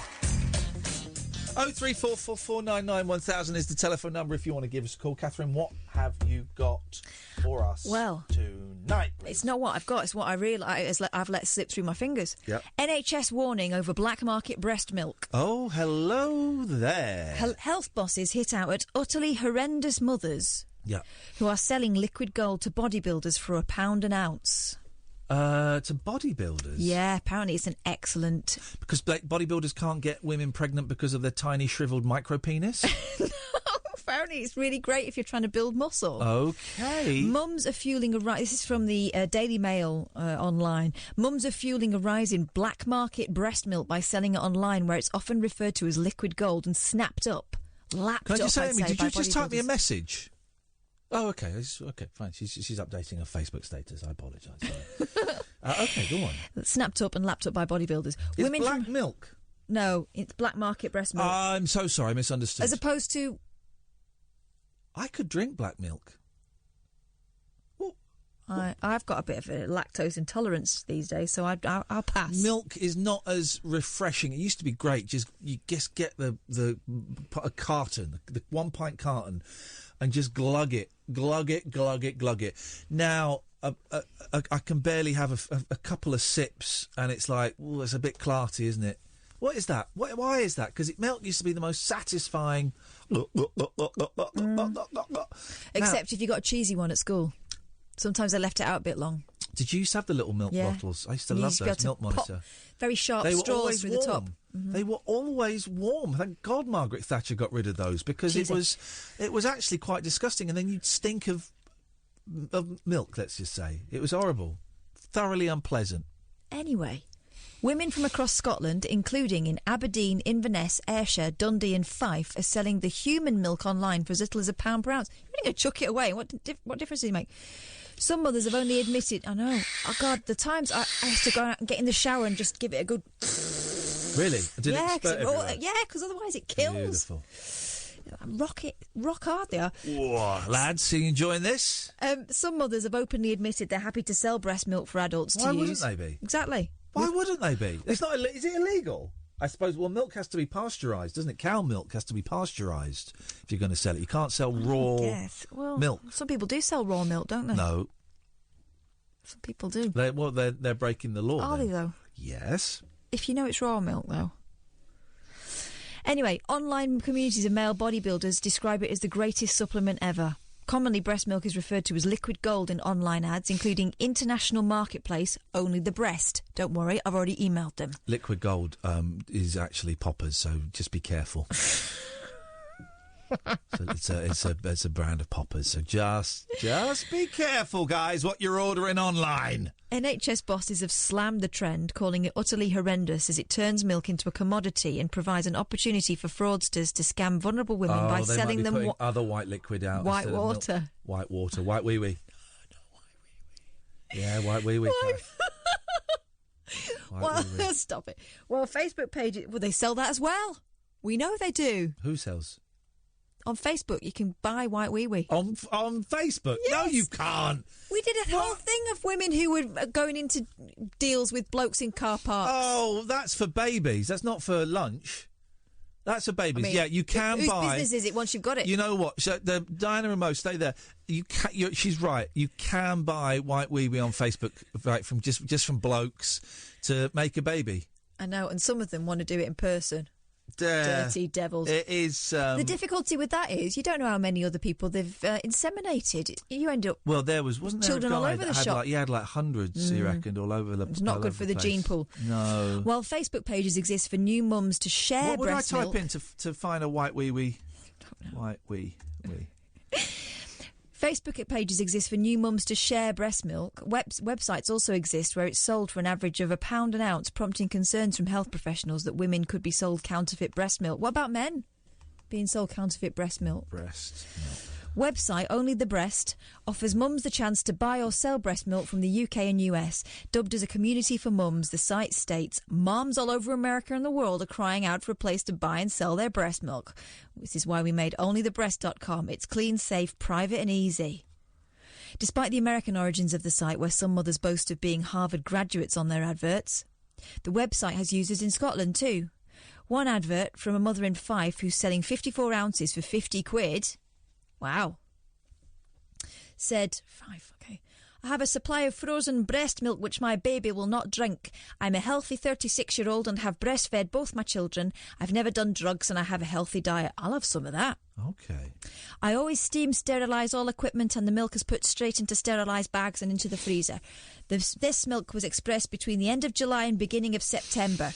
0344499 1000 is the telephone number if you want to give us a call. Katherine, what have you got for us tonight? It's not what I've got, it's what I realise I've let slip through my fingers. Yep. NHS warning over black market breast milk. Oh, hello there. Health bosses hit out at utterly horrendous mothers who are selling liquid gold to bodybuilders for £1 an ounce. To bodybuilders? Yeah, apparently it's an excellent... Because bodybuilders can't get women pregnant because of their tiny shriveled micro penis? No, apparently it's really great if you're trying to build muscle. Okay. Mums are fueling a rise... This is from the Daily Mail online. Mums are fueling a rise in black market breast milk by selling it online, where it's often referred to as liquid gold and snapped up, lapped up, Can I just say, I'd say, did by you just type me a bodybuilders. message? Oh, OK. OK, fine. She's updating her Facebook status. I apologise. OK, go on. Snapped up and lapped up by bodybuilders. Is black milk? No, it's black market breast milk. I'm so sorry, I misunderstood. As opposed to... I could drink black milk. I've got a bit of a lactose intolerance these days, so I'll pass. Milk is not as refreshing. It used to be great. You just get a carton, the 1 pint carton, and just glug it. Now, I can barely have a couple of sips, and it's like, oh, it's a bit clarty, isn't it? What is that? Why is that? Because milk used to be the most satisfying. Except if you got a cheesy one at school. Sometimes they left it out a bit long. Did you used to have the little milk bottles? I used to love those, Milk Monitor. Very sharp straws through the top. Mm-hmm. They were always warm. Thank God Margaret Thatcher got rid of those, because it was actually quite disgusting, and then you'd stink of milk, let's just say. It was horrible. Thoroughly unpleasant. Anyway, women from across Scotland, including in Aberdeen, Inverness, Ayrshire, Dundee and Fife, are selling the human milk online for as little as £1 per ounce. You're going to chuck it away. What difference does it make? Some mothers have only admitted... I know. Oh, God, the times I have to go out and get in the shower and just give it a good... Really? Because otherwise it kills. Beautiful. Rock hard they are. Whoa, lads, are you enjoying this? Some mothers have openly admitted they're happy to sell breast milk for adults to use. Why wouldn't they be? Exactly. Why wouldn't they be? It's not. Is it illegal? I suppose. Well, milk has to be pasteurised, doesn't it? Cow milk has to be pasteurised if you're going to sell it. You can't sell raw milk. Some people do sell raw milk, don't they? No. Some people do. They're breaking the law. Are they, though? Yes. If you know it's raw milk, though. Anyway, online communities of male bodybuilders describe it as the greatest supplement ever. Commonly, breast milk is referred to as liquid gold in online ads, including international marketplace, Only the Breast. Don't worry, I've already emailed them. Liquid gold is actually poppers, so just be careful. So it's a brand of poppers, so just be careful, guys, what you're ordering online. NHS bosses have slammed the trend, calling it utterly horrendous, as it turns milk into a commodity and provides an opportunity for fraudsters to scam vulnerable women by selling them other white liquid out. White water. White water. White wee wee. Yeah, white wee wee. Well, stop it. Well, Facebook pages, they sell that as well. We know they do. Who sells? On Facebook, you can buy white wee-wee. On Facebook? Yes. No, you can't. We did a whole thing of women who were going into deals with blokes in car parks. Oh, that's for babies. That's not for lunch. That's for babies. You can buy... Whose business is it once you've got it? You know what? So, Diana and Mo, stay there. She's right. You can buy white wee-wee on Facebook, right, from just from blokes to make a baby. I know, and some of them want to do it in person. Dirty devils. It is. The difficulty with that is you don't know how many other people they've inseminated. You end up. Well, wasn't there children a guy all over the shop. He had like hundreds, he reckoned, all over the. It's not good for the gene pool. No. Well, Facebook pages exist for new mums to share breast milk. What would I type in to find a white wee wee? White wee wee. Facebook pages exist for new mums to share breast milk. Websites also exist where it's sold for an average of £1 an ounce, prompting concerns from health professionals that women could be sold counterfeit breast milk. What about men being sold counterfeit breast milk? Breast milk. Website Only the Breast offers mums the chance to buy or sell breast milk from the UK and US. Dubbed as a community for mums, the site states, moms all over America and the world are crying out for a place to buy and sell their breast milk. This is why we made onlythebreast.com. It's clean, safe, private and easy. Despite the American origins of the site, where some mothers boast of being Harvard graduates on their adverts, the website has users in Scotland too. One advert from a mother in Fife who's selling 54 ounces for £50. Wow. Said, okay. I have a supply of frozen breast milk which my baby will not drink. I'm a healthy 36-year-old and have breastfed both my children. I've never done drugs and I have a healthy diet. I'll have some of that. Okay. I always steam sterilise all equipment and the milk is put straight into sterilised bags and into the freezer. This milk was expressed between the end of July and beginning of September.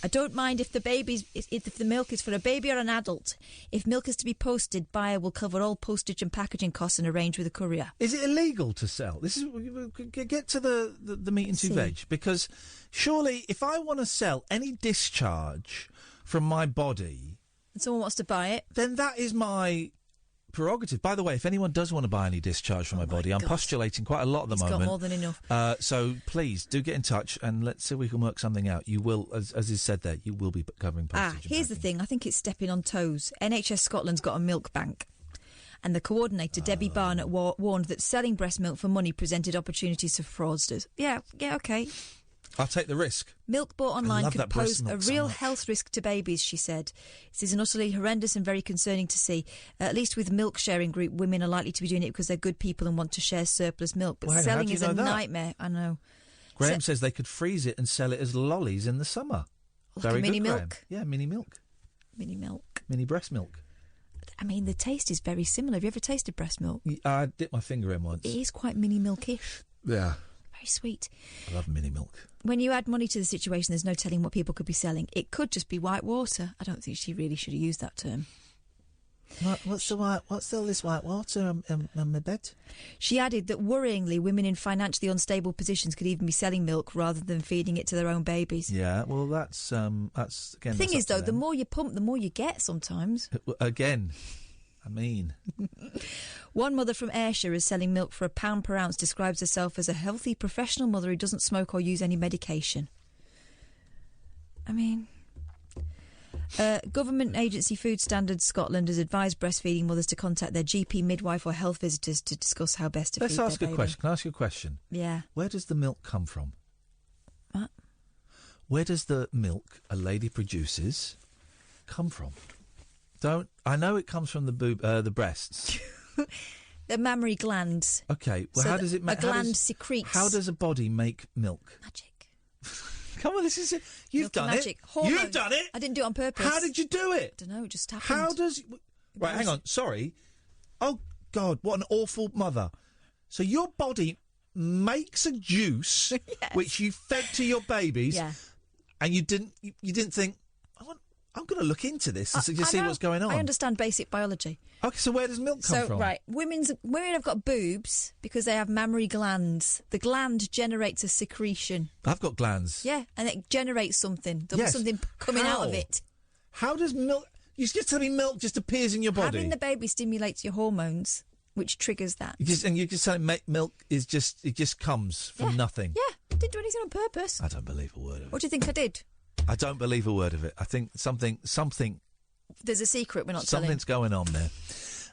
I don't mind if the milk is for a baby or an adult. If milk is to be posted, buyer will cover all postage and packaging costs and arrange with a courier. Is it illegal to sell? This is get to the meat and two veg, because surely if I want to sell any discharge from my body, and someone wants to buy it, then that is my prerogative. By the way, if anyone does want to buy any discharge from my body, I'm postulating quite a lot at the moment. He's got more than enough. So please do get in touch and let's see if we can work something out. You will, as is said there, you will be covering postage. Here's the thing. I think it's stepping on toes. NHS Scotland's got a milk bank. And the coordinator, Debbie Barnett, warned that selling breast milk for money presented opportunities for fraudsters. Yeah, okay. I'll take the risk. Milk bought online love could that breast pose a milk so real much. health risk to babies, she said. This is an utterly horrendous and very concerning to see. At least with milk sharing group, women are likely to be doing it because they're good people and want to share surplus milk. But Well, hang on, how selling do you is a know that? nightmare. I know. Graham says they could freeze it and sell it as lollies in the summer. Like Very a mini good, Graham. milk? Yeah, mini milk. Mini milk. Mini breast milk. I mean, the taste is very similar. Have you ever tasted breast milk? I dipped my finger in once. It is quite mini milkish. Yeah. Very sweet. I love mini milk. When you add money to the situation, there's no telling what people could be selling. It could just be white water. I don't think she really should have used that term. What's all this white water on my bed? She added that worryingly, women in financially unstable positions could even be selling milk rather than feeding it to their own babies. Yeah, well, that's again. The thing is, though, the more you pump, the more you get sometimes. Again, I mean. One mother from Ayrshire is selling milk for £1 per ounce, describes herself as a healthy professional mother who doesn't smoke or use any medication. I mean... government agency Food Standards Scotland has advised breastfeeding mothers to contact their GP, midwife or health visitors to discuss how best to feed their baby. Let's ask a question. Can I ask you a question? Yeah. Where does the milk come from? What? Where does the milk a lady produces come from? I know it comes from the breasts. The mammary glands. Okay, well, So how does it make... a gland secretes. How does a body make milk? Magic. Come on, this is it. You've done magic. it. Hormones. You've done it. I didn't do it on purpose. How did you do it? I don't know, it just happened. How does... Right, hang on. Sorry. Oh, God, what an awful mother. So your body makes a juice which you fed to your babies, and you didn't think, I'm going to look into this and see what's going on. I understand basic biology. Okay, so where does milk come from? Right, women have got boobs because they have mammary glands. The gland generates a secretion. I've got glands. Yeah, and it generates something. There's something coming out of it. How does milk... You just tell me milk just appears in your body? Having the baby stimulates your hormones, which triggers that. You just tell me milk is just... It just comes from nothing. Yeah, I didn't do anything on purpose. I don't believe a word of it. What do you think I did? I don't believe a word of it. I think something... There's a secret we're not telling. Something's going on there.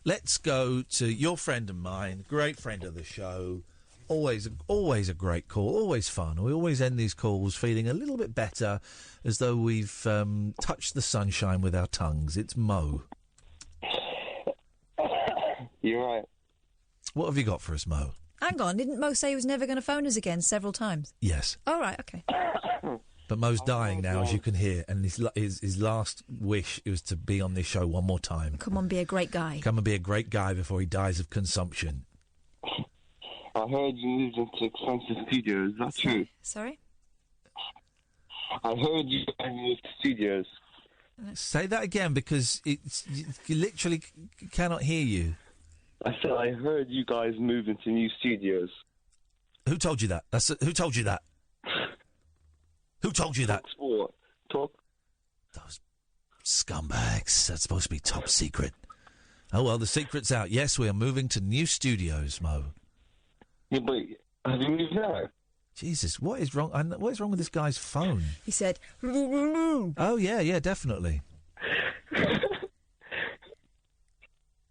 Let's go to your friend of mine, great friend of the show. Always a great call, always fun. We always end these calls feeling a little bit better, as though we've touched the sunshine with our tongues. It's Mo. You're right. What have you got for us, Mo? Hang on, didn't Mo say he was never going to phone us again several times? Yes. Oh, right, okay. But Mo's dying now, as you can hear, and his last wish was to be on this show one more time. Come on, be a great guy. Come and be a great guy before he dies of consumption. I heard you moved into expensive studios. Is that true? Sorry? I heard you moved to studios. Say that again, because you literally cannot hear you. I said I heard you guys move into new studios. Who told you that? Who told you that? Who told you that? Talk sport. Talk. Those scumbags. That's supposed to be top secret. Oh, well, the secret's out. Yes, we are moving to new studios, Mo. Yeah, but have you moved now? Jesus, what is wrong? What is wrong with this guy's phone? He said... Oh, yeah, definitely.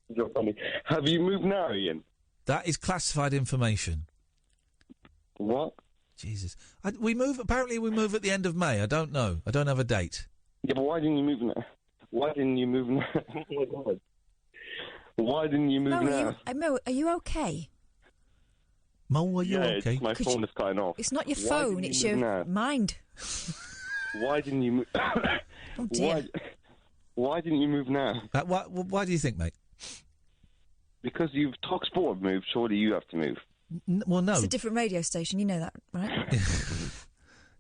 You're funny. Have you moved now, Ian? That is classified information. What? Jesus. Apparently we move at the end of May. I don't know. I don't have a date. Yeah, but why didn't you move now? Why didn't you move now? Oh, my God. Why didn't you move now? Mo, are you okay? Mo, are you okay? My phone is cutting off. It's not your phone, it's your mind. Why didn't you move? Oh, dear. Why didn't you move now? Why do you think, mate? Because you've Talk Sport moved, surely you have to move. Well, no. It's a different radio station, you know that, right?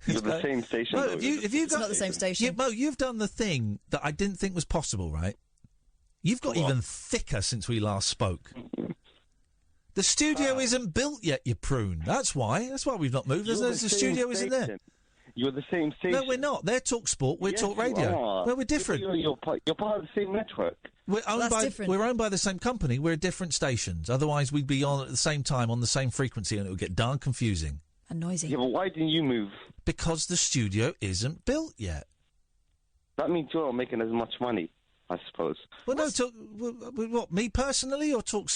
You're the same station. No, It's not the same station. Yeah, Mo, you've done the thing that I didn't think was possible, right? You've got even thicker since we last spoke. The studio isn't built yet, you prune. That's why. That's why we've not moved. The studio isn't there. You're the same station. No, we're not. They're Talk Sport. We're Talk Radio. Well, we're different. You're part of the same network. We're owned by the same company. We're different stations. Otherwise, we'd be on at the same time on the same frequency, and it would get darn confusing and noisy. Yeah, but why didn't you move? Because the studio isn't built yet. That means you're not making as much money, I suppose. Well, no. What? Me personally, or Talk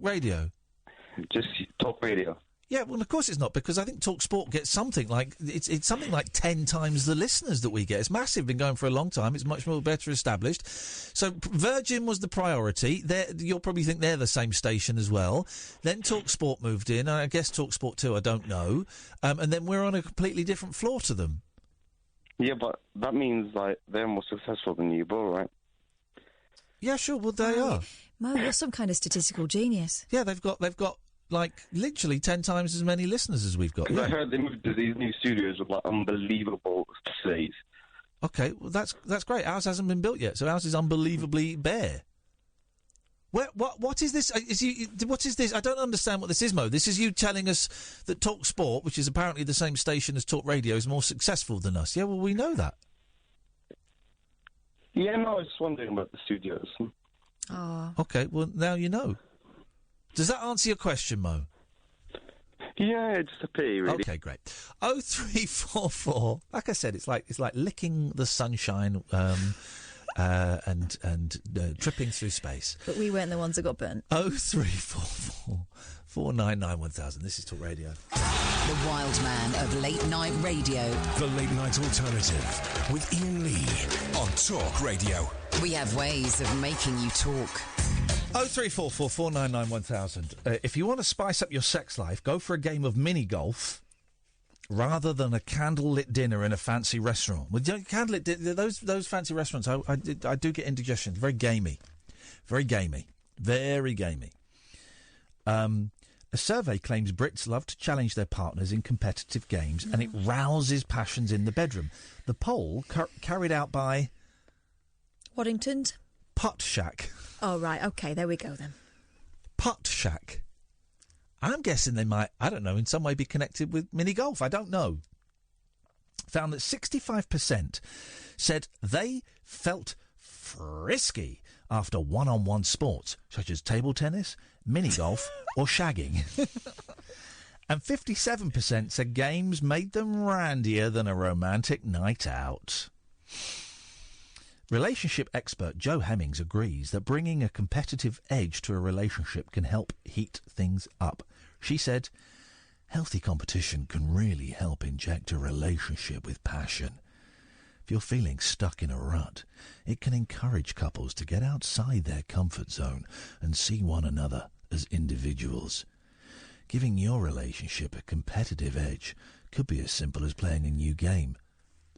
Radio? Just Talk Radio. Yeah, well, of course it's not, because I think TalkSport gets something like it's something like 10 times the listeners that we get. It's massive, been going for a long time. It's much more better established. So Virgin was the priority. You'll probably think they're the same station as well. Then TalkSport moved in. I guess TalkSport 2, I don't know. And then we're on a completely different floor to them. Yeah, but that means like they're more successful than you, both, right? Yeah, sure. Well, they are. Mo, you're some kind of statistical genius. Yeah, they've got like literally 10 times as many listeners as we've got. Because I heard they moved to these new studios with like unbelievable facilities. Okay, well that's great. Ours hasn't been built yet, so ours is unbelievably bare. What is this? What is this? I don't understand what this is, Mo. This is you telling us that Talk Sport, which is apparently the same station as Talk Radio, is more successful than us. Yeah, well, we know that. Yeah, no, I was just wondering about the studios. Oh. Okay, well, now you know. Does that answer your question, Mo? Yeah, just a pity, really. Okay, great. 0344. Like I said, it's like licking the sunshine and tripping through space. But we weren't the ones that got burnt. 0344 499 1000. This is Talk Radio. The wild man of late night radio. The Late Night Alternative with Iain Lee on Talk Radio. We have ways of making you talk. 0344 499 1000. If you want to spice up your sex life, go for a game of mini golf rather than a candlelit dinner in a fancy restaurant. Well, those fancy restaurants, I do get indigestion. Very gamey. Very gamey. Very gamey. A survey claims Brits love to challenge their partners in competitive games, and it rouses passions in the bedroom. The poll carried out by Waddington's? Putt Shack. Oh, right. OK, there we go then. Putt Shack. I'm guessing they might, I don't know, in some way be connected with mini golf. I don't know. Found that 65% said they felt frisky after one-on-one sports, such as table tennis, mini golf or shagging. And 57% said games made them randier than a romantic night out. Relationship expert Jo Hemmings agrees that bringing a competitive edge to a relationship can help heat things up. She said, healthy competition can really help inject a relationship with passion. If you're feeling stuck in a rut, it can encourage couples to get outside their comfort zone and see one another as individuals. Giving your relationship a competitive edge could be as simple as playing a new game,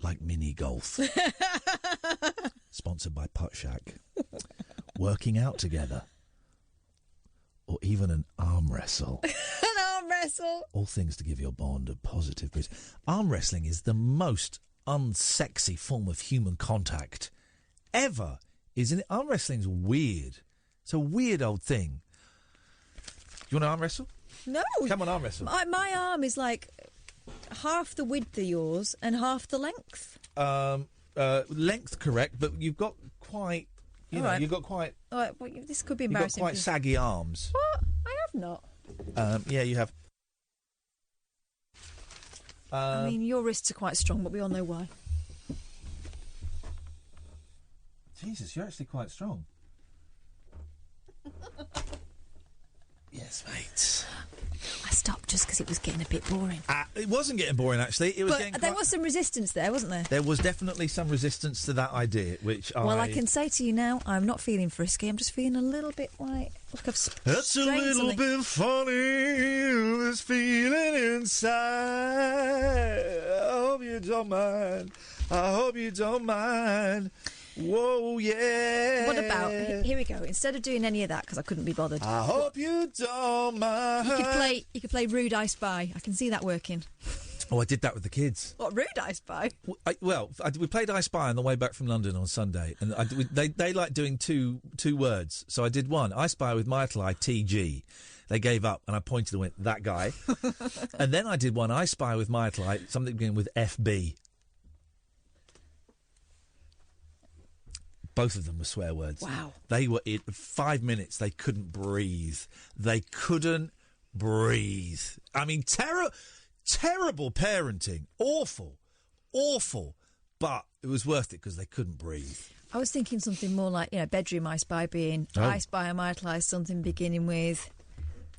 like mini golf. Sponsored by Putt Shack. Working out together. Or even an arm wrestle. An arm wrestle? All things to give your bond a positive boost. Arm wrestling is the most unsexy form of human contact ever, isn't it? Arm wrestling's weird. It's a weird old thing. Do you want to arm wrestle? No. Come on, arm wrestle. My arm is like half the width of yours and half the length. Length correct, but you've got quite, Right. you've got quite... All right, well, this could be You've got embarrassing. quite saggy arms. What? I have not. Yeah, you have. I mean, your wrists are quite strong, but we all know why. Jesus, you're actually quite strong. Yes, mate. I stopped just because it was getting a bit boring. It wasn't getting boring, actually. It was But getting there was some resistance there, wasn't there? There was definitely some resistance to that idea, which Well, I can say to you now, I'm not feeling frisky. I'm just feeling a little bit like I've That's a strained little something. bit funny, this feeling inside. I hope you don't mind. I hope you don't mind. Whoa, yeah. What about, here we go, instead of doing any of that, because I couldn't be bothered. I hope you don't mind. You could play Rude I Spy. I can see that working. Oh, I did that with the kids. What, Rude I Spy? We played I Spy on the way back from London on Sunday, and they like doing two words. So I did one, I Spy with Myrtle TG. They gave up, and I pointed and went, that guy. And then I did one, I Spy with Myrtle, something beginning with FB. Both of them were swear words. Wow. They were in 5 minutes. They couldn't breathe. They couldn't breathe. I mean, terrible parenting. Awful. But it was worth it because they couldn't breathe. I was thinking something more like, bedroom I Spy being, I Spy and Myrtle something beginning with...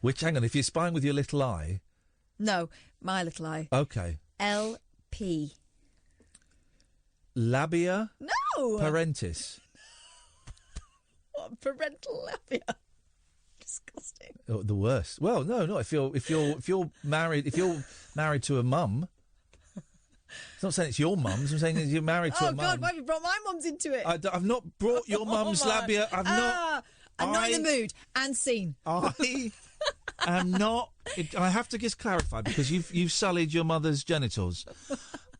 Which, hang on, if you're spying with your little eye, No, my little eye. Okay. LP. Labia No. parentis. What, parental labia? Disgusting. Oh, the worst. Well, no, not if you're married to a mum. It's not saying it's your mum's. I'm saying that you're married to a mum. Oh God, why have you brought my mum's into it? I've not brought your mum's labia. I'm not in the mood. And scene. I am not. I have to just clarify because you've sullied your mother's genitals.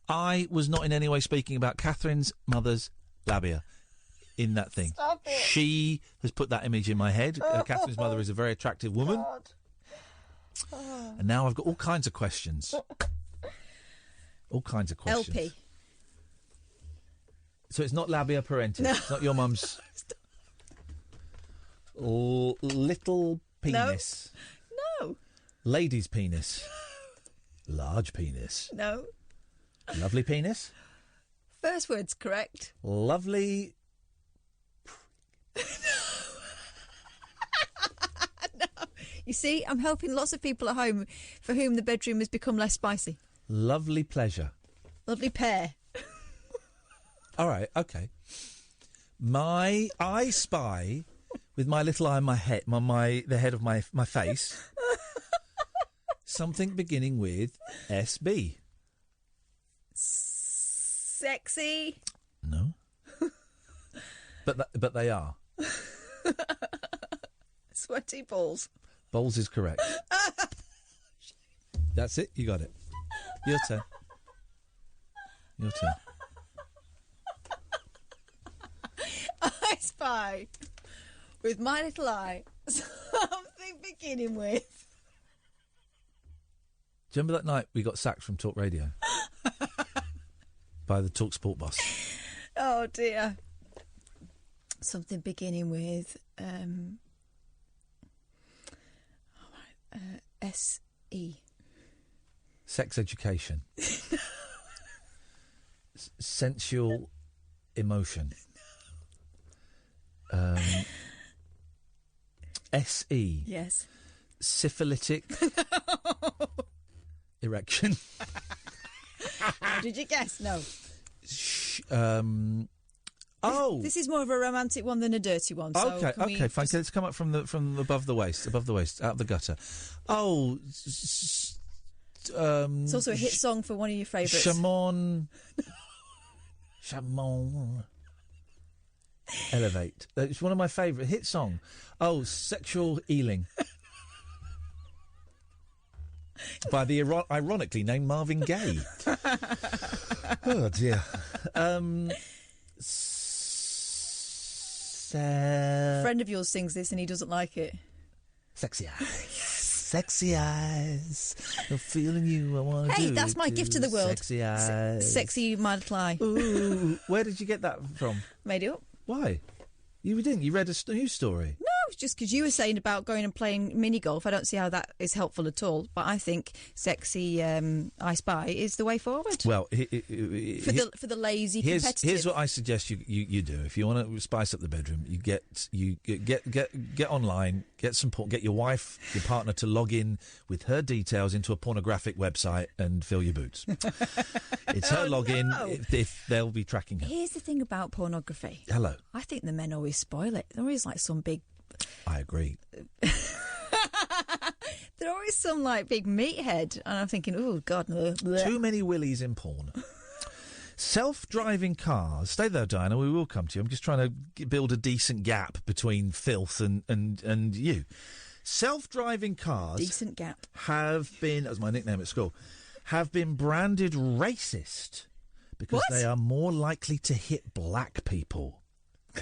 I was not in any way speaking about Catherine's mother's labia in that thing. Stop it. She has put that image in my head. Catherine's mother is a very attractive woman. And now I've got all kinds of questions. All kinds of questions. LP. So it's not labia parentis. No. It's not your mum's little penis. No. Lady's penis. Large penis. No. Lovely penis. First word's correct. Lovely. No. You see, I'm helping lots of people at home for whom the bedroom has become less spicy. Lovely pleasure. Lovely pair. All right, okay. I spy with my little eye on my head, the head of my face, something beginning with SB. Sexy. No. But they are. Sweaty balls. Balls is correct. That's it. You got it. Your turn. Your turn. I spy with my little eye something beginning with. Do you remember that night we got sacked from Talk Radio? By the Talk Sport boss. Oh dear. Something beginning with S-E. Sex education. Sensual emotion. S-E. Yes. Syphilitic erection. Did you guess? No. Oh, this is more of a romantic one than a dirty one. So okay, fine. Let's come up from above the waist, out of the gutter. Oh, it's also a hit song for one of your favourites. Chamon. Elevate. It's one of my favourite hit song. Oh, Sexual Healing. By the ironically named Marvin Gaye. Oh dear. Friend of yours sings this and he doesn't like it. Sexy eyes, sexy eyes. I'm feeling you. I want to. Hey, that's my gift to the world. Sexy eyes, sexy my little eye. Ooh, where did you get that from? Made it up. Why? You didn't. You read a news story. No, it's just because you were saying about going and playing mini golf. I don't see how that is helpful at all. But I think sexy I Spy is the way forward. Well, for the lazy competitive. Here's what I suggest you do. If you want to spice up the bedroom, you get online, get your wife, your partner to log in with her details into a pornographic website and fill your boots. It's her login. No. If they'll be tracking her. Here's the thing about pornography. Hello. I think the men always spoil it. They're always like some big. I agree. They're always some like big meathead, and I'm thinking, oh God, no. Too many willies in porn. Self-driving cars. Stay there, Diana. We will come to you. I'm just trying to build a decent gap between filth and you. Self-driving cars. Decent gap. Have been, as my nickname at school, have been branded racist because they are more likely to hit black people.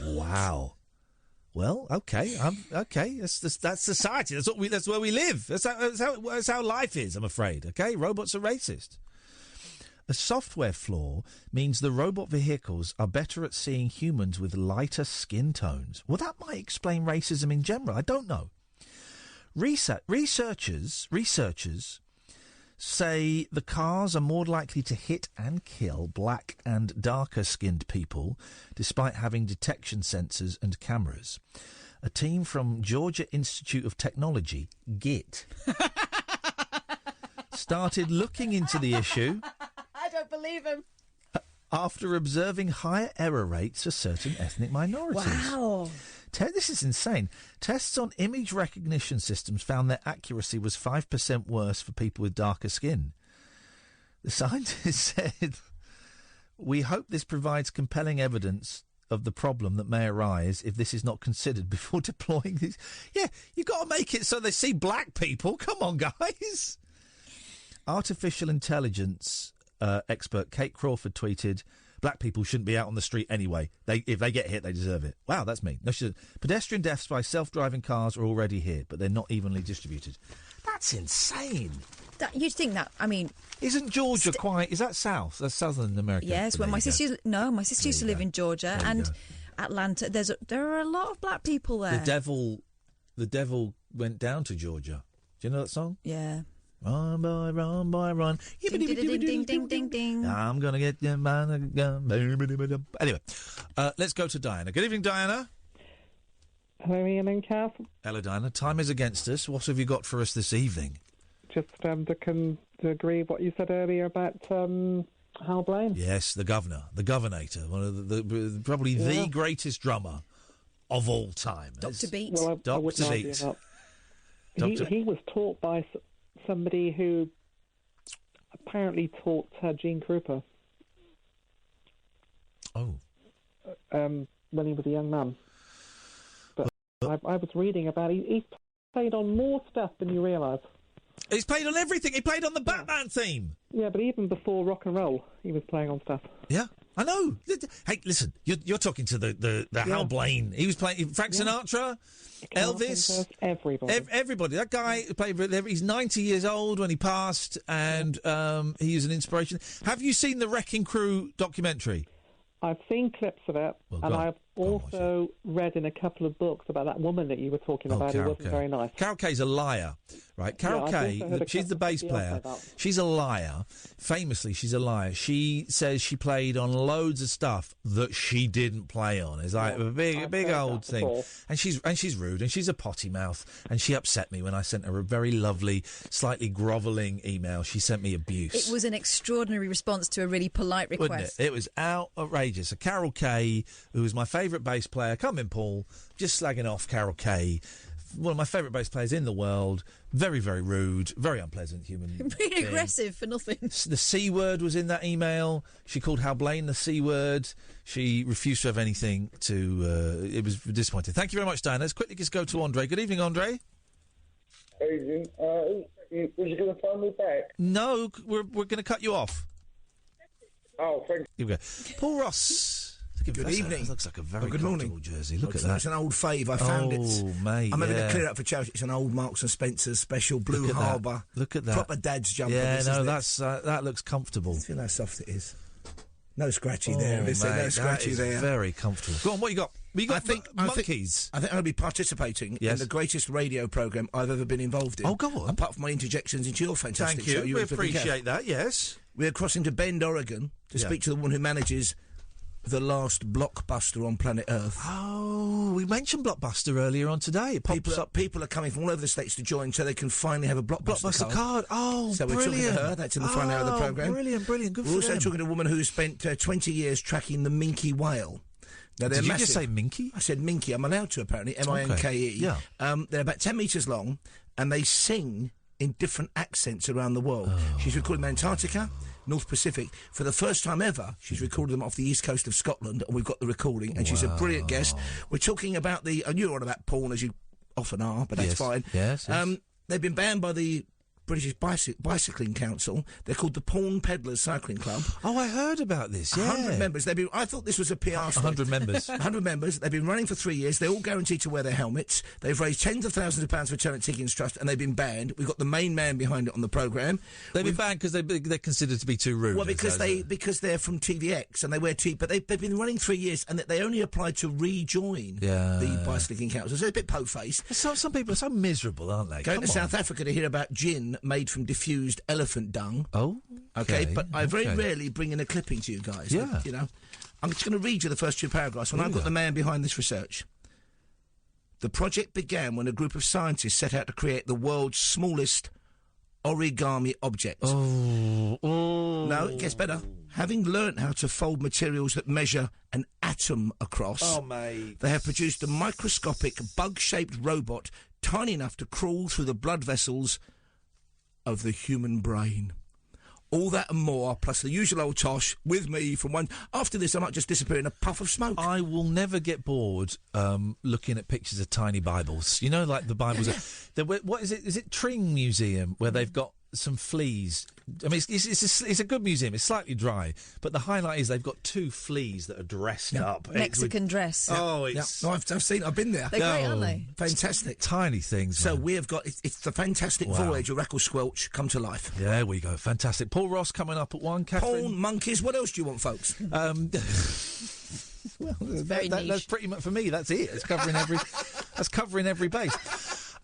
Wow. Well, okay, okay. That's society. That's where we live. That's how life is. I'm afraid. Okay, robots are racist. A software flaw means the robot vehicles are better at seeing humans with lighter skin tones. Well, that might explain racism in general. I don't know. Researchers say the cars are more likely to hit and kill black and darker-skinned people, despite having detection sensors and cameras. A team from Georgia Institute of Technology, GIT, started looking into the issue I don't believe him. after observing higher error rates for certain ethnic minorities. Wow. This is insane. Tests on image recognition systems found their accuracy was 5% worse for people with darker skin. The scientists said, "We hope this provides compelling evidence of the problem that may arise if this is not considered before deploying these." Yeah, you've got to make it so they see black people. Come on, guys. Artificial intelligence expert Kate Crawford tweeted, "Black people shouldn't be out on the street anyway. If they get hit, they deserve it." Wow, that's me. No, she said, "Pedestrian deaths by self-driving cars are already here, but they're not evenly distributed." That's insane. You'd think that, I mean... Isn't Georgia quite... Is that south? That's Southern America. Yes, well, my sister... No, my sister used to live in Georgia and Atlanta. There are a lot of black people there. The devil went down to Georgia. Do you know that song? Yeah. Run, boy, run. Ding, ding, ding, ding, ding, ding. I'm going to get your man gun. Anyway, let's go to Diana. Good evening, Diana. Hello, Iain and Kath. Hello, Diana. Time is against us. What have you got for us this evening? Just to agree what you said earlier about Hal Blaine. Yes, the governor, the governator, one of the probably the greatest drummer of all time. Dr. Beat. Well, I Dr. Beat. He was taught by somebody who apparently taught Gene Krupa. Oh. When he was a young man. But I was reading about he's played on more stuff than you realise. He's played on everything. He played on the Batman theme. Yeah, but even before rock and roll, he was playing on stuff. Yeah, I know. Hey, listen, you're talking to the Hal Blaine. He was playing Frank Sinatra, Elvis, everybody. That guy played. He's 90 years old when he passed, and he is an inspiration. Have you seen the Wrecking Crew documentary? I've seen clips of it, and I've also read in a couple of books about that woman that you were talking about who wasn't very nice. Carol Kay's a liar, right? Carol Kay, she's the bass player. She's a liar. Famously, she's a liar. She says she played on loads of stuff that she didn't play on. It's like a big old thing. And she's rude, and she's a potty mouth, and she upset me when I sent her a very lovely, slightly grovelling email. She sent me abuse. It was an extraordinary response to a really polite request. Wasn't it? It was outrageous. So Carol Kay, who was my favourite bass player, come in, Paul, just slagging off Carol Kay, one of my favourite bass players in the world, very, very rude, very unpleasant human Really aggressive for nothing. The C word was in that email. She called Hal Blaine the C word. She refused to have anything to... it was disappointing. Thank you very much, Diana. Let's quickly just go to Andre. Good evening, Andre. Evening. Was you going to phone me back? No, we're going to cut you off. Oh, thank you. Here we go. Paul Ross. Good evening. That looks like a very good morning. comfortable jersey. Look at that. It's an old fave. I found it. Oh, mate. I'm having to clear up for charity. It's an old Marks and Spencer's special Blue Harbour. Look at that. Proper dad's jumper. Yeah, that looks comfortable. Feel how soft it is. No scratchy there. Mate, no scratchy there. Very comfortable. Go on, what you got? I think monkeys. I think I'm going to be participating in the greatest radio programme I've ever been involved in. Oh, go on. Apart from my interjections into your fantastic show. Thank you. We appreciate that, yes. We're crossing to Bend, Oregon, to speak to the woman who manages the last blockbuster on planet Earth. Oh, we mentioned Blockbuster earlier on today. It pops up. People are coming from all over the states to join so they can finally have a Blockbuster card. Oh, so brilliant. we're talking to her. That's in the final hour of the programme. Brilliant. Good We're also talking to a woman who spent 20 years tracking the minke whale. Now, Did you just say minke? I said minke. I'm allowed to, apparently. M-I-N-K-E. Okay. Yeah. They're about 10 metres long, and they sing in different accents around the world. She's recorded them in Antarctica, North Pacific. For the first time ever, she's recorded them off the east coast of Scotland, and we've got the recording, and she's a brilliant guest. We're talking about and you're on about porn, as you often are, but that's fine. Yes. They've been banned by the British Bicycling Council. They're called the Porn Peddlers Cycling Club. Oh, I heard about this, 100 members. I thought this was a PR story. 100 members. 100 members. They've been running for 3 years. They're all guaranteed to wear their helmets. They've raised tens of thousands of pounds for Charity Higgins Trust, and they've been banned. We've got the main man behind it on the programme. They've been banned because they're considered to be too rude. Well, because they're from TVX, and they wear but they've been running 3 years, and they only applied to rejoin the Bicycling Council. So they're a bit po-faced. Some people are so miserable, aren't they? Going to South Africa to hear about gin made from diffused elephant dung. Oh, okay. But I very rarely bring in a clipping to you guys. Yeah. I'm just going to read you the first two paragraphs. When I've got the man behind this research. The project began when a group of scientists set out to create the world's smallest origami object. No, it gets better. Having learnt how to fold materials that measure an atom across, they have produced a microscopic bug-shaped robot tiny enough to crawl through the blood vessels of the human brain. All that and more, plus the usual old tosh with me from one... After this, I might just disappear in a puff of smoke. I will never get bored looking at pictures of tiny Bibles. You know, like the Bibles... what is it? Is it Tring Museum, where they've got some fleas? I mean, it's a good museum. It's slightly dry, but the highlight is they've got 2 fleas that are dressed up. Mexican dress. Oh, it's... No, I've seen. I've been there. They're great, aren't they? Fantastic. Tiny things. So man. we have got... It's the fantastic voyage of Rackle Squelch come to life. There we go. Fantastic. Paul Ross coming up at 1. Katherine. Porn, monkeys. What else do you want, folks? Well, that's pretty much for me. That's it. It's covering every. That's covering every base.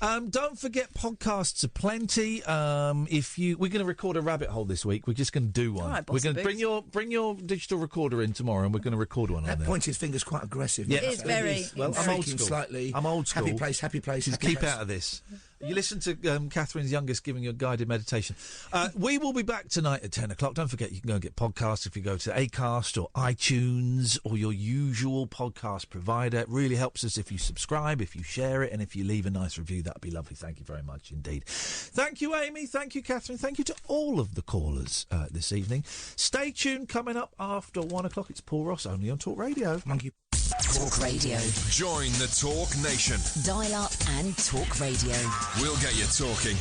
Don't forget, podcasts are plenty. We're going to record a rabbit hole this week. We're just going to do one. All right, we're going to bring your digital recorder in tomorrow, and we're going to record one. That on there. pointed finger's quite aggressive. Yeah, it is very. Well, I'm old school. Slightly. I'm old school. Happy place. Just keep out of this. You listen to Catherine's youngest giving you a guided meditation. We will be back tonight at 10 o'clock. Don't forget, you can go and get podcasts if you go to Acast or iTunes or your usual podcast provider. It really helps us if you subscribe, if you share it, and if you leave a nice review. That would be lovely. Thank you very much indeed. Thank you, Amy. Thank you, Katherine. Thank you to all of the callers this evening. Stay tuned. Coming up after 1 o'clock, it's Paul Ross, only on Talk Radio. Monkey. Talk Radio. Join the Talk Nation. Dial up and Talk Radio. We'll get you talking.